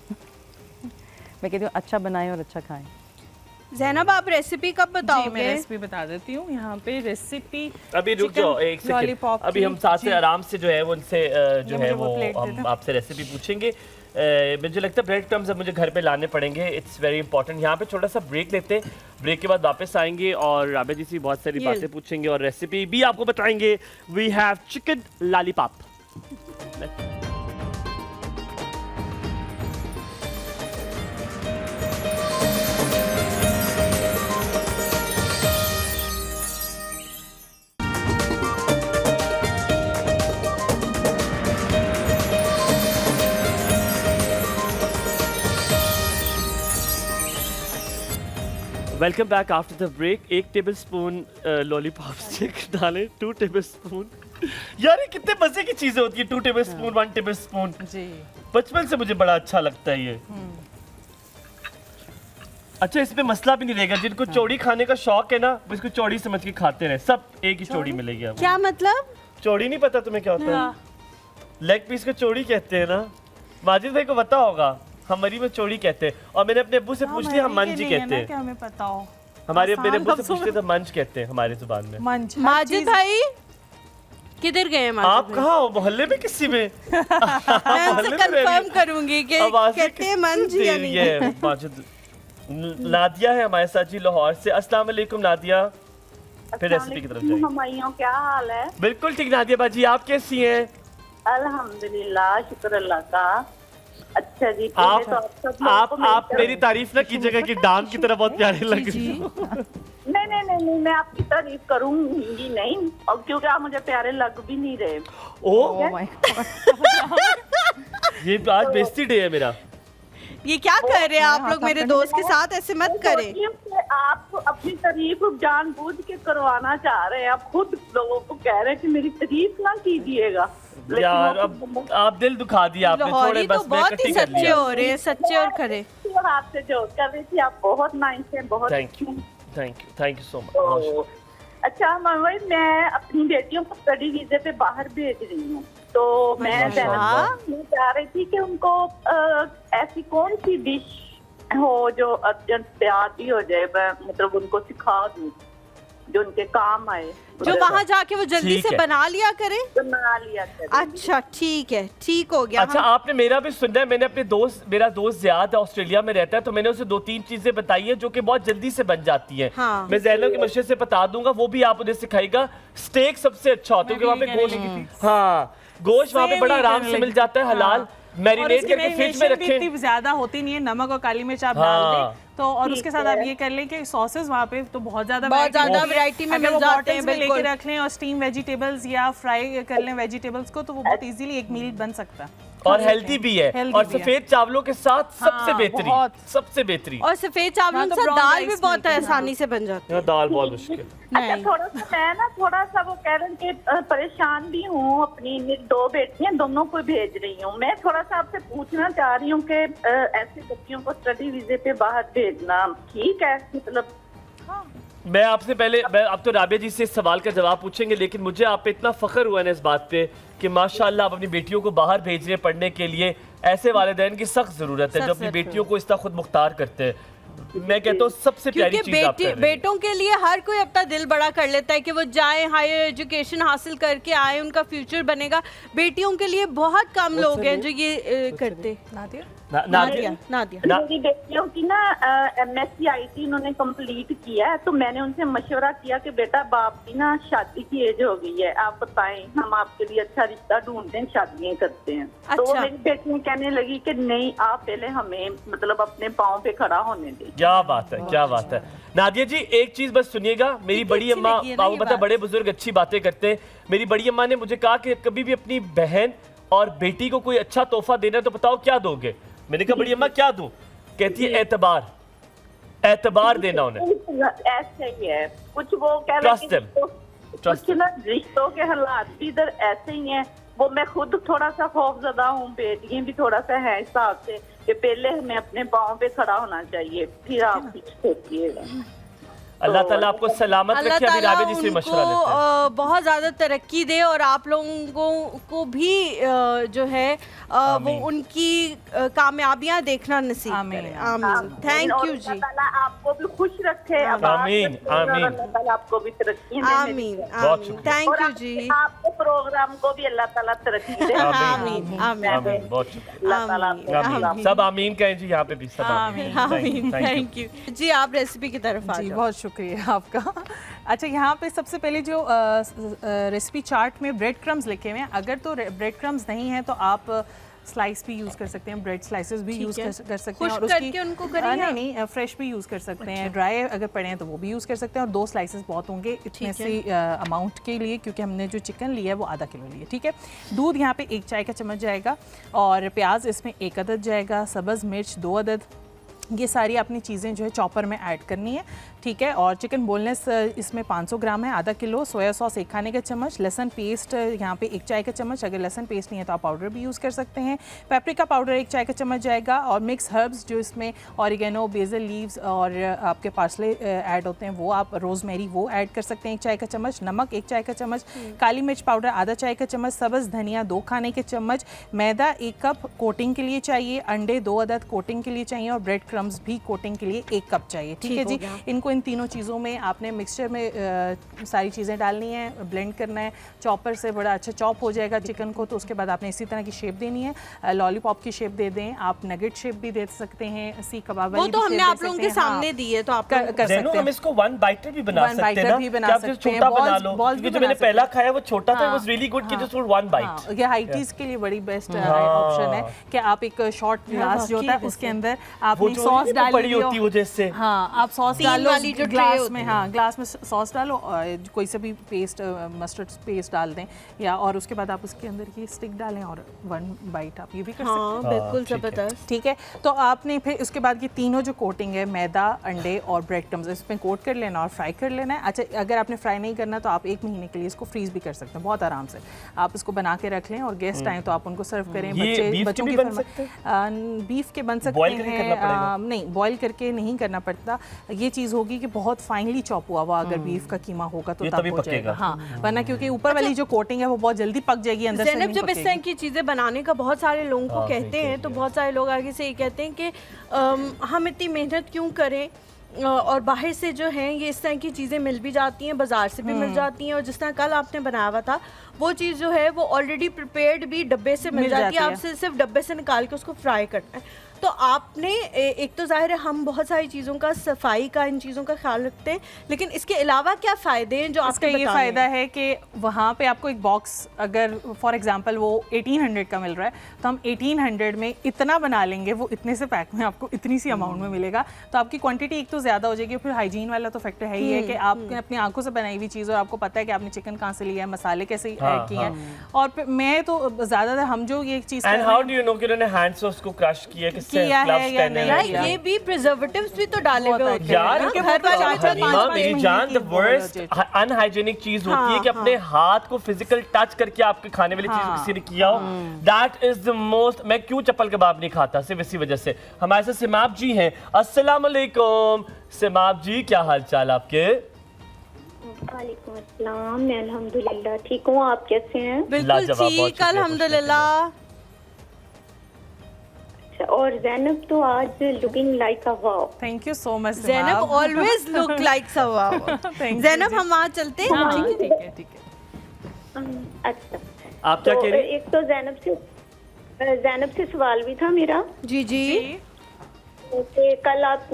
मैं कहती हूँ अच्छा बनाएं और अच्छा खाएं। ज़ैनब आप रेसिपी कब जी मैं बताओगे? रेसिपी बता देती हूँ। यहाँ पे रेसिपी अभी रुक जाओ एक सेकंड, लॉलीपॉप अभी हम साथ से आराम से जो है वो उनसे जो ये है मुझे वो वो प्लेट दे हम दो। आपसे रेसिपी पूछेंगे। मुझे लगता है ब्रेड क्रम्स अब मुझे घर पे लाने पड़ेंगे, इट्स वेरी इंपॉर्टेंट। यहाँ पे छोटा सा ब्रेक लेते हैं, ब्रेक के बाद वापस आएंगे और राबे जी से बहुत सारी ये बातें पूछेंगे और रेसिपी भी आपको बताएंगे। We have chicken lollipop. Welcome back after the break. 1 tablespoon lollipop stick डालें, 2 टेबलस्पून। यार ये कितने मजे की चीजें होती है, 2 टेबलस्पून 1 टेबलस्पून। जी बचपन से मुझे बड़ा अच्छा लगता है ये। अच्छा, इसमें मसला भी नहीं रहेगा, जिनको चौड़ी खाने का शौक है ना वो इसको चौड़ी समझ के खाते रहे, सब एक ही चौड़ी मिलेगी आपको। क्या मतलब? चौड़ी नहीं पता तुम्हें क्या होता है? लेग पीस को चौड़ी कहते हैं ना, माजिद भाई को पता होगा, हमारी में चौड़ी कहते हैं। और मैंने अपने अब्बू से पूछ लिया, हम मंज ही कहते हैं। क्या हमें पता हो? हमारे आसान मेरे अब्बू से लफ्ज़ों पूछते तो मंज कहते हैं हमारी जुबान में। मंच माजिद भाई किधर गए हैं आप माजिद भाई? कहाँ हो, मोहल्ले में किसी में? मैं उनसे मोहल्ले में रह रही कंफर्म हो? करूंगी कि आवाज़ें कहते हैं मंज किससे या दे नहीं। रही है माजिद? नादिया है हमारे साथ जी लाहौर से। अस्सलाम वालेकुम नादिया। फिर रेसिपी की तरफ जाएंगे। हमाइयों क्या हाल है? बिल्कुल ठीक नादिया बाजी, आप कैसी हैं? अल्हम्दुलिल्लाह, शुक्र अल्लाह का। अच्छा जी, आप पहले तो सब लोगों को आप मिलकर- मेरी तारीफ ना कीजिएगा कि डांग की तरह बहुत प्यारे लग रही हो। नहीं, मैं आपकी तारीफ करूंगी नहीं, और क्योंकि आप मुझे प्यारे लग भी नहीं रहे। ओ Oh my God। ये आज बेइज्जती डे है मेरा। ये क्या कर रहे हैं आप लोग मेरे दोस्त के साथ? ऐसे मत करें। सोचिए कि आप अपनी तारीफ जानबूझ के करवाना चाह रहे हैं, आप खुद लोगों को कह रहे हैं कि मेरी तारीफ ना कीजिएगा। लेकिन यार वो- अब आप दिल दुखा दिया आपने, थोड़े लाहौरी तो बस मैं बहुत इकट्ठी ही कर सच्चे लिया। हो रहे हैं, सच्चे और खरे। और आपसे जोक कर रही थी, आप बहुत नाइस हैं, बहुत थैंक यू सो मच। तो अच्छा ममई, मैं अपनी बेटियों को स्टडी वीजे पे बाहर भेज रही हूँ, तो मैं माशाअल्लाह। मैं चाह रही थी कि उनको ऐसी कौन सी डिश हो जो अर्जेंट तैयार भी हो जाए, मैं मतलब उनको सिखा दूँ जो उनके काम आए, जो वहाँ जाके वो जल्दी ठीक से है। बना लिया करें। बना लिया करें। अच्छा ठीक है, ठीक हो गया। अच्छा, आपने मेरा भी सुना है। मैंने अपने मेरा दोस्त ज़ियाद ऑस्ट्रेलिया में रहता है, तो मैंने उसे 2-3 चीजें बताई है जो कि बहुत जल्दी से बन जाती हैं। हाँ। मैं ज़ैनब के मशवरे से बता दूंगा, वो भी आप उन्हें सिखाएगा। स्टेक सबसे अच्छा होता है क्योंकि वहाँ पे गोश्त, हाँ गोश्त वहाँ पे Same बड़ा ही आराम करने से मिल लगी। जाता है, हलाल। हाँ। मैरिनेट और इसकी करके फ्रिज में marination भी रखें। इतनी ज्यादा होती नहीं है, नमक और काली मिर्च आप हाँ। डाल दें तो, और उसके साथ आप ये कर लें कि सॉसेस वहाँ पे तो बहुत ज्यादा बहुत variety ज्यादा होती है। variety में अगर मिल वो जाते हैं, bottles में लेके बिल्कुल। रख लें और स्टीम वेजिटेबल्स या फ्राई कर लें वेजिटेबल्स को, तो वो बहुत इजीली एक मील बन सकता है। और हेल्दी भी है, Healthy और भी है। सफेद चावलों के साथ सबसे हाँ, बेहतरीन, बहुत। सबसे बेहतरीन। और सफेद चावलों हाँ, तो से brown दाल rice भी बहुत मिलती है, आसानी से बन जाती यहाँ दाल बहुत मुश्किल। अच्छा, नहीं। थोड़ा सा मैं ना थोड़ा सा वो कह रहे हैं कि परेशान भी हूँ, अपनी मेरी 2 बेटियां दोनों को भेज रही हूँ। मैं थोड़ा सा आपसे पूछना चाह रही हूँ कि ऐसे बच्चियों को स्टडी वीजे पे बाहर भेजना ठीक है? मतलब मैं आपसे पहले, मैं अब तो राबिया जी से इस सवाल का जवाब पूछेंगे, लेकिन मुझे आप पे इतना फख्र हुआ ना इस बात पे कि माशाल्लाह आप अपनी बेटियों को बाहर भेज रहे हैं पढ़ने के लिए। ऐसे वालिदैन की सख्त ज़रूरत है जो अपनी बेटियों को इस तरह खुद मुख्तार करते हैं। मैं कहता हूँ सबसे प्यारी क्योंकि चीज आप कर रहे हैं। बेटों के लिए हर कोई अपना दिल बड़ा कर लेता है कि वो जाए, हायर एजुकेशन हासिल करके आए, उनका फ्यूचर बनेगा। बेटियों के लिए बहुत कम लोग हैं जो ये करते। नादिया नादिया मेरी बेटियों की ना MSc IT उन्होंने कंप्लीट किया है, तो मैंने उनसे मशवरा किया कि बेटा बाप की ना शादी की एज हो गई है, आप बताएं हम आपके लिए अच्छा रिश्ता ढूंढते हैं, शादियां करते हैं। तो वो अच्छा। मेरी बेटी कहने लगी कि नहीं, आप पहले हमें मतलब अपने पाँव पे खड़ा होने दें। क्या बात है, क्या बात है। नादिया जी एक चीज बस सुनिएगा, मेरी बड़ी अम्मा, आपको पता है बड़े बुजुर्ग अच्छी बातें करते हैं। मेरी बड़ी अम्मा ने मुझे कहा कि कभी भी अपनी बहन और बेटी को कोई अच्छा तोहफा देना तो बताओ क्या दोगे। मैंने कहा बड़ी अम्मा क्या दूं? कहती है एतबार देना उन्हें। ऐसे ही है कुछ, वो कह Trust रहे them. हैं कुछ ना रिश्तों के हालात भी इधर ऐसे ही हैं। वो मैं खुद थोड़ा सा खौफजदा हूँ, बेटियां भी थोड़ा सा है हिसाब से कि पहले हमें अपने पाँव पे खड़ा होना चाहिए, फिर आप कुछ सोचिएगा। अल्लाह ताला आपको सलामत रखे। अभी राबे जी से मशवरा लेते हैं। बहुत ज्यादा तरक्की दे और आप लोगों को भी जो है वो उनकी कामयाबियां देखना नसीब करे। आमीन। थैंक यू जी। अल्लाह ताला आपको भी खुश रखे। आमीन, आमीन। अल्लाह ताला आपको भी तरक्की दे। आमीन बहुत आमीन। शुक्रिया। थैंक और यू जी। आपके प्रोग्राम को भी अल्लाह ताला तरक्की दे। आमीन आमीन आमीन, बहुत शुक्रिया। अल्लाह ताला आपको आमीन। सब आमीन कहें जी, यहाँ पे भी सब आमीन। आमीन। Thank you. थैंक यू जी। आप रेसिपी की तरफ आ जी जाओ। बहुत शुक्रिया आपका। अच्छा, यहाँ पे सबसे पहले जो रेसिपी चार्ट में ब्रेड क्रम्स लिखे हुए हैं, अगर तो ब्रेड क्रम्स नहीं है तो आप स्लाइस भी यूज़ कर सकते हैं, ब्रेड स्लाइसेस भी यूज़ कर सकते हैं। खुश्क और करके उनको करें या? नहीं फ्रेश भी यूज़ कर सकते हैं। ड्राई अगर पड़े हैं तो वो भी यूज़ कर सकते हैं। और 2 स्लाइसेस बहुत होंगे इतने से अमाउंट के लिए, क्योंकि हमने जो चिकन लिया है वो आधा किलो लिया। ठीक है। दूध यहाँ पे 1 चाय का चम्मच जाएगा और प्याज इसमें 1 अदद जाएगा, सब्ज़ मिर्च 2 अदद। ये सारी अपनी चीज़ें जो है चॉपर में ऐड करनी है। ठीक है। और चिकन बोनलेस इसमें 500 ग्राम है, आधा किलो। सोया सॉस 1 खाने का चम्मच, लहसुन पेस्ट यहाँ पे 1 चाय का चम्मच। अगर लहसुन पेस्ट नहीं है तो आप पाउडर भी यूज़ कर सकते हैं। पेपरिका पाउडर 1 चाय का चम्मच जाएगा। और मिक्स हर्ब्स जो इसमें ऑरिगेनो, बेसल लीव्स और आपके पार्सले ऐड होते हैं वो आप, रोज़मेरी वो ऐड कर सकते हैं 1 चाय का चम्मच। नमक 1 चाय का चम्मच, काली मिर्च पाउडर आधा चाय का चम्मच, सब्ज़ धनिया 2 खाने के चम्मच, मैदा 1 कप कोटिंग के लिए चाहिए, अंडे 2 अदद कोटिंग के लिए चाहिए और ब्रेड क्रम्स भी कोटिंग के लिए 1 कप चाहिए। ठीक है जी। इनको इन तीनों चीज़ों में आपने मिक्सचर में सारी चीज़ें डालनी है, ब्लेंड करना है। चॉपर से बड़ा अच्छा चॉप हो जाएगा चिकन को, तो उसके बाद आपने इसी तरह की शेप देनी है। लॉलीपॉप की शेप दे दें, आप नगेट शेप भी दे सकते हैं, सीख कबाब वाली वो तो हमने आप लोगों के सामने दी है, तो आप कर सकते हैं। हम इसको 1 बाइटर भी बना सकते हैं ना, भी बना कि आप सकते हैं, छोटा बना लो, बॉल्स क्योंकि जो मैंने पहला खाया वो छोटा था, वाज रियली गुड, कि जस्ट 1 बाइट। ये हाइटीज के लिए बड़ी बेस्ट ऑप्शन है कि आप एक शॉर्ट ग्लास जो होता है उसके अंदर आपने सॉस डाल बड़ी होती है वजह से। हाँ, आप सॉस डालो वाली जो ग्लास ट्रे में, हाँ ग्लास में सॉस डालो, कोई सा भी पेस्ट मस्टर्ड पेस्ट डाल दें या, और उसके बाद आप उसके अंदर ये स्टिक डालें और 1 बाइट आप ये भी कर सकते हैं। हाँ बिल्कुल जबरदस्त। ठीक है। तो आपने फिर उसके बाद ये तीनों जो कोटिंग है, मैदा, अंडे और ब्रेड क्रम्स, इसमें कोट कर लेना और फ्राई कर लेना है। अच्छा, अगर आपने फ्राई नहीं करना तो आप 1 महीने के लिए इसको फ्रीज भी कर सकते हैं बहुत आराम से। आप इसको बना के रख लें और गेस्ट आए तो आप उनको सर्व करें। बच्चों की बीफ के बन सकते हैं। नहीं, बॉईल करके नहीं करना पड़ता। ये चीज़ होगी कि बहुत फाइनली चॉप हुआ हुआ अगर बीफ का कीमा होगा तो तब हो जाएगा। हाँ, वरना क्योंकि ऊपर वाली जो कोटिंग है वो बहुत जल्दी पक जाएगी, अंदर से नहीं जब इस तरह की चीज़ें बनाने का बहुत सारे लोगों को कहते हैं, तो बहुत सारे लोग आगे से ये कहते हैं कि हम इतनी मेहनत क्यों करें, और बाहर से जो है ये इस तरह की चीज़ें मिल भी जाती हैं, बाजार से भी मिल जाती हैं, और जिस तरह कल आपने बनाया हुआ था वो चीज़ जो है वो ऑलरेडी प्रिपेयर्ड भी डब्बे से मिल जाती है। आपसे सिर्फ डब्बे से निकाल के उसको फ्राई करना है। तो आपने एक तो जाहिर है हम बहुत सारी चीज़ों का, सफाई का, इन चीज़ों का ख्याल रखते हैं, लेकिन इसके अलावा क्या फ़ायदे हैं जो आपका? ये फ़ायदा है कि वहाँ पे आपको एक बॉक्स, अगर फॉर एग्जांपल वो 1800 का मिल रहा है तो हम 1800 में इतना बना लेंगे, वो इतने से पैक में आपको इतनी सी अमाउंट में मिलेगा, तो आपकी क्वांटिटी एक तो ज़्यादा हो जाएगी। फिर हाइजीन वाला तो फैक्टर है ही है कि आपने अपनी आंखों से बनाई हुई चीज़ और आपको पता है कि आपने चिकन कहाँ से लिया है, मसाले कैसे ऐड किए हैं। और मैं तो ज़्यादातर हम जो ये चीज़, and how do you know कि उन्होंने हैंड से उसको क्रश किया, किससे ग्लव्स पहने यार ये भी प्रिजर्वेटिव्स भी तो डाले हुए होते हैं यार। हनीमा मेरी जान, द वर्स्ट अनहाइजीनिक चीज होती है कि अपने हाथ को फिजिकल टच करके आपके खाने वाली चीज किसी ने किया हो, दैट इज द मोस्ट। मैं क्यों चप्पल कबाब नहीं खाता, सिर्फ इसी वजह से। हमारे साथ सिमाब जी हैं। अस्सलाम वालेकुम सिमाब जी, क्या हाल चाल आपके? वालेकुम अस्सलाम, मैं अल्हम्दुलिल्लाह ठीक हूँ, आप कैसे हैं? बिल्कुल ठीक, अल्हम्दुलिल्लाह। अच्छा, और जैनब तो आज looking like a wow. Thank you so much Zainab always look like so wow. Zainab हम वहाँ चलते हैं। हाँ, ठीक है ठीक है। अच्छा, आप क्या तो कह रही हैं? एक तो जैनब से सवाल भी था मेरा जी जी। कि कल आप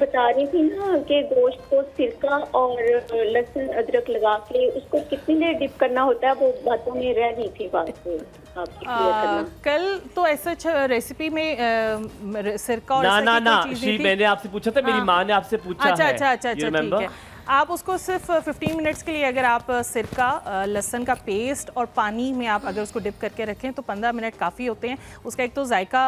बता रही थी ना कि गोश्त को सिरका और लहसुन अदरक लगा के उसको कितनी देर डिप करना होता है, वो बातों में रह रही थी बात आपकी clear करना। कल तो ऐसा रेसिपी में सिरका और ना ऐसा ना की ना कोई चीज़ नहीं थी। मैंने आपसे पूछा था, मेरी हाँ। माँ ने आपसे पूछा अच्छा है। अच्छा अच्छा You अच्छा ठीक remember? है। आप उसको सिर्फ 15 मिनट्स के लिए अगर आप सिरका लहसुन का पेस्ट और पानी में आप अगर उसको डिप करके रखें तो 15 मिनट काफ़ी होते हैं। उसका एक तो जायका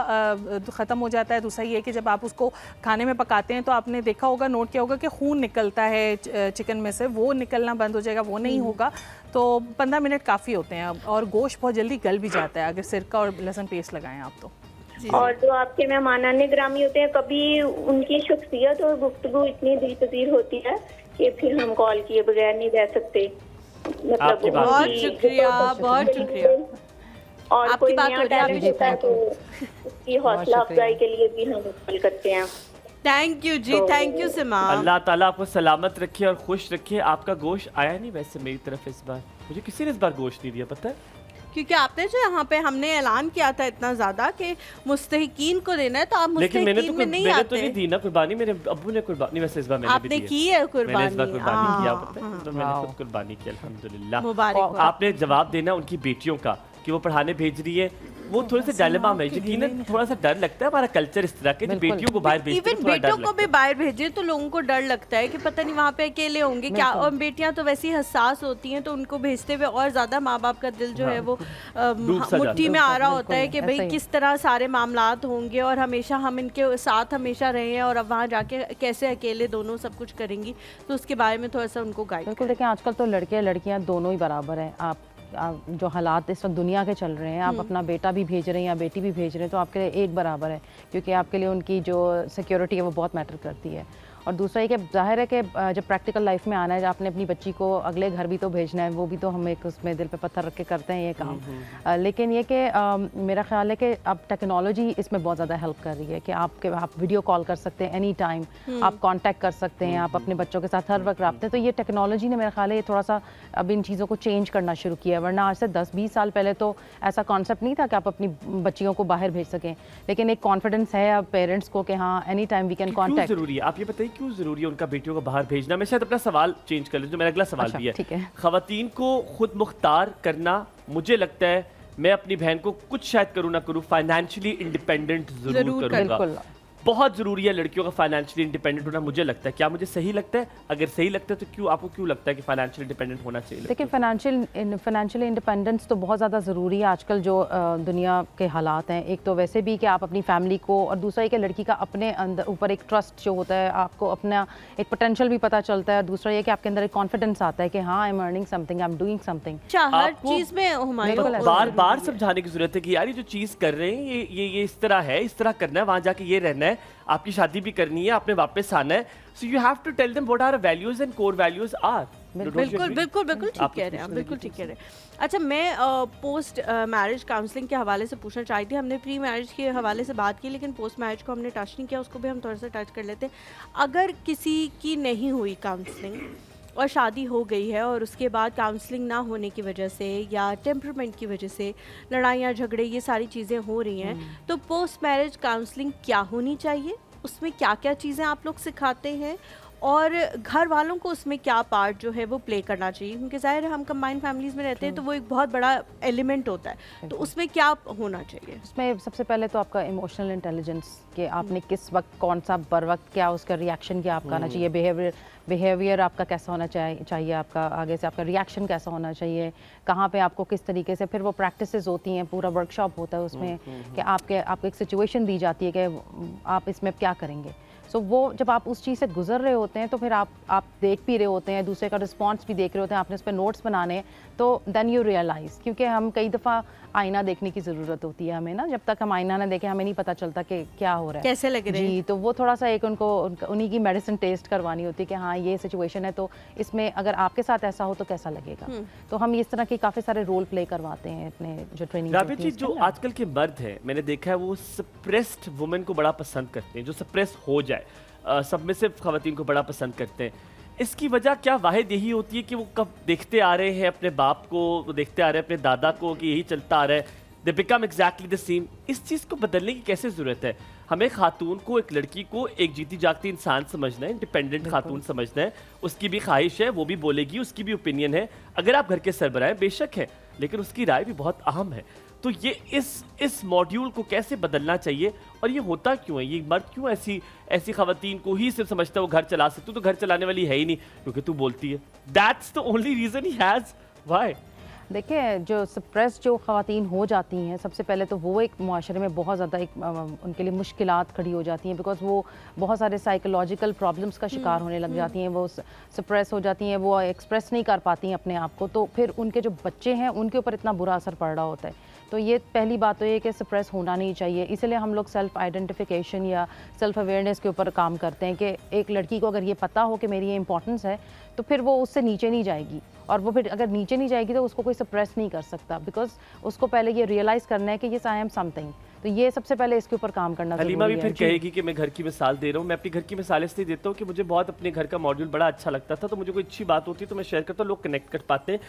ख़त्म हो जाता है, दूसरा ये कि जब आप उसको खाने में पकाते हैं तो आपने देखा होगा, नोट किया होगा कि खून निकलता है चिकन में से, वो निकलना बंद हो जाएगा, वो नहीं होगा। तो 15 मिनट काफ़ी होते हैं और गोश्त बहुत जल्दी गल भी जाता है अगर सिरका और लहसुन पेस्ट लगाएं आप तो। और जो आपके मेहमानाने ग्रामी होते हैं, कभी उनकी शख्सियत और गुफ्तगू इतनी दिलपजीर होती है कि फिर हम कॉल किए बगैर नहीं रह सकते। मतलब आपकी बात बहुत सही है। शुक्रिया, बहुत शुक्रिया। और आपकी कोई बात नया हो रही है, टैलेंट होता है तो उसकी हौसला अफजाई के लिए भी हम कॉल करते हैं। Thank you ji, thank you Seema. Allah ताला आपको सलामत रखे और खुश रखे। आपका गोश्त आया नहीं वैसे मेरी तरफ इस बार, मुझे किसी ने इस बार गोश्त नहीं दिया, पता है? क्योंकि आपने जो यहाँ पे हमने ऐलान किया था इतना ज्यादा कि मुस्तहिकीन को देना है, तो आप लेकिन मैंने मुस्तहिकीन में नहीं मैंने आते। तो नहीं दी ना कुर्बानी, मेरे अब्बू ने कुर्बानी, वैसे इस बार मैंने भी आपने दी की है मैंने इस बार कुर्बानी। कुर्बानी किया, हाँ, पता है? तो मैंने खुद कुर्बानी की अल्हम्दुलिल्लाह। मुबारक हो। आपने जवाब देना उनकी बेटियों का कि वो पढ़ाने भेज रही है, वो थोड़े से डायलेमा में यकीनन थोड़ा सा डर लगता है। हमारा कल्चर इस तरह के कि बेटियों को बाहर भेजते हैं इवन तो थोड़ा बेटों डर को भी लगता बाहर भेजे तो लोगों को डर लगता है कि पता नहीं वहाँ पे अकेले होंगे क्या। और बेटियां तो वैसे ही हसास होती हैं, तो उनको भेजते हुए और ज्यादा माँ बाप का दिल जो है वो डूब सा मुट्ठी जाता में आ रहा होता है बिल्कुल, कि भाई ऐसा ही। किस तरह सारे मामलात होंगे और हमेशा हम इनके साथ हमेशा रहे हैं और अब वहाँ जाके कैसे अकेले दोनों सब कुछ करेंगी, तो उसके बारे में थोड़ा सा उनको गाइड। बिल्कुल देखें, आजकल तो लड़के लड़कियां दोनों ही बराबर हैं। आप जो हालात इस वक्त दुनिया के चल रहे हैं, आप अपना बेटा भी भेज रहे हैं या बेटी भी भेज रहे हैं तो आपके लिए एक बराबर है, क्योंकि आपके लिए उनकी जो सिक्योरिटी है वो बहुत मैटर करती है। और दूसरा ये कि जाहिर है कि जब प्रैक्टिकल लाइफ में आना है, आपने अपनी बच्ची को अगले घर भी तो भेजना है, वो भी तो हम एक उसमें दिल पे पत्थर रख के करते हैं ये काम। लेकिन ये कि मेरा ख्याल है कि अब टेक्नोलॉजी इसमें बहुत ज़्यादा हेल्प कर रही है कि आप वीडियो कॉल कर सकते हैं एनी टाइम, आप कांटेक्ट कर सकते हैं, आप अपने बच्चों के साथ हर वक्त रखते हैं। तो ये टेक्नोलॉजी ने मेरा ख्याल है ये थोड़ा सा अब इन चीज़ों को चेंज करना शुरू किया है, वरना आज से 10-20 साल पहले तो ऐसा कॉन्सेप्ट नहीं था कि आप अपनी बच्चियों को बाहर भेज सकें। लेकिन एक कॉन्फिडेंस है अब पेरेंट्स को कि हाँ एनी टाइम वी कैन क्यों कॉन्टेक्ट। जरूरी है? आप ये बताइए क्यों जरूरी है उनका बेटियों को बाहर भेजना? मैं शायद अपना सवाल चेंज कर लूँ, मेरा अगला सवाल अच्छा, भी ठीक है। खवातीन को खुद मुख्तार करना, मुझे लगता है मैं अपनी बहन को कुछ शायद करूँ ना करूँ फाइनेंशियली इंडिपेंडेंट जरूर करूँगा। बिल्कुल। बहुत ज़रूरी है लड़कियों का फाइनेंशियली इंडिपेंडेंट होना, मुझे लगता है। क्या मुझे सही लगता है? अगर सही लगता है तो क्यों, आपको क्यों लगता है कि फाइनेंशियल इंडिपेंडेंट होना चाहिए? देखिए, फाइनेंशियल इंडिपेंडेंस तो बहुत ज़्यादा ज़रूरी है आजकल जो दुनिया के हालात हैं। एक तो वैसे भी कि आप अपनी फैमिली को, और दूसरा ये कि लड़की का अपने अंदर ऊपर एक ट्रस्ट जो होता है, आपको अपना एक पोटेंशियल भी पता चलता है। दूसरा ये कि आपके अंदर एक कॉन्फिडेंस आता है कि हाँ I am earning something, I am doing something. हर आपको चीज में हुमायूं बिल्कुल को बार बार समझाने की जरूरत है कि यार ये जो चीज़ कर रहे हैं ये इस तरह है, इस तरह करना है, वहाँ जाके ये रहना है, आपकी शादी भी करनी है, आपने वापस आना है। So you have to tell them what our values and core values are. बिल्कुल बिल्कुल बिल्कुल ठीक कह रहे हैं आप, बिल्कुल ठीक कह रहे हैं। अच्छा, मैं पोस्ट मैरिज काउंसलिंग के हवाले से पूछना चाहती थी। हमने प्री मैरिज के हवाले से बात की, लेकिन पोस्ट मैरिज को हमने टच नहीं किया, उसको भी हम थोड़ा सा टच कर लेते हैं। अगर किसी की नहीं हुई काउंसलिंग और शादी हो गई है और उसके बाद काउंसलिंग ना होने की वजह से या टेम्परमेंट की वजह से लड़ाइयाँ झगड़े ये सारी चीज़ें हो रही हैं, तो पोस्ट मैरिज काउंसलिंग क्या होनी चाहिए, उसमें क्या क्या चीज़ें आप लोग सिखाते हैं और घर वालों को उसमें क्या पार्ट जो है वो प्ले करना चाहिए? क्योंकि ज़ाहिर है हम कंबाइंड फैमिलीज़ में रहते हैं तो वो एक बहुत बड़ा एलिमेंट होता है, तो उसमें क्या होना चाहिए? उसमें सबसे पहले तो आपका इमोशनल इंटेलिजेंस कि आपने किस वक्त कौन सा बर वक्त क्या उसका रिएक्शन क्या आपका आना चाहिए, बिहेवियर आपका कैसा होना चाहिए, आपका आगे से आपका रिएक्शन कैसा होना चाहिए, कहाँ पे आपको किस तरीके से, फिर वो प्रैक्टिसेस होती हैं, पूरा वर्कशॉप होता है उसमें कि आपको एक सिचुएशन दी जाती है कि आप इसमें क्या करेंगे। सो वो जब आप उस चीज़ से गुजर रहे होते हैं तो फिर आप देख भी रहे होते हैं, दूसरे का रिस्पॉन्स भी देख रहे होते हैं, आपने उस पर नोट्स बनाने हैं, तो देन यू रियलाइज़, क्योंकि हम कई दफ़ा आईना देखने की ज़रूरत होती है हमें ना, जब तक हम आईना ना देखें हमें नहीं पता चलता कि क्या हो रहा है, कैसे लग रहे हैं। जी, तो वो थोड़ा सा एक उनको उन्हीं की मेडिसिन टेस्ट करवानी होती है कि हाँ ये सिचुएशन है, तो इसमें अगर आपके साथ ऐसा हो तो कैसा लगेगा। तो हम इस तरह की काफ़ी सारे रोल प्ले करवाते हैं अपने जो ट्रेनिंग। राबिया जी, जो आजकल के मर्द हैं मैंने देखा है वो सप्रेस्ड वुमेन को बड़ा पसंद करते हैं, जो सप्रेस हो जाए, सबमिसिव खवातीन को बड़ा पसंद करते हैं। इसकी वजह क्या वाहिद यही होती है कि वो कब देखते आ रहे हैं अपने बाप को, वो देखते आ रहे हैं अपने दादा को कि यही चलता आ रहा है, they become exactly the same. इस चीज़ को बदलने की कैसे ज़रूरत है? हमें खातून को, एक लड़की को एक जीती जागती इंसान समझना है, इंडिपेंडेंट खातून समझना है, उसकी भी ख्वाहिश है, वो भी बोलेगी, उसकी भी ओपिनियन है। अगर आप घर के सरबराह हैं बेशक है, लेकिन उसकी राय भी बहुत अहम है। तो ये इस मॉड्यूल को कैसे बदलना चाहिए, और ये होता क्यों है? ये मर्द क्यों ऐसी खवातीन को ही सिर्फ समझता है वो घर चला सकती, तो घर चलाने वाली है ही नहीं क्योंकि तू बोलती है। That's the only reason he has. Why? देखिए, जो सप्रेस जो ख़वातीन हो जाती हैं, सबसे पहले तो वो एक मुआशरे में बहुत ज़्यादा उनके लिए मुश्किलात खड़ी हो जाती हैं, बिकॉज वो बहुत सारे साइकोलॉजिकल प्रॉब्लम्स का शिकार होने लग जाती हैं, वो सप्रेस हो जाती हैं, वो एक्सप्रेस नहीं कर पाती हैं अपने आप को, तो फिर उनके जो बच्चे हैं उनके ऊपर इतना बुरा असर पड़ रहा होता है। तो ये पहली बात तो ये कि सप्रेस होना नहीं चाहिए, इसलिए हम लोग सेल्फ आइडेंटिफिकेशन या सेल्फ अवेयरनेस के ऊपर काम करते हैं कि एक लड़की को अगर ये पता हो कि मेरी ये इंपॉर्टेंस है, तो फिर वो उससे नीचे नहीं जाएगी, और वो फिर अगर नीचे नहीं जाएगी तो उसको कोई सप्रेस नहीं कर सकता, बिकॉज उसको पहले ये रियलाइज़ करना है कि ये आई एम समथिंग। तो ये सबसे पहले इसके ऊपर काम करना ज़रूरी है। हलीमा भी फिर कहेगी कि मैं घर की मिसाल दे रहा हूँ। मैं अपनी घर की मिसाल इसलिए देता हूँ कि मुझे बहुत अपने घर का मॉड्यूल बड़ा अच्छा लगता था, तो मुझे कोई अच्छी बात होती है तो मैं शेयर करता हूँ, लोग कनेक्ट कर पाते हैं।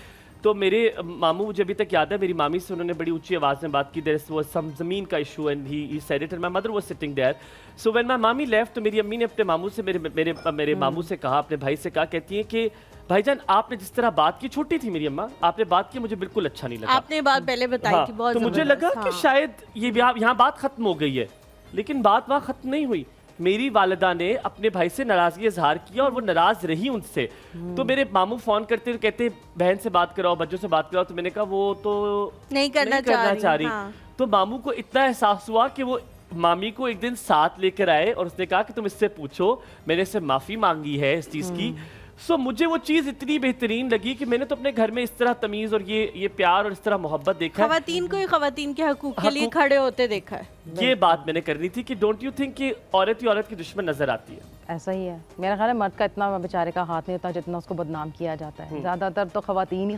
तो मेरे मामू, मुझे अभी तक याद है, मेरी मामी से उन्होंने बड़ी ऊंची आवाज़ में बात की, देयर वाज सम ज़मीन का issue and he said it and my mother was sitting there. So when my मामी लेफ्ट, तो मेरी अम्मी ने अपने मामू से मेरे मामू से कहा, अपने भाई से कहा, कहती है कि भाईजान आपने जिस तरह बात की, छोटी थी मेरी अम्मा, आपने बात की मुझे बिल्कुल अच्छा नहीं लगा। आपने बात पहले बताई थी बहुत, तो मुझे लगा कि शायद ये यहाँ बात खत्म हो गई है, लेकिन बात वहाँ खत्म नहीं हुई। मेरी वालिदा ने अपने भाई से नाराजगी इजहार किया और वो नाराज रही उनसे। तो मेरे मामू फोन करते हुए कहते बहन से बात कराओ, बच्चों से बात कराओ, तो मैंने कहा वो तो नहीं करना चाह रही। तो मामू को इतना एहसास हुआ कि वो मामी को एक दिन साथ लेकर आए और उसने कहा कि तुम इससे पूछो, मैंने इससे माफी मांगी है इस चीज की। सो मुझे वो चीज़ इतनी बेहतरीन लगी कि मैंने तो अपने घर में इस तरह तमीज़ और ये प्यार और इस तरह मोहब्बत देखा है। खवातीन को खवातीन के हकूक के लिए खड़े होते देखा है। ये बात मैंने करनी थी कि डोंट यू थिंक कि औरत ही औरत की दुश्मन नजर आती है? ऐसा ही है, मेरा ख्याल है मर्द का इतना बेचारे का हाथ नहीं होता जितना उसको बदनाम किया जाता है। ज़्यादातर तो खवातीन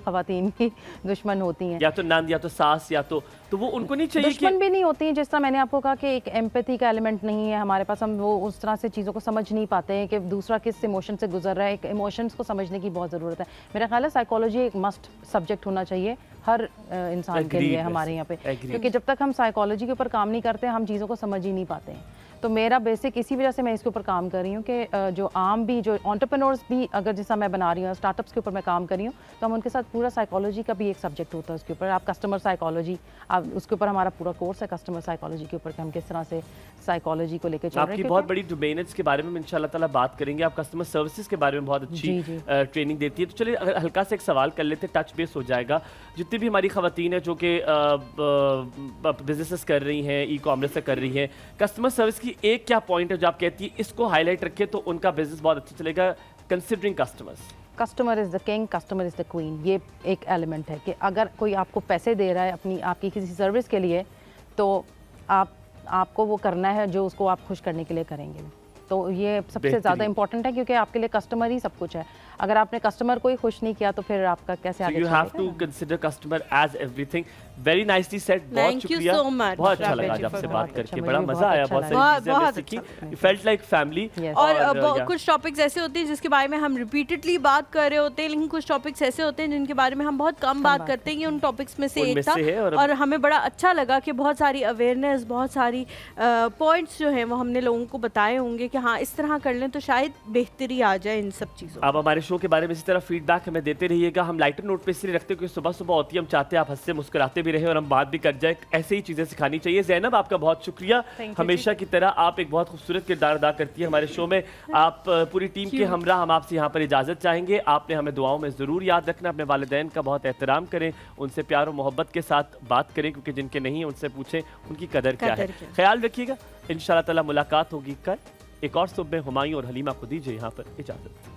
ही दुश्मन होती हैं, या तो नंद या तो सास, या तो वो उनको नहीं चाहिए। दुश्मन भी नहीं होती, जिस तरह मैंने आपको कहा कि एक एम्पैथी का एलिमेंट नहीं है हमारे पास, हम वो उस तरह से चीज़ों को समझ नहीं पाते हैं कि दूसरा किस इमोशन से गुजर रहा है। एक इमोशंस को समझने की बहुत ज़रूरत है। मेरा ख्याल है साइकोलॉजी एक मस्ट सब्जेक्ट होना चाहिए हर इंसान के लिए हमारे यहाँ पे, क्योंकि जब तक हम साइकोलॉजी के ऊपर काम नहीं करते हम चीज़ों को समझ ही नहीं पाते हैं। तो मेरा बेसिक इसी वजह से मैं इसके ऊपर काम कर रही हूँ कि जो आम भी जो एंटरप्रेन्योर्स भी अगर जैसा मैं बना रही हूँ, स्टार्टअप्स के ऊपर मैं काम कर रही हूँ, तो हम उनके साथ पूरा साइकोलॉजी का भी एक सब्जेक्ट होता है उसके ऊपर। आप कस्टमर साइकोलॉजी, आप उसके ऊपर हमारा पूरा कोर्स है कस्टमर साइकोलॉजी के ऊपर कि हम किस तरह से साइकोलॉजी को लेकर चल रहे हैं। आपकी बहुत बड़ी डोमेन है जिसके बारे में इंशाल्लाह ताला बात करेंगे। आप कस्टमर सर्विसेज के बारे में बहुत अच्छी ट्रेनिंग देती है। तो चलिए अगर हल्का से एक सवाल कर लेते, टच बेस हो जाएगा। जितनी भी हमारी खवातीन है जो कि बिजनेसेस कर रही हैं, ई कॉमर्स से कर रही हैं, कस्टमर सर्विस की एक क्या पॉइंट है जो आप कहती है इसको हाईलाइट रखे तो उनका बिजनेस बहुत अच्छा चलेगा, considering customers? Customer is the king, customer is the queen. ये एक एलिमेंट है कि अगर कोई आपको पैसे दे रहा है आपकी किसी सर्विस के लिए, तो आपको वो करना है जो उसको आप खुश करने के लिए करेंगे। तो ये सबसे ज़्यादा इंपॉर्टेंट है क्योंकि आपके लिए कस्टमर ही सब कुछ है। अगर आपने कस्टमर को ही खुश नहीं किया तो फिर आपका कैसे आगे चलेगा? You have to consider customer as everything. Very nicely said, बहुत शुक्रिया, बहुत अच्छा लगा आज आपसे बात करके, बड़ा मजा आया, बहुत सारी चीजें सीखी, यू फेल्ट लाइक फैमिली। और कुछ टॉपिक्स ऐसे होते हैं जिसके बारे में हम रिपीटेडली बात कर रहे होते हैं, लेकिन कुछ टॉपिक्स ऐसे होते हैं जिनके बारे में हम बहुत कम बात करते हैं। ये उन टॉपिक्स में से एक था और हमें बड़ा अच्छा लगा कि बहुत सारी अवेयरनेस, बहुत सारी पॉइंट्स जो हैं वो हमने लोगों को बताए होंगे कि हाँ इस तरह कर लें तो शायद बेहतरी आ जाए इन सब चीज़ों। आप हमारे शो के बारे में इसी तरह फीडबैक हमें देते रहिएगा। हम लाइटर नोट पे इसलिए रखते हैं क्योंकि सुबह सुबह होती है, हम चाहते हैं आप हंसते मुस्कुराते भी रहे और हम बात भी कर जाए। ऐसे ही चीज़ें सिखानी चाहिए। ज़ैनब, आपका बहुत शुक्रिया, हमेशा की तरह आप एक बहुत खूबसूरत किरदार अदा करती है हमारे शो में। आप पूरी टीम के हमरा हम आपसे यहाँ पर इजाज़त चाहेंगे। आपने हमें दुआओं में ज़रूर याद रखना, अपने वालिदैन का बहुत एहतराम करें, उनसे प्यार और मोहब्बत के साथ बात करें, क्योंकि जिनके नहीं है उनसे पूछें उनकी कदर क्या है। ख्याल रखिएगा, इंशाल्लाह ताला मुलाकात होगी कल। एक और सुबह में हुमायूं और हलीमा को दीजिए यहाँ पर इजाजत।